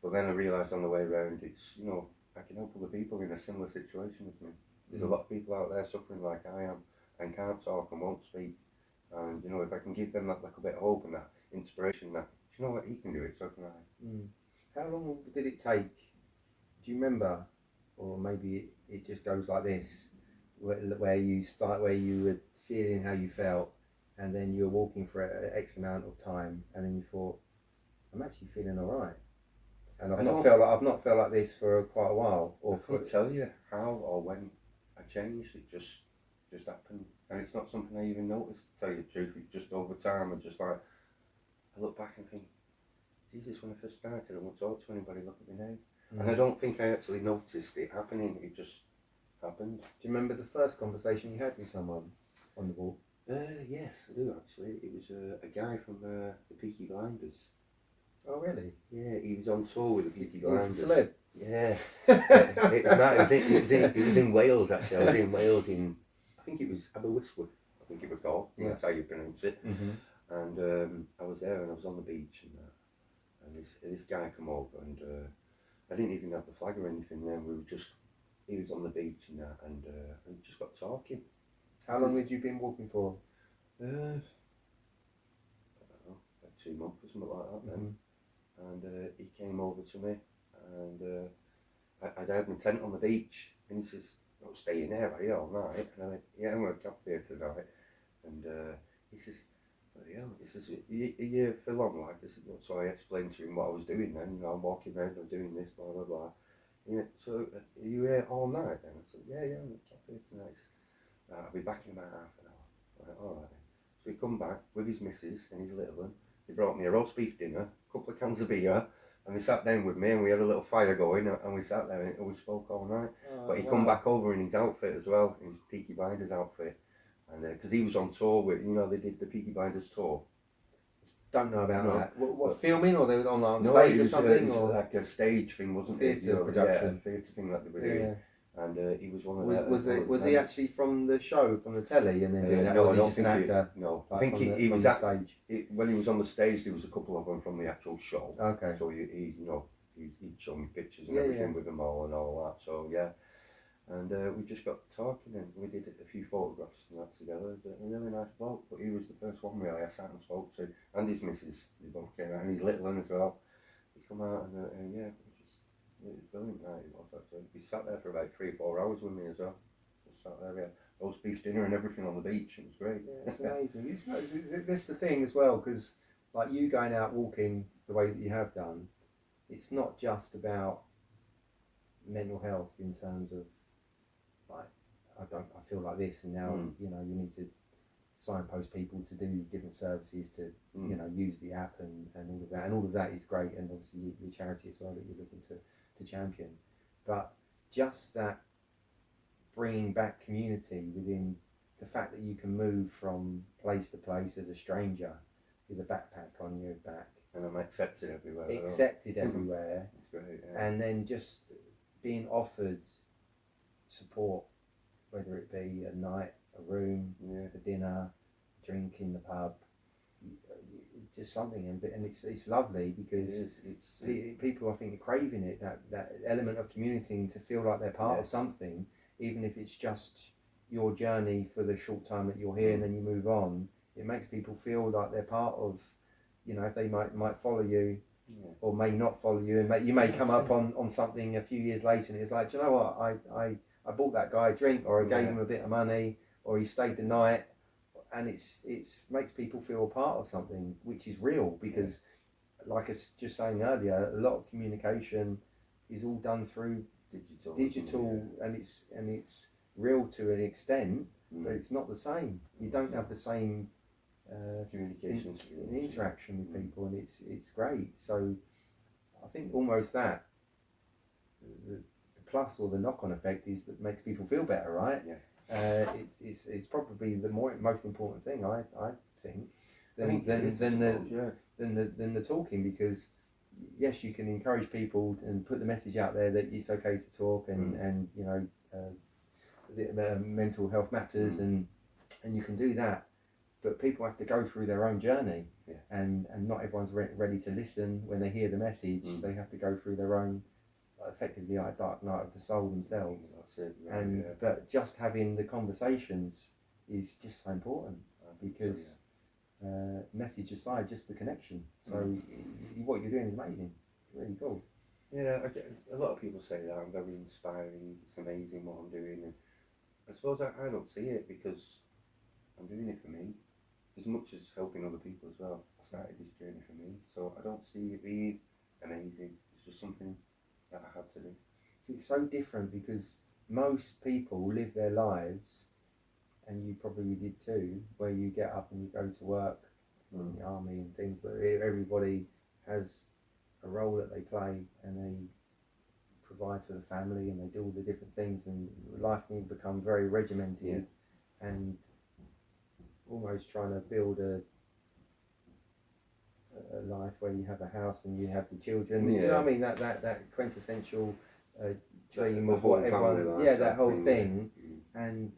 But then I realised on the way around, it's, you know, I can help other people in a similar situation as me. There's a lot of people out there suffering like I am and can't talk and won't speak. And, you know, if I can give them that little bit of hope and that inspiration, that, you know what, he can do it, so can I. How long did it take? Do you remember? Or maybe it just goes like this, where you were feeling how you felt, and then you were walking for X amount of time, and then you thought, I'm actually feeling all right. And I've not felt like this for quite a while. Or I couldn't tell you how or when I changed. It just happened, and it's not something I even noticed. To tell you the truth, it's just over time. I just like I look back and think, Jesus, when I first started, I won't talk to anybody. Look at me now, and I don't think I actually noticed it happening. It just happened. Do you remember the first conversation you had with someone on the walk? Yes, I do actually. It was a guy from the Peaky Blinders. Oh really? Yeah, he was on tour with the Peaky Blinders. He was a celeb. Yeah. It was in Wales actually. I was in Wales I think it was Aberystwyth, I think it was called. Yeah. That's how you pronounce it. And I was there and I was on the beach and this guy come over and I didn't even have the flag or anything then. He was on the beach and we just got talking. How long had you been walking for? I don't know, about 2 months or something like that then. And he came over to me and I'd had my tent on the beach and he says, "Not staying there, are you, all night?" And I went, "Yeah, I'm going to camp here tonight." And he says, "Bloody hell," he says, "Are you here for long?" Like, I said, so I explained to him what I was doing then. You know, I'm walking around, I'm doing this, blah, blah, blah. Yeah, so are you here all night then? I said, "Yeah, I'm going to camp here tonight." I'll be back in about half an hour. Right, all right then. So he come back with his missus and his little one. They brought me a roast beef dinner, a couple of cans of beer, and they sat down with me and we had a little fire going and we sat there and we spoke all night. But he come back over in his outfit as well, in his Peaky Blinders outfit. And because he was on tour with, you know, they did the Peaky Blinders tour. Don't know about that. What filming, or they were on stage or something? It was like a stage thing, wasn't it? Theatre production. Yeah, theatre thing that they were doing. Yeah. And he was one of was he actually from the show, from the telly, and then doing that? No, or was I he don't just think an actor? No, like I think he was on stage. When he was on the stage, there was a couple of them from the actual show. Okay. So he'd show me pictures and everything with them all and all that. So yeah, and we just got talking and we did a few photographs and that together. A really nice bloke, but he was the first one really I sat and spoke to, and his missus. They both came out, and his little one as well. He come out and yeah. It was brilliant night, it was actually. He sat there for about 3 or 4 hours with me as well. Just sat there, yeah. Roast beef dinner and everything on the beach. It was great. Yeah, it's amazing. That's the thing as well, because like you going out walking the way that you have done, it's not just about mental health in terms of like I feel like this, and now you know you need to signpost people to do these different services to you know use the app and all of that is great, and obviously your charity as well that you're looking to champion. But just that bringing back community within the fact that you can move from place to place as a stranger with a backpack on your back, and I'm accepted everywhere. Everywhere. It's great, yeah. And then just being offered support, whether it be a night, a room, a dinner, a drink in the pub, just something, and it's lovely because people I think are craving it, that element of community, and to feel like they're part of something, even if it's just your journey for the short time that you're here and then you move on. It makes people feel like they're part of, you know, if they might follow you or may not follow you, and you may come up on something a few years later and it's like, do you know what, I bought that guy a drink, or I gave him a bit of money, or he stayed the night. And it's makes people feel a part of something which is real, because like I was just saying earlier, a lot of communication is all done through digital, and it's real to an extent, but it's not the same. You don't have the same communication skills, interaction with people, and it's great. So I think almost that the plus or the knock-on effect is that makes people feel better, right? Yeah. It's probably the most important thing I think than the talking, because yes, you can encourage people and put the message out there that it's okay to talk, and you know, mental health matters, and you can do that, but people have to go through their own journey, and not everyone's ready to listen when they hear the message. They have to go through their own, effectively, like dark night of the soul themselves. That's it, right, and but just having the conversations is just so important, because message aside, just the connection. So what you're doing is amazing, really cool. Yeah, a lot of people say that I'm very inspiring, it's amazing what I'm doing, and I suppose I don't see it, because I'm doing it for me, as much as helping other people as well. I started this journey for me, so I don't see it being amazing. It's just something that I had to do. It's so different, because most people live their lives, and you probably did too, where you get up and you go to work in the army and things, but everybody has a role that they play, and they provide for the family, and they do all the different things, and life can become very regimented, and almost trying to build a life where you have a house and you have the children. You know what I mean? That quintessential dream of what everyone, that whole thing, and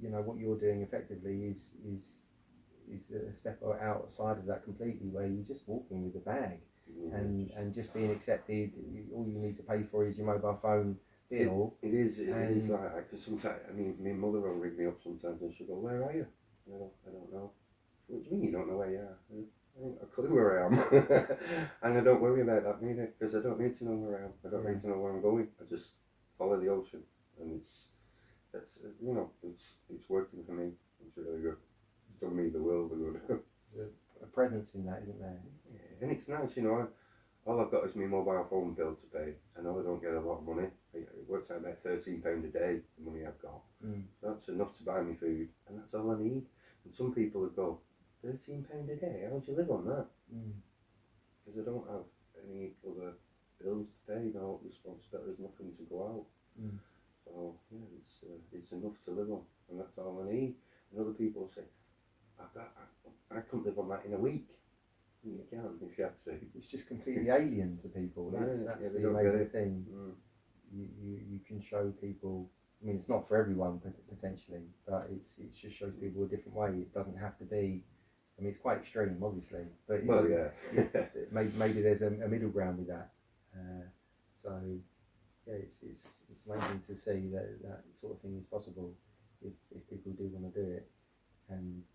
you know what you're doing effectively is a step outside of that completely, where you're just walking with a bag, and just being accepted. All you need to pay for is your mobile phone bill. It is like, because sometimes, I mean, my mother will ring me up sometimes and she'll go, "Where are you?" I don't know. What do you mean you don't know where you are? I ain't got a clue where I am. And I don't worry about that neither, because I don't need to know where I am. I don't need to know where I'm going. I just follow the ocean, and it's working for me. It's really good. It's done me the world of good. A presence in that, isn't there? Yeah, and it's nice, you know. All I've got is my mobile phone bill to pay. I know I don't get a lot of money. It works out about £13 a day, the money I've got. That's enough to buy me food, and that's all I need. And some people would go, £13 a day? How would you live on that? Because I don't have any other bills to pay, no responsibilities, nothing to go out. So yeah, it's enough to live on, and that's all I need. And other people say, I couldn't live on that in a week. You can if you have to. It's just completely alien to people. That's the amazing thing. You can show people. I mean, it's not for everyone potentially, but it just shows people a different way. It doesn't have to be. I mean, it's quite extreme, obviously, but maybe there's a middle ground with that. So yeah, it's amazing to see that sort of thing is possible if people do want to do it, and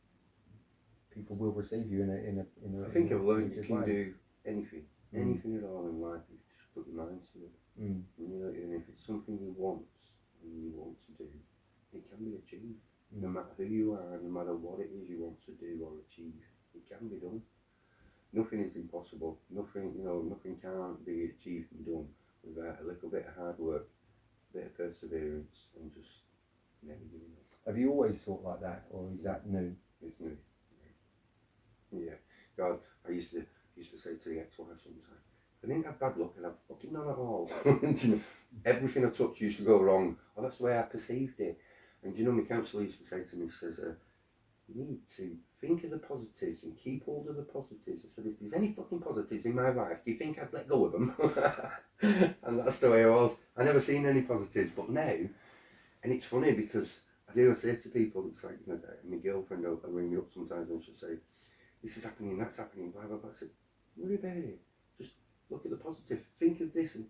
people will receive you in a. I think I've learned you can do anything at all in life if you just put your mind to it. You know, and if it's something you want to do, it can be achieved. No matter who you are, no matter what it is you want to do or achieve, it can be done. Nothing is impossible. Nothing can't be achieved and done without a little bit of hard work, a bit of perseverance, and just never giving up. Have you always thought like that, or is that new? It's new. Yeah. God, I used to say to the ex-wife sometimes, I didn't have bad luck, and I've fucking none at all. Everything I touched used to go wrong. Well, that's the way I perceived it. And you know, my counsellor used to say to me, she says, you need to think of the positives and keep hold of the positives. I said, if there's any fucking positives in my life, do you think I'd let go of them? And that's the way I was. I never seen any positives, but now, and it's funny because I do say to people, it's like, you know, my girlfriend will ring me up sometimes and she'll say, this is happening, that's happening, blah, blah, blah. I said, worry about it. Just look at the positive. Think of this and,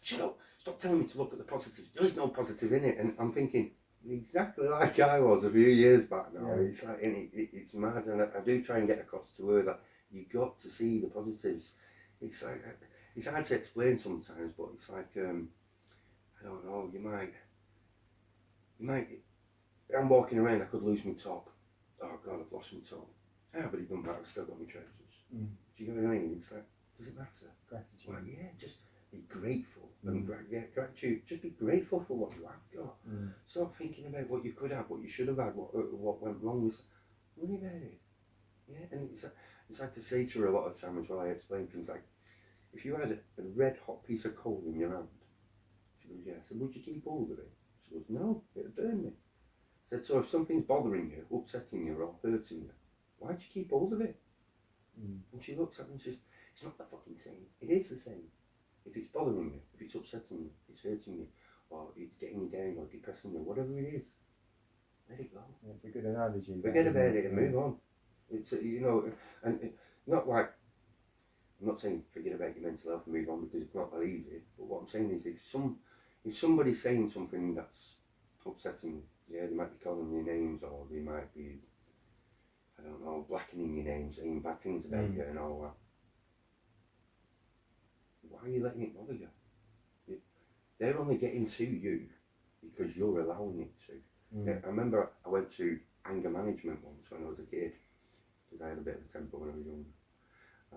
shut up. Stop telling me to look at the positives. There is no positive in it. And I'm thinking, exactly like I was a few years back now. Yeah. It's like, and it's mad. And I do try and get across to her that you got to see the positives. It's like, it's hard to explain sometimes, but it's like, I don't know, you might, I'm walking around, I could lose my top. Oh God, I've lost my top. But it done back, I've still got my trousers. Do you get what I mean? It's like, does it matter? Gratitude. Like, yeah, just be grateful and gratitude. Just be grateful for what you have got. Stop thinking about what you could have, what you should have had, what went wrong with. Worry about it. Yeah, and it's like to say to her a lot of times when I explain things like, if you had a red hot piece of coal in your hand, she goes, yeah. I said, would you keep hold of it? She goes, no, it'd burn me. I said, so if something's bothering you, upsetting you, or hurting you, why'd you keep hold of it? And she looks at me and says, it's not the fucking same. It is the same. If it's bothering you, if it's upsetting you, it's hurting you, or it's getting you down, or depressing you, whatever it is, let it go. Yeah, it's a good analogy. Forget about it and move on. It's, and not like, I'm not saying forget about your mental health and move on, because it's not that easy, but what I'm saying is if somebody's saying something that's upsetting you, they might be calling you names, or they might be, I don't know, blackening your name, saying bad things about you and all that. Why are you letting it bother you? They're only getting to you because you're allowing it to. I remember I went to anger management once when I was a kid, because I had a bit of a temper when I was younger.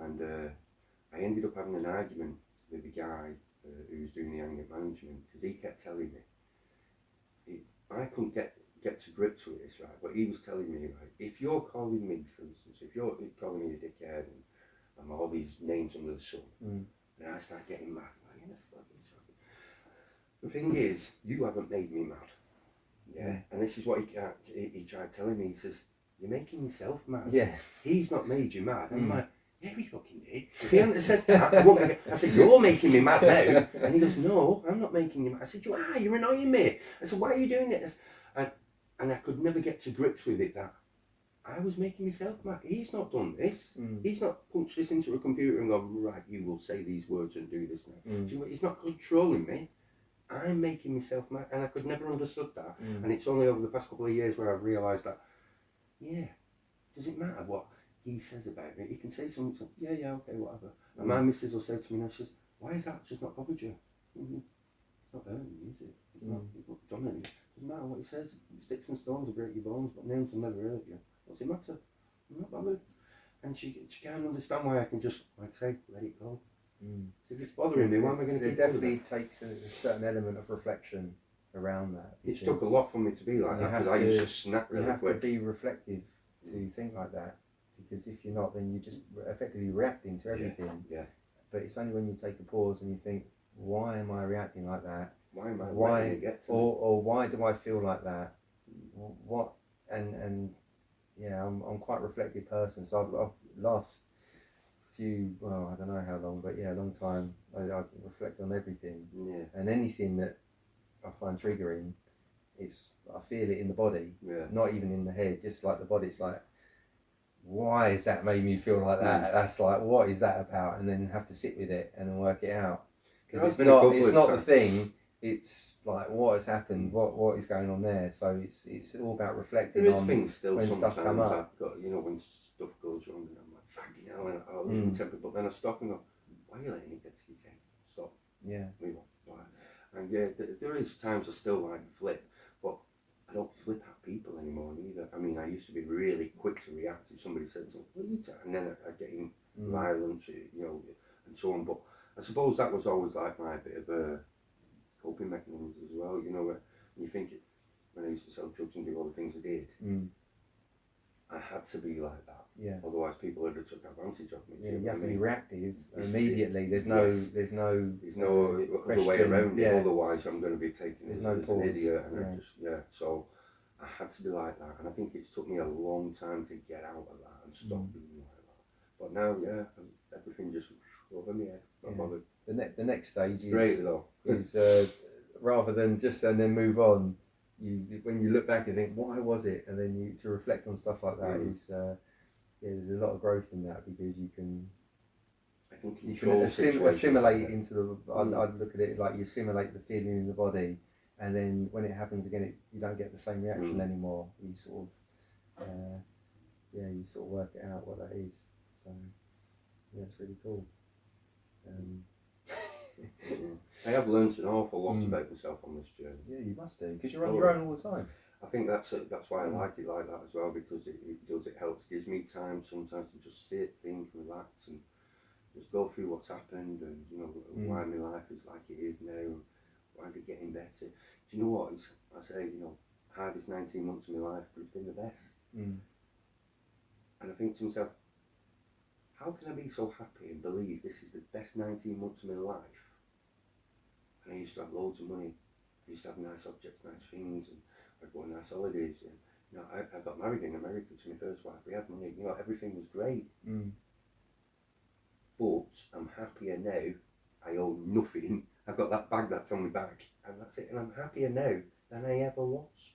And I ended up having an argument with the guy who was doing the anger management, because he kept telling me, I couldn't get to grips with this, right? But he was telling me, right, if you're calling me, for instance, if you're calling me a dickhead and all these names under the sun, and I start getting mad, why are you fucking talking? The thing is, you haven't made me mad. Yeah, and this is what he tried telling me. He says, you're making yourself mad. Yeah. He's not made you mad. I'm like, yeah, we fucking did. If he hadn't said that, I said, you're making me mad now. And he goes, no, I'm not making you mad. I said, you're annoying me. I said, why are you doing this? And I could never get to grips with it that I was making myself mad. He's not done this. He's not punched this into a computer and gone, right, you will say these words and do this now. He's not controlling me. I'm making myself mad. And I could never understood that. And it's only over the past couple of years where I've realised that, yeah, does it matter what he says about me? He can say something, yeah, okay, whatever. And my missus will say to me now, she says, why is that just not bothered you? It's not hurting me, is it? It's not done anything. Doesn't matter what he says. Sticks and stones will break your bones, but names will never hurt you. What's it matter? I'm not bothered. And she can't understand why I can just, like I say, let it go. So if it's bothering me, why am I going to keep bothering? It definitely takes a certain element of reflection around that. It took a lot for me to be like that, because I used to snap really quick. You have to be reflective to think like that, because if you're not, then you're just effectively reacting to everything. Yeah. But it's only when you take a pause and you think, why am I reacting like that? Why am I letting it get to me? Or why do I feel like that? What and yeah, I'm quite a reflective person, so I've last few, well, I don't know how long, but yeah, a long time, I reflect on everything. Yeah. And anything that I find triggering, I feel it in the body, not even in the head, just like the body. It's like, why has that made me feel like that? That's like, what is that about? And then have to sit with it and then work it out, because it's not the thing. It's like, what has happened? What is going on there? So it's all about reflecting on things still when stuff come up. I've got, when stuff goes wrong, and I'm like, fucking hell, and I'll lose my temper. But then I stop and go, why are you letting it get to you, Jane? Stop. Yeah. Move on. And yeah, there is times I still like flip, but I don't flip at people anymore either. I mean, I used to be really quick to react if somebody said something, what are you talking? And then I get in violence, and so on. But I suppose that was always like my bit of a coping mechanisms as well. When you think when I used to sell drugs and do all the things I did, I had to be like that. Yeah. Otherwise, people would have took advantage of me. Yeah, you have to be reactive immediately. There's no other way around it. Otherwise, I'm going to be taken as an idiot. And so I had to be like that. And I think it's took me a long time to get out of that and stop being like that. But now, everything just over me. Not bothered. The next stage is great though. is rather than just and then move on. When you look back and think, why was it? And then to reflect on stuff like that is there's a lot of growth in that, because you can assimilate it into the. I'd look at it like you assimilate the feeling in the body, and then when it happens again, you don't get the same reaction anymore. You sort of you sort of work it out what that is. So yeah, it's really cool. I have learned an awful lot about myself on this journey. Yeah, you must do, because you're on your own all the time. I think that's why I like it like that as well, because it helps, gives me time sometimes to just sit, think, relax, and just go through what's happened and, you know, why my life is like it is now, and why is it getting better. Do you know what? I say, you know, hardest 19 months of my life, but it's been the best. And I think to myself, how can I be so happy and believe this is the best 19 months of my life? And I used to have loads of money. I used to have nice objects, nice things, and I'd go on nice holidays. And, you know, I got married in America to my first wife. We had money. You know, everything was great. But I'm happier now. I owe nothing. I've got that bag that's on my back, and that's it. And I'm happier now than I ever was.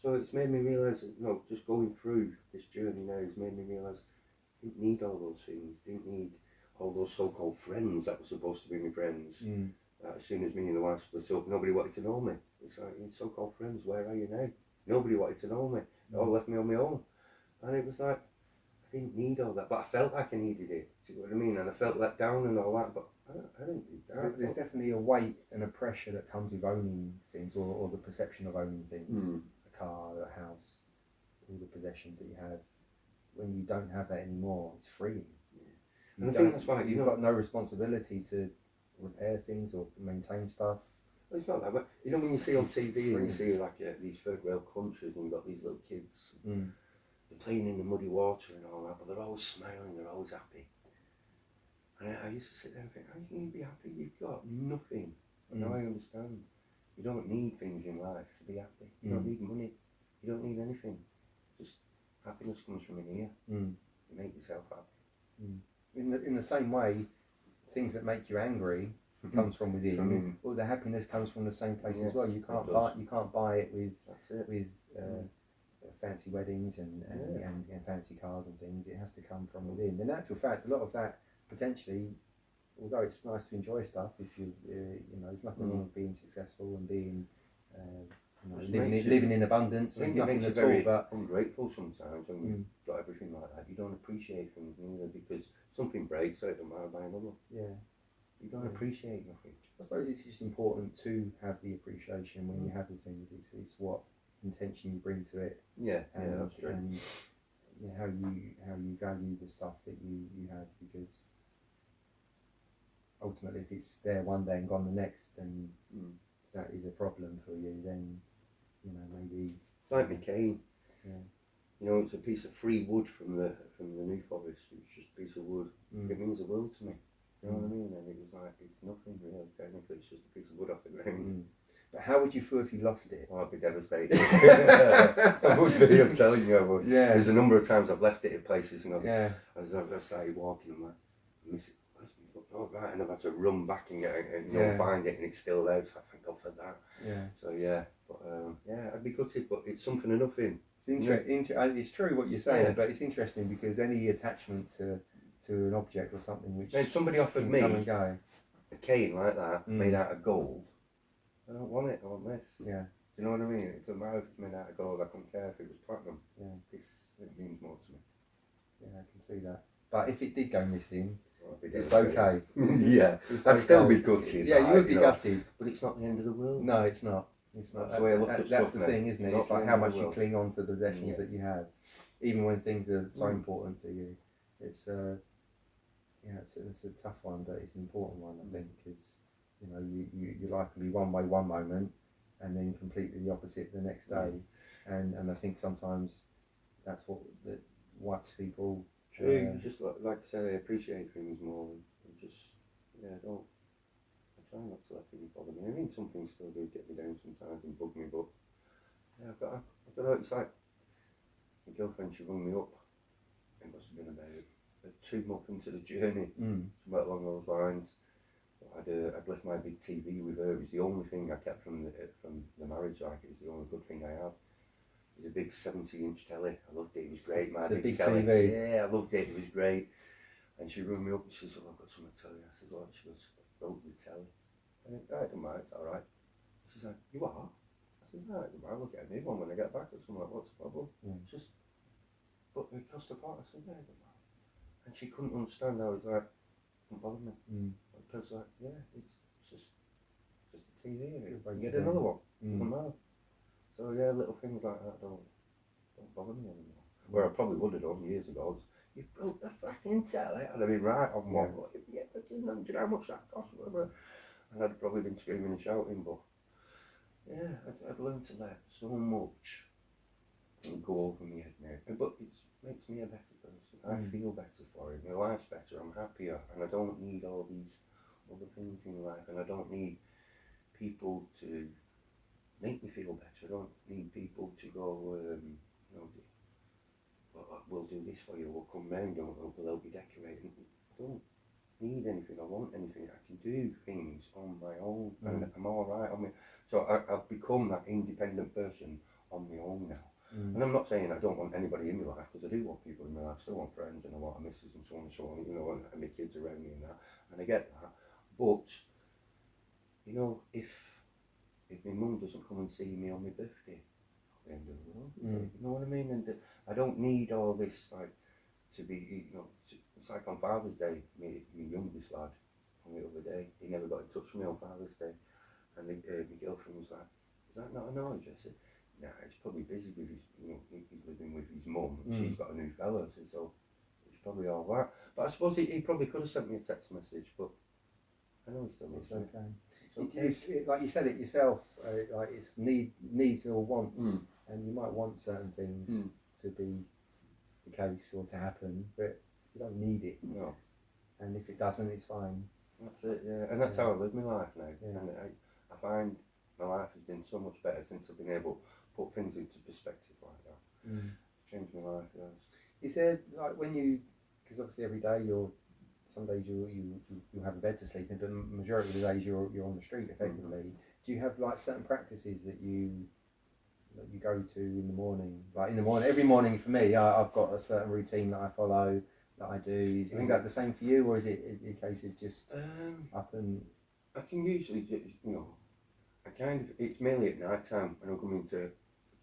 So it's made me realise that, you know, just going through this journey now has made me realise I didn't need all those things. Didn't need all those so-called friends that were supposed to be my friends. As soon as me and the wife split up, nobody wanted to know me. It's like, you so-called friends, where are you now? Nobody wanted to know me. They all left me on my own. And it was like, I didn't need all that, but I felt like I needed it. Do you know what I mean? And I felt let down and all that, but I didn't need that. There's definitely a weight and a pressure that comes with owning things, or the perception of owning things. A car, a house, all the possessions that you have. When you don't have that anymore, it's freeing. And I think that's why you've got no responsibility to repair things or maintain stuff. Well, it's not that, but you know when you see on TV and you see like these third world countries and you've got these little kids, they're playing in the muddy water and all that, but they're always smiling, they're always happy. And I used to sit there and think, how can you be happy? You've got nothing. And now I understand. You don't need things in life to be happy. You don't need money. You don't need anything. Just happiness comes from in here. You make yourself happy. In the same way, things that make you angry comes from within. Well, the happiness comes from the same place as well. You can't buy it with fancy weddings and fancy cars and things. It has to come from within. In actual fact, a lot of that potentially, although it's nice to enjoy stuff, if you know, there's nothing wrong with being successful and being living in abundance. I think there's it nothing makes at you all. very But ungrateful sometimes when you've got everything like that. You don't appreciate things neither because something breaks, so it don't matter by another. You don't appreciate nothing. I suppose it's just important to have the appreciation when you have the things. It's what intention you bring to it. And, that's true. And how you value the stuff that you have, because ultimately if it's there one day and gone the next, then that is a problem for you. Then, you know, maybe it's like my cane. You know, it's a piece of free wood from the New Forest. It's just a piece of wood. It means the world to me. You know what I mean? And it was like, it's nothing really, technically, it's just a piece of wood off the ground. But how would you feel if you lost it? Oh, I'd be devastated. I would be, I'm telling you, I would. There's a number of times I've left it in places, you know, as I started walking, I'm like, I miss it. Oh, right, and I've had to run back and get it, and, you know, find it, and it's still there, so I thank God for that. So, but, I'd be gutted, but it's something or nothing. It's true what you're saying, but it's interesting because any attachment to an object or something which if somebody offered me come and go, a cane like that made out of gold, I don't want it. I want this. Do you know what I mean? It doesn't matter if it's made out of gold. I couldn't care if it was platinum. It means more to me. I can see that. But if it did go missing, it's okay. It's I'd still be gutted. You would be gutted, but it's not the end of the world. No, it's not. It's not. That's the way I look at that's stuff the thing, isn't it? It's like how much you cling on to the possessions that you have, even when things are so important to you. It's it's a tough one, but it's an important one, I think, because you know your life can be one way one moment, and then completely the opposite the next day, and I think sometimes that's what that wipes people. True, just like I said, I appreciate things more, and just I try not to let things bother me. I mean, some things still do get me down sometimes and bug me, but I don't know. It's like my girlfriend, she rung me up. It must have been about 2 months into the journey, somewhere along those lines. I'd left my big TV with her. It was the only thing I kept from the marriage. Like, it was the only good thing I had. It was a big 70-inch telly. I loved it. It was great. My big telly. TV. Yeah, I loved it. It was great. And she rung me up and she said, "Oh, I've got something to tell you." I said, "What?" She goes, "I broke the telly." I went, "I don't mind. It's all right." She's like, "You are?" I said, "No, I don't mind. We'll get a new one when I get back." Or something like, "What's the problem?" Just, but it cost a part. I said, "No, I don't mind." And she couldn't understand. I was like, "Don't bother me," because it's just a TV, and you get another one. Doesn't matter. So little things like that don't bother me anymore. Where I probably would have done years ago. you've broke the fucking telly. I'd have been right on one. Yeah, but do you know how much that cost? And I'd probably been screaming and shouting, but yeah, I'd learned to let so much go over my head now. But it makes me a better person. I feel better for it. My life's better. I'm happier, and I don't need all these other things in life, and I don't need people to make me feel better. I don't need people to go, you know, we'll do this for you. We'll come round. We'll help you decorate. I don't need anything. I want anything. I can do things on my own, and I'm all right on me. So I've become that independent person on my own now. And I'm not saying I don't want anybody in my life, because I do want people in my life. I still want friends and I want missus and so on and so on, you know, and my kids around me and that, and I get that. But you know, if my mum doesn't come and see me on my birthday, at the end of the world, you know what I mean? And I don't need all this, like, to be, you know, it's like on Father's Day, my youngest lad, on the other day, he never got in touch with me on Father's Day, and my girlfriend was like, is that not annoying? I said, nah, he's probably busy with his, you know, he's living with his mum, and she's got a new fella, I said, so it's probably all right. But I suppose he probably could have sent me a text message, but I know he still loves me. It's like you said it yourself, like it's needs or wants, and you might want certain things to be the case or to happen, but you don't need it. No. And if it doesn't, it's fine. That's it, yeah. And that's how I live my life now. Yeah. And I find my life has been so much better since I've been able to put things into perspective like that. It's changed my life, yes. Is there, like, when you, because obviously every day some days you have a bed to sleep in, but the majority of the days you're on the street effectively. Do you have like certain practices that you go to in the morning? Like in the morning, every morning for me, I've got a certain routine that I follow, that I do. Is that the same for you, or is it a case of just up and? I can usually do, you know, it's mainly at night time when I'm coming to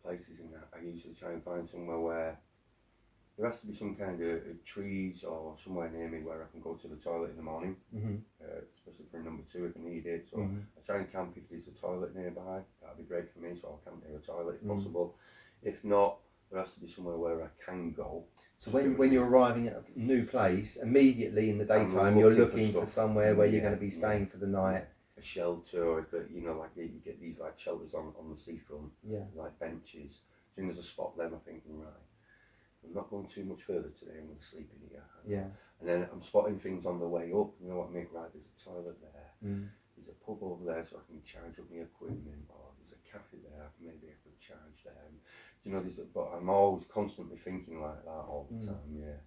places and that. I usually try and find somewhere where there has to be some kind of trees or somewhere near me where I can go to the toilet in the morning, especially for number 2 if I need it. So I try and camp if there's a toilet nearby. That'd be great for me, so I'll camp near a toilet if possible. If not, there has to be somewhere where I can go. So when you're arriving at a new place, immediately in the daytime, you're looking for somewhere where you're going to be staying for the night. A shelter, but you know, like you get these like shelters on the seafront, like benches. As soon as I spot them, I'm thinking, right, I'm not going too much further today. I'm going to sleep in here. And then I'm spotting things on the way up. You know what I mean? Right, there's a toilet there. There's a pub over there, so I can charge up my equipment. Or there's a cafe there. Maybe I could charge there. And, you know, but I'm always constantly thinking like that all the time. Yeah.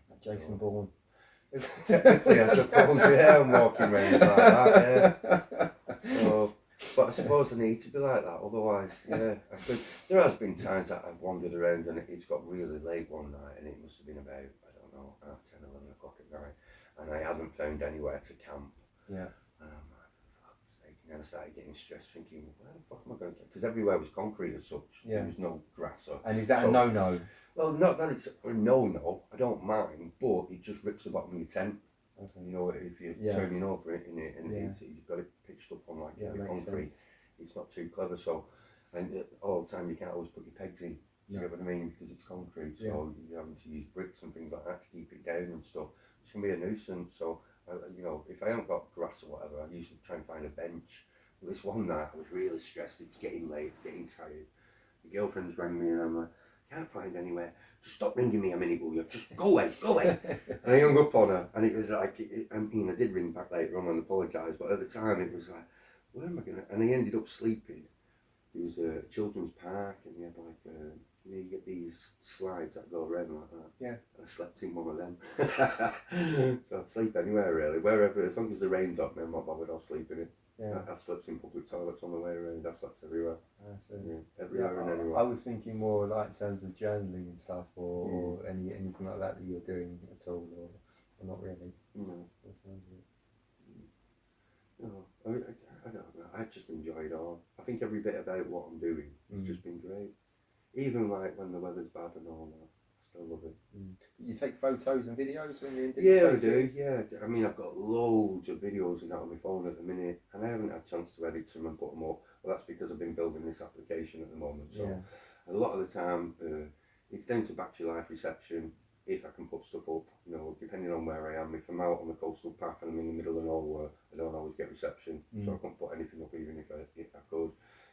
Like Jason Bourne. Technically, I suppose, I'm walking around like that, So, but I suppose I need to be like that, otherwise, I could. There has been times that I've wandered around and it's got really late one night, and it must have been about, I don't know, 10, 11 o'clock at night, and I haven't found anywhere to camp. And I'm like, for fuck's sake. And then I started getting stressed, thinking, where the fuck am I going to camp? Because everywhere was concrete as such. There was no grass. And is that a no-no? Well, not that it's a no, I don't mind, but it just rips the bottom of your tent. Okay. You know, if you're turning over it in it and you've got it pitched up on like the concrete, it's not too clever. So, and all the time you can't always put your pegs in. You get what I mean? Because it's concrete, so you're having to use bricks and things like that to keep it down and stuff. It's gonna be a nuisance. So, you know, if I haven't got grass or whatever, I usually try and find a bench. But this one night I was really stressed. It was getting late, getting tired. My girlfriend's rang me and I'm like, can't find anywhere. Just stop ringing me a minute, will you? Just go away. And I hung up on her, and it was like, I mean, I did ring back later on and apologise, but at the time it was like, where am I going to? And I ended up sleeping. There was a children's park, and you had like, you get these slides that go around like that. And I slept in one of them. So I'd sleep anywhere really, wherever, as long as the rain's up, I'm not bothered, I'll sleep in it. I've slept in public toilets on the way around. I've slept everywhere. Everywhere and anywhere. I was thinking more like in terms of journaling and stuff, or anything like that you're doing at all, or not really. No. That sounds it. No, I don't know. I just enjoy it all. I think every bit about what I'm doing has just been great. Even like when the weather's bad and all that. I love it. You take photos and videos when you're in different places? I do. I mean, I've got loads of videos and that on my phone at the minute, and I haven't had a chance to edit them and put them up. Well, that's because I've been building this application at the moment. So a lot of the time, it's down to battery life, reception, if I can put stuff up, you know, depending on where I am. If I'm out on the coastal path and I'm in the middle of nowhere, I don't always get reception, so I can't put anything up even if I could.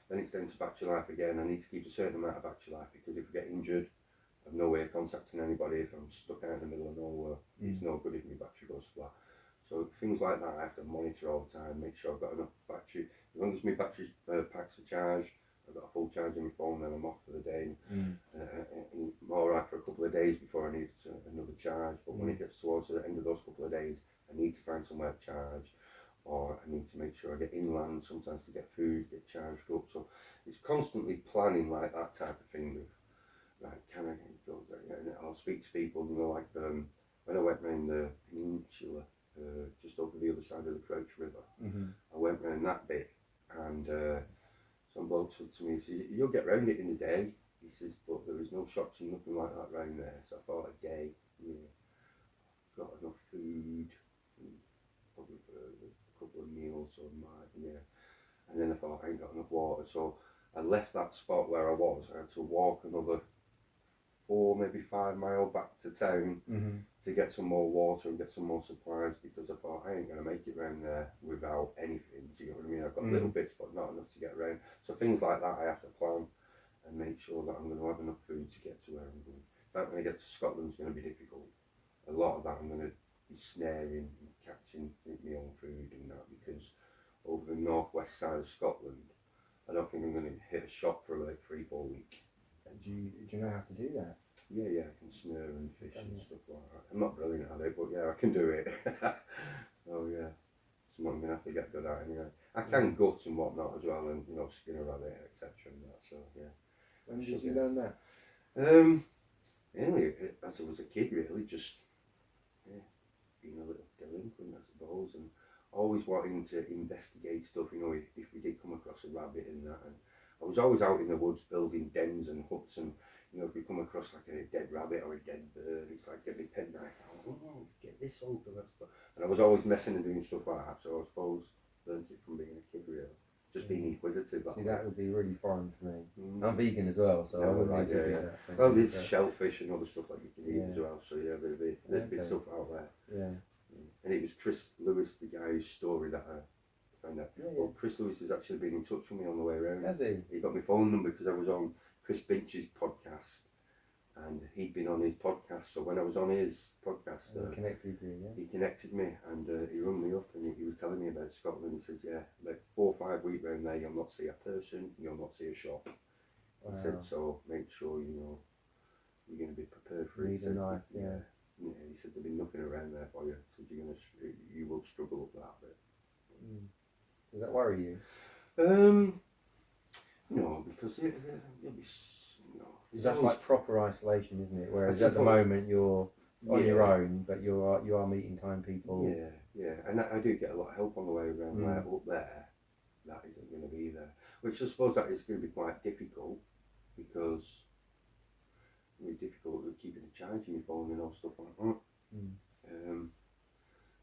Then it's down to battery life again. I need to keep a certain amount of battery life because if I get injured, I've no way of contacting anybody. If I'm stuck out in the middle of nowhere, it's no good if my battery goes flat. So things like that I have to monitor all the time, make sure I've got enough battery. As long as my battery packs are charged, I've got a full charge in my phone, then I'm off for the day. I'm alright for a couple of days before I need another charge. But when it gets towards the end of those couple of days, I need to find somewhere to charge, or I need to make sure I get inland sometimes to get food, get charged up. So it's constantly planning like that type of thing. Right, can I go there? And I'll speak to people, you know, like when I went around the peninsula, just over the other side of the Crouch River, I went round that bit, and some bloke said to me, he said, "You'll get round it in a day." He says, "But there is no shops and nothing like that round there." So I thought a day, got enough food, probably for a couple of meals or and then I thought I ain't got enough water, so I left that spot where I was. I had to walk another 4, maybe 5 miles back to town to get some more water and get some more supplies, because I thought I ain't going to make it round there without anything. Do you know what I mean? I've got little bits but not enough to get around. So things like that I have to plan and make sure that I'm going to have enough food to get to where I'm going. That when I get to Scotland is going to be difficult. A lot of that I'm going to be snaring and catching my own food and that, because over the northwest side of Scotland, I don't think I'm going to hit a shop for like 3-4 weeks. Do you know how to do that? Yeah, I can snare and fish and stuff like that. I'm not brilliant at it, but yeah, I can do it. Oh yeah, something I'm going to have to get good at anyway. I can gut and whatnot as well, and, you know, skin a rabbit, etc. and that, so yeah. When did you learn that? Really, as I was a kid, really, just being a little delinquent, I suppose, and always wanting to investigate stuff, you know, if we did come across a rabbit and that. And I was always out in the woods building dens and huts, and, you know, if we come across like a dead rabbit or a dead bird, it's like, get me penknife out, get this open, and I was always messing and doing stuff like that, so I suppose learned it from being a kid, really. Just being inquisitive. See, that would be really foreign for me. I'm vegan as well, so I wouldn't like to do that. Well, there's shellfish and other stuff that you can eat as well, so yeah, there'd be stuff out there. Yeah. And it was Chris Lewis, the guy's story that I found out. Well, Chris Lewis has actually been in touch with me on the way around. Has he? He got my phone number because I was on Chris Binch's podcast, and he'd been on his podcast. So when I was on his podcast, he connected you, yeah? He connected me, and he rung me up, and he was telling me about Scotland. He said, yeah, like 4 or 5 weeks round there, you'll not see a person, you'll not see a shop. Wow. He said, so make sure, you know, you're going to be prepared for it. Need a knife, yeah. Yeah, he said there'll be nothing around there for you. He said you will struggle up that bit. Does that worry you? No, because there'll be that's like proper isolation, isn't it? Whereas at the moment you're on your own, but you are meeting kind people. Yeah, and I do get a lot of help on the way around. Where up there, that isn't going to be there. Which I suppose that is going to be quite difficult, because it's difficult with keeping a charge in your phone and all stuff like that.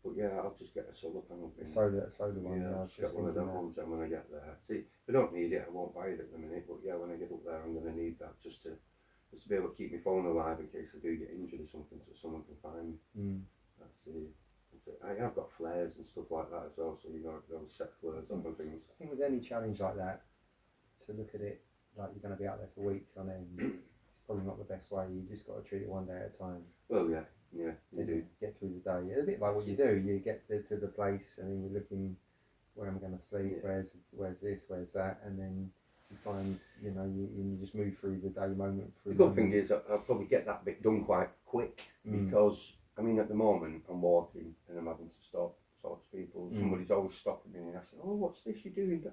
But yeah, I'll just get a solar panel. Solar one. Yeah, I'll just get one of them ones, and when I get there, see, if I don't need it, I won't buy it at the minute. But yeah, when I get up there, I'm going to need that just to be able to keep my phone alive in case I do get injured or something, so someone can find me. That's it. I have got flares and stuff like that as well, so, you know, those set flares on things. I think with any challenge like that, to look at it like you're going to be out there for weeks on end, it's probably not the best way. You just got to treat it one day at a time. Well, yeah, you do. Get through the day. It's a bit like what you do. You get to the place, and then you're looking, where am I going to sleep? Where's this? Where's that? And then you find, you know, you just move through the day moment. The good thing is I'll probably get that bit done quite quick, because I mean, at the moment I'm walking and I'm having to stop, talk to people. Somebody's always stopping me and asking, "Oh, what's this you're doing?"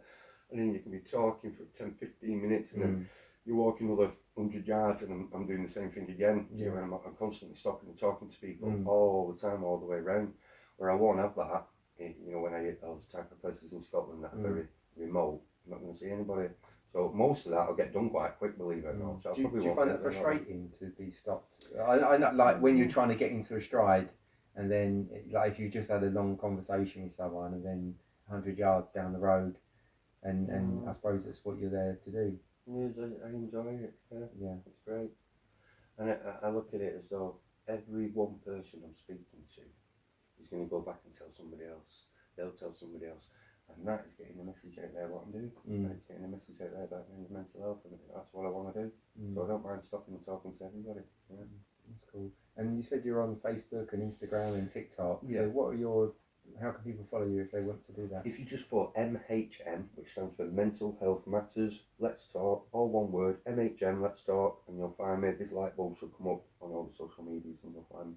And then you can be talking for 10-15 minutes, and then you walk another 100 yards, and I'm doing the same thing again. You know, I'm constantly stopping and talking to people all the time, all the way around. Where I won't have that, you know, when I hit those type of places in Scotland that are very remote, I'm not going to see anybody. So most of that I'll get done quite quick, believe it or not. So do you find it frustrating to be stopped? I know, like when you're trying to get into a stride, and then like if you just had a long conversation with someone, and then 100 yards down the road, and I suppose that's what you're there to do. Yes, I enjoy it. Yeah, it's great. And I look at it as though every one person I'm speaking to is going to go back and tell somebody else. They'll tell somebody else. And that is getting the message out there what I'm doing. And it's getting the message out there about mental health, and that's what I want to do. So I don't mind stopping and talking to everybody. Yeah. That's cool. And you said you're on Facebook and Instagram and TikTok. Yeah. So how can people follow you if they want to do that? If you just put MHM, which stands for Mental Health Matters, Let's Talk, all one word, MHM, Let's Talk, and you'll find me. This light bulb should come up on all the social medias, and you'll find me.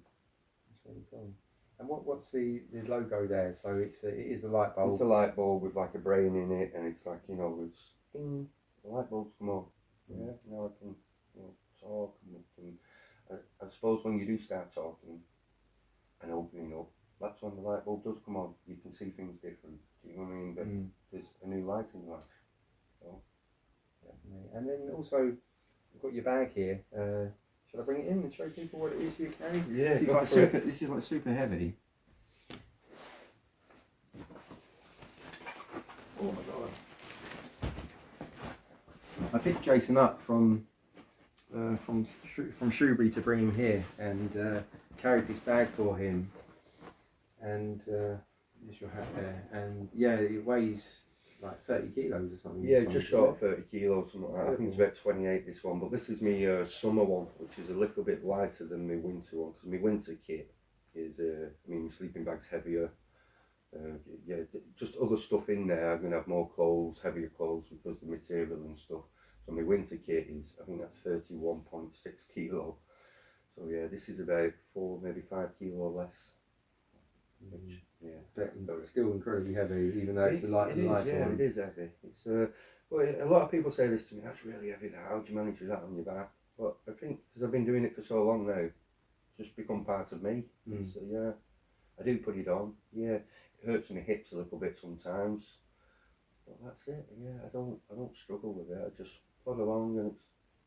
That's really cool. And what's the logo there? So it is a light bulb. It's a light bulb with like a brain in it, and it's like, it's ding, the light bulbs come on. Yeah, now I can talk, and I suppose when you do start talking and opening up, that's when the light bulb does come on. You can see things different. Do you know what I mean? But there's a new light in life. So. Definitely. And then also, you've got your bag here. Shall I bring it in and show people what it is you carry? Yeah, this is like super heavy. Oh my god! I picked Jason up from Shrewsbury to bring him here, and carried this bag for him. And there's your hat there, and yeah, it weighs like 30 kilos or something. Yeah, just short of 30 kilos, something like that. I think it's about 28 this one, but this is my summer one, which is a little bit lighter than my winter one, because my winter kit is, my sleeping bag's heavier. Just other stuff in there. I'm going to have more clothes, heavier clothes, because the material and stuff. So my winter kit is, I think that's 31.6 kilo. So yeah, this is about 4, maybe 5 kilo less. Which, but still incredibly heavy, even though it's the lighter one. It is heavy. It's well, a lot of people say this to me. That's really heavy. How do you manage with that on your back? But I think because I've been doing it for so long now, it's just become part of me. So yeah, I do put it on. Yeah, it hurts my hips a little bit sometimes, but that's it. Yeah, I don't struggle with it. I just plod along, and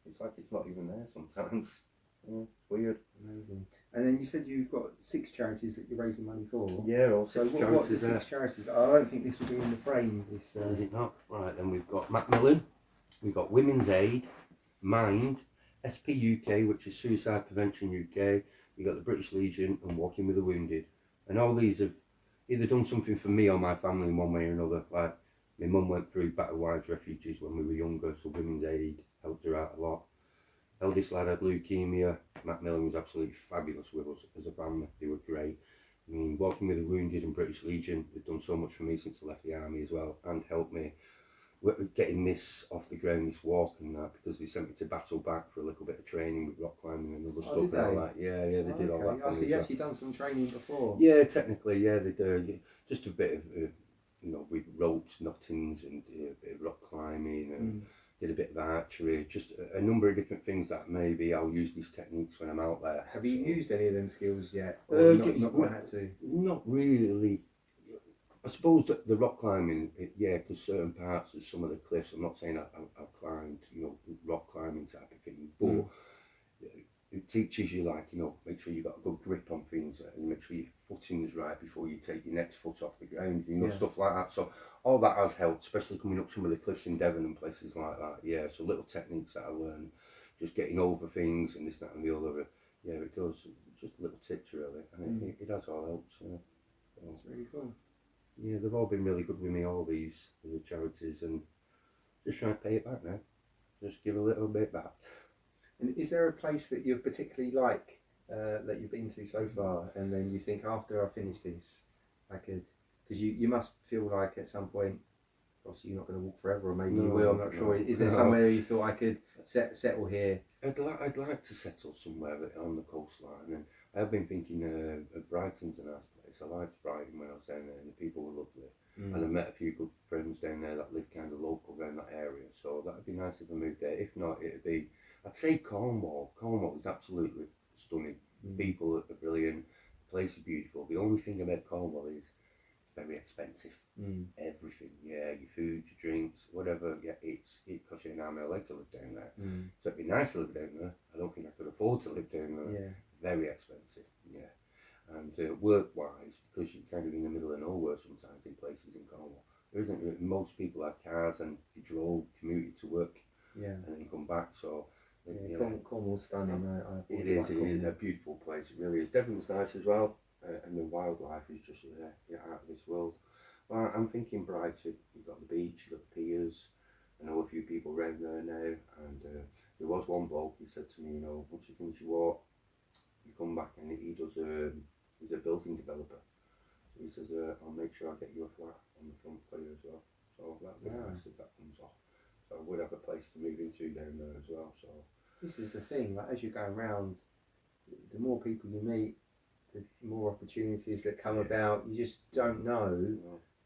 it's like it's not even there sometimes. Yeah, it's weird. Amazing. And then you said you've got 6 charities that you're raising money for. Yeah, all 6 charities. What are the 6 charities? I don't think this will be in the frame. Is it not? Right, then we've got Macmillan, we've got Women's Aid, Mind, SP UK, which is Suicide Prevention UK, you've got the British Legion, and Walking with the Wounded. And all these have either done something for me or my family in one way or another. Like, my mum went through battered wives refugees when we were younger, so Women's Aid helped her out a lot. Eldest lad had leukemia. Macmillan was absolutely fabulous with us as a family. They were great. I mean, Walking with the Wounded and British Legion, they've done so much for me since I left the army as well, and helped me with getting this off the ground, this walk and that, because they sent me to battle back for a little bit of training with rock climbing and other stuff and all that. Yeah, they did all that. I see, you actually done some training before. Yeah, technically, yeah, they do. Just a bit of, with ropes, knottings, and a bit of rock climbing and. Did a bit of archery, just a number of different things that maybe I'll use these techniques when I'm out there. Have you used any of them skills yet? Or not quite had to? Not really. I suppose that the rock climbing, because certain parts of some of the cliffs, I'm not saying I've climbed, rock climbing type of thing, but it teaches you, make sure you've got a good grip on things and make sure your footing's right before you take your next foot off the ground, stuff like that. So all that has helped, especially coming up some of the cliffs in Devon and places like that. Yeah, so little techniques that I learned, just getting over things and this, that and the other. Yeah, it does. Just little tips really, and it has all helped. Yeah. That's really cool. Yeah, they've all been really good with me, all these charities, and just trying to pay it back now. Just give a little bit back. And is there a place that you particularly like that you've been to so far, and then you think after I finish this, I could, because you must feel like at some point, obviously you're not going to walk forever, or maybe you will. I'm not sure. Is there somewhere you thought I could settle here? I'd like to settle somewhere on the coastline, and I've been thinking Brighton's a nice place. I liked Brighton when I was down there, and the people were lovely. And I met a few good friends down there that live kind of local around that area. So that'd be nice if I moved there. If not, it'd be, I'd say Cornwall. Cornwall is absolutely stunning. People are brilliant. The place is beautiful. The only thing about Cornwall is it's very expensive. Everything, your food, your drinks, whatever. Yeah, it costs you an arm and a leg to live down there. So it'd be nice to live down there. I don't think I could afford to live down there. Yeah. Very expensive. Yeah. And work-wise, because you're kind of in the middle of nowhere sometimes in places in Cornwall, there isn't. Most people have cars and you drove, commuted to work, and then come back. So Cornwall's stunning. It is a beautiful place. It really is. Devon's nice as well, and the wildlife is just out of this world. Well, I'm thinking Brighton. You've got the beach, you've got the piers. I know a few people around there now, and there was one bloke. He said to me, once you finish your walk, you come back, and he does. He's a building developer. So he says, I'll make sure I get you a flat on the front for you as well. So that'd be nice if that comes off. So I would have a place to move into down there as well. So this is the thing. Like as you're going around, the more people you meet, the more opportunities that come about. You just don't know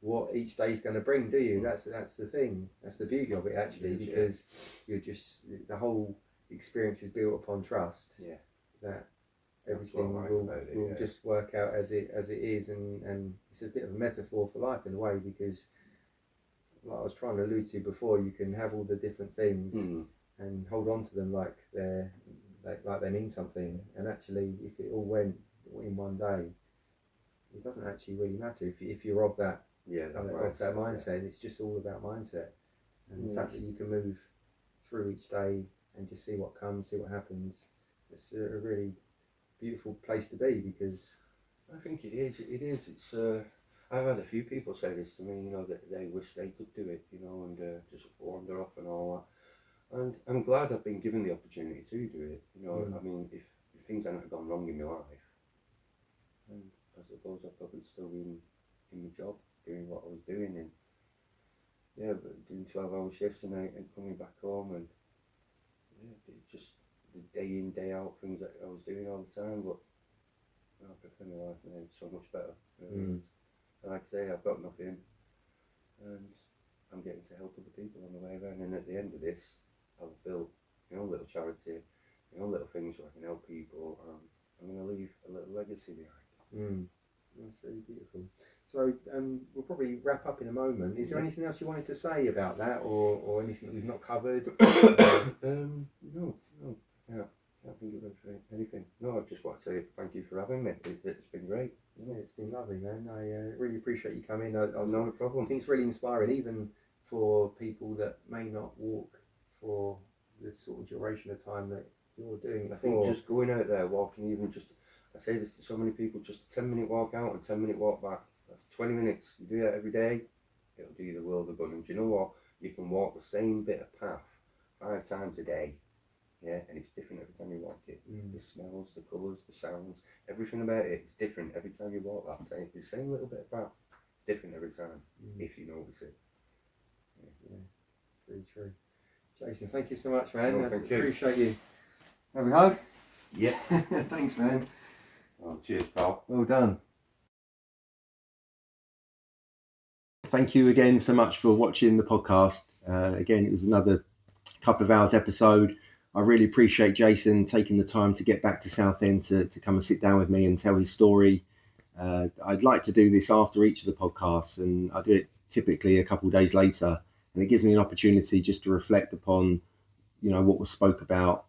what each day's going to bring, do you? That's the thing. That's the beauty of it, actually, because you're just the whole experience is built upon trust. Yeah. That everything will just work out as it is, and it's a bit of a metaphor for life in a way, because like I was trying to allude to before, you can have all the different things and hold on to them like they mean something, and actually if it all went in one day, it doesn't actually really matter if you're of that mindset. It's just all about mindset, and the fact that you can move through each day and just see what comes, see what happens. It's a really beautiful place to be, because I think it is. It's I've had a few people say this to me, that they wish they could do it, and just wander off and all that. And I'm glad I've been given the opportunity to do it. I mean, if things hadn't gone wrong in my life, and I suppose I'd probably still be in my job, doing what I was doing, and but doing 12-hour shifts and coming back home, and just the day in, day out things that I was doing all the time. But I prefer my life now so much better. And like I say, I've got nothing, and I'm getting to help other people on the way around. And at the end of this, I'll build my own little charity, my own little things so I can help people. I'm going to leave a little legacy behind. That's really beautiful. So we'll probably wrap up in a moment. Is there anything else you wanted to say about that, or anything that we've not covered? No. Yeah, I can't think of anything. No, I just want to say thank you for having me. It's been great. Yeah, it's been lovely, man. I really appreciate you coming. No problem. I think it's really inspiring, even for people that may not walk for the sort of duration of time that you're doing it I think just going out there, walking, even just, I say this to so many people, just a 10-minute walk out and 10-minute walk back. That's 20 minutes. You do that every day, it'll do you the world of good. And do you know what? You can walk the same bit of path 5 times a day. Yeah, and it's different every time you walk it. The smells, the colours, the sounds, everything about it is different every time you walk that same. The same little bit of path, different every time, if you notice it. Yeah, very true. Jason, thank you so much, man. No, thank you. Appreciate you. Have a hug? Yeah. Thanks, man. Oh, cheers, pal. Well done. Thank you again so much for watching the podcast. Again, it was another couple of hours episode. I really appreciate Jason taking the time to get back to Southend to come and sit down with me and tell his story. I'd like to do this after each of the podcasts, and I do it typically a couple of days later, and it gives me an opportunity just to reflect upon, what was spoke about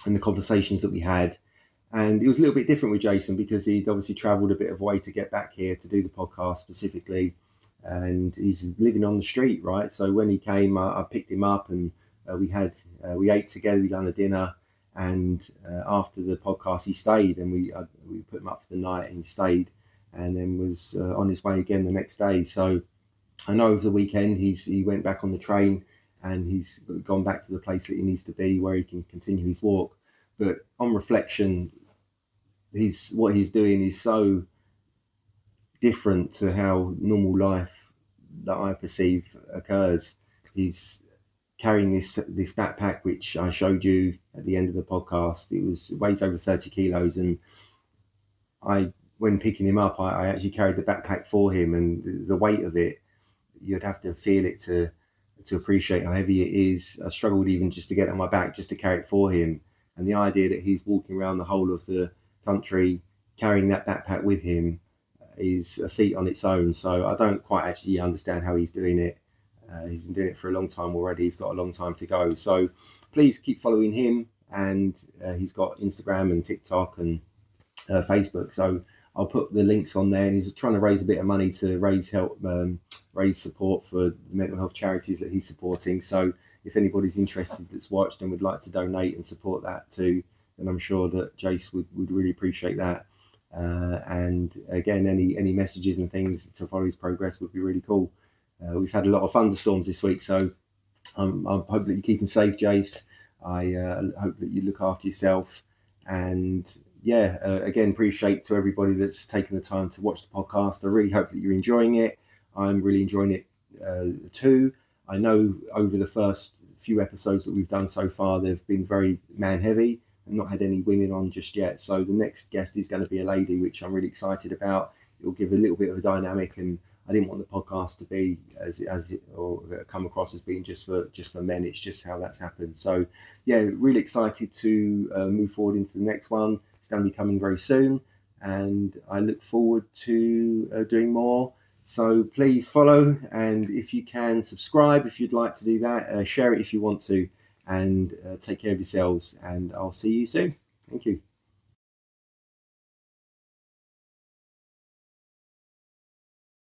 and the conversations that we had. And it was a little bit different with Jason because he'd obviously travelled a bit of way to get back here to do the podcast specifically, and he's living on the street, right? So when he came, I picked him up, and we ate together. We done a dinner, and after the podcast, he stayed, and we put him up for the night, and he stayed, and then was on his way again the next day. So I know over the weekend he went back on the train, and he's gone back to the place that he needs to be, where he can continue his walk. But on reflection, what he's doing is so different to how normal life that I perceive occurs. He's carrying this backpack, which I showed you at the end of the podcast. It weighs over 30 kilos, and when picking him up, I actually carried the backpack for him, and the weight of it, you'd have to feel it to appreciate how heavy it is. I struggled even just to get it on my back, just to carry it for him. And the idea that he's walking around the whole of the country carrying that backpack with him is a feat on its own. So I don't quite actually understand how he's doing it. He's been doing it for a long time already. He's got a long time to go. So please keep following him. And he's got Instagram and TikTok and Facebook. So I'll put the links on there. And he's trying to raise a bit of money to raise support for the mental health charities that he's supporting. So if anybody's interested that's watched and would like to donate and support that too, then I'm sure that Jace would really appreciate that. And again, any messages and things to follow his progress would be really cool. We've had a lot of thunderstorms this week, so I hope that you're keeping safe, Jace. I hope that you look after yourself. And yeah, again, appreciate to everybody that's taken the time to watch the podcast. I really hope that you're enjoying it. I'm really enjoying it too. I know over the first few episodes that we've done so far, they've been very man heavy and not had any women on just yet. So the next guest is going to be a lady, which I'm really excited about. It'll give a little bit of a dynamic, and I didn't want the podcast to be or come across as being just for men. It's just how that's happened. So yeah, really excited to move forward into the next one. It's going to be coming very soon, and I look forward to doing more. So please follow, and if you can, subscribe if you'd like to do that. Share it if you want to, and take care of yourselves, and I'll see you soon. Thank you.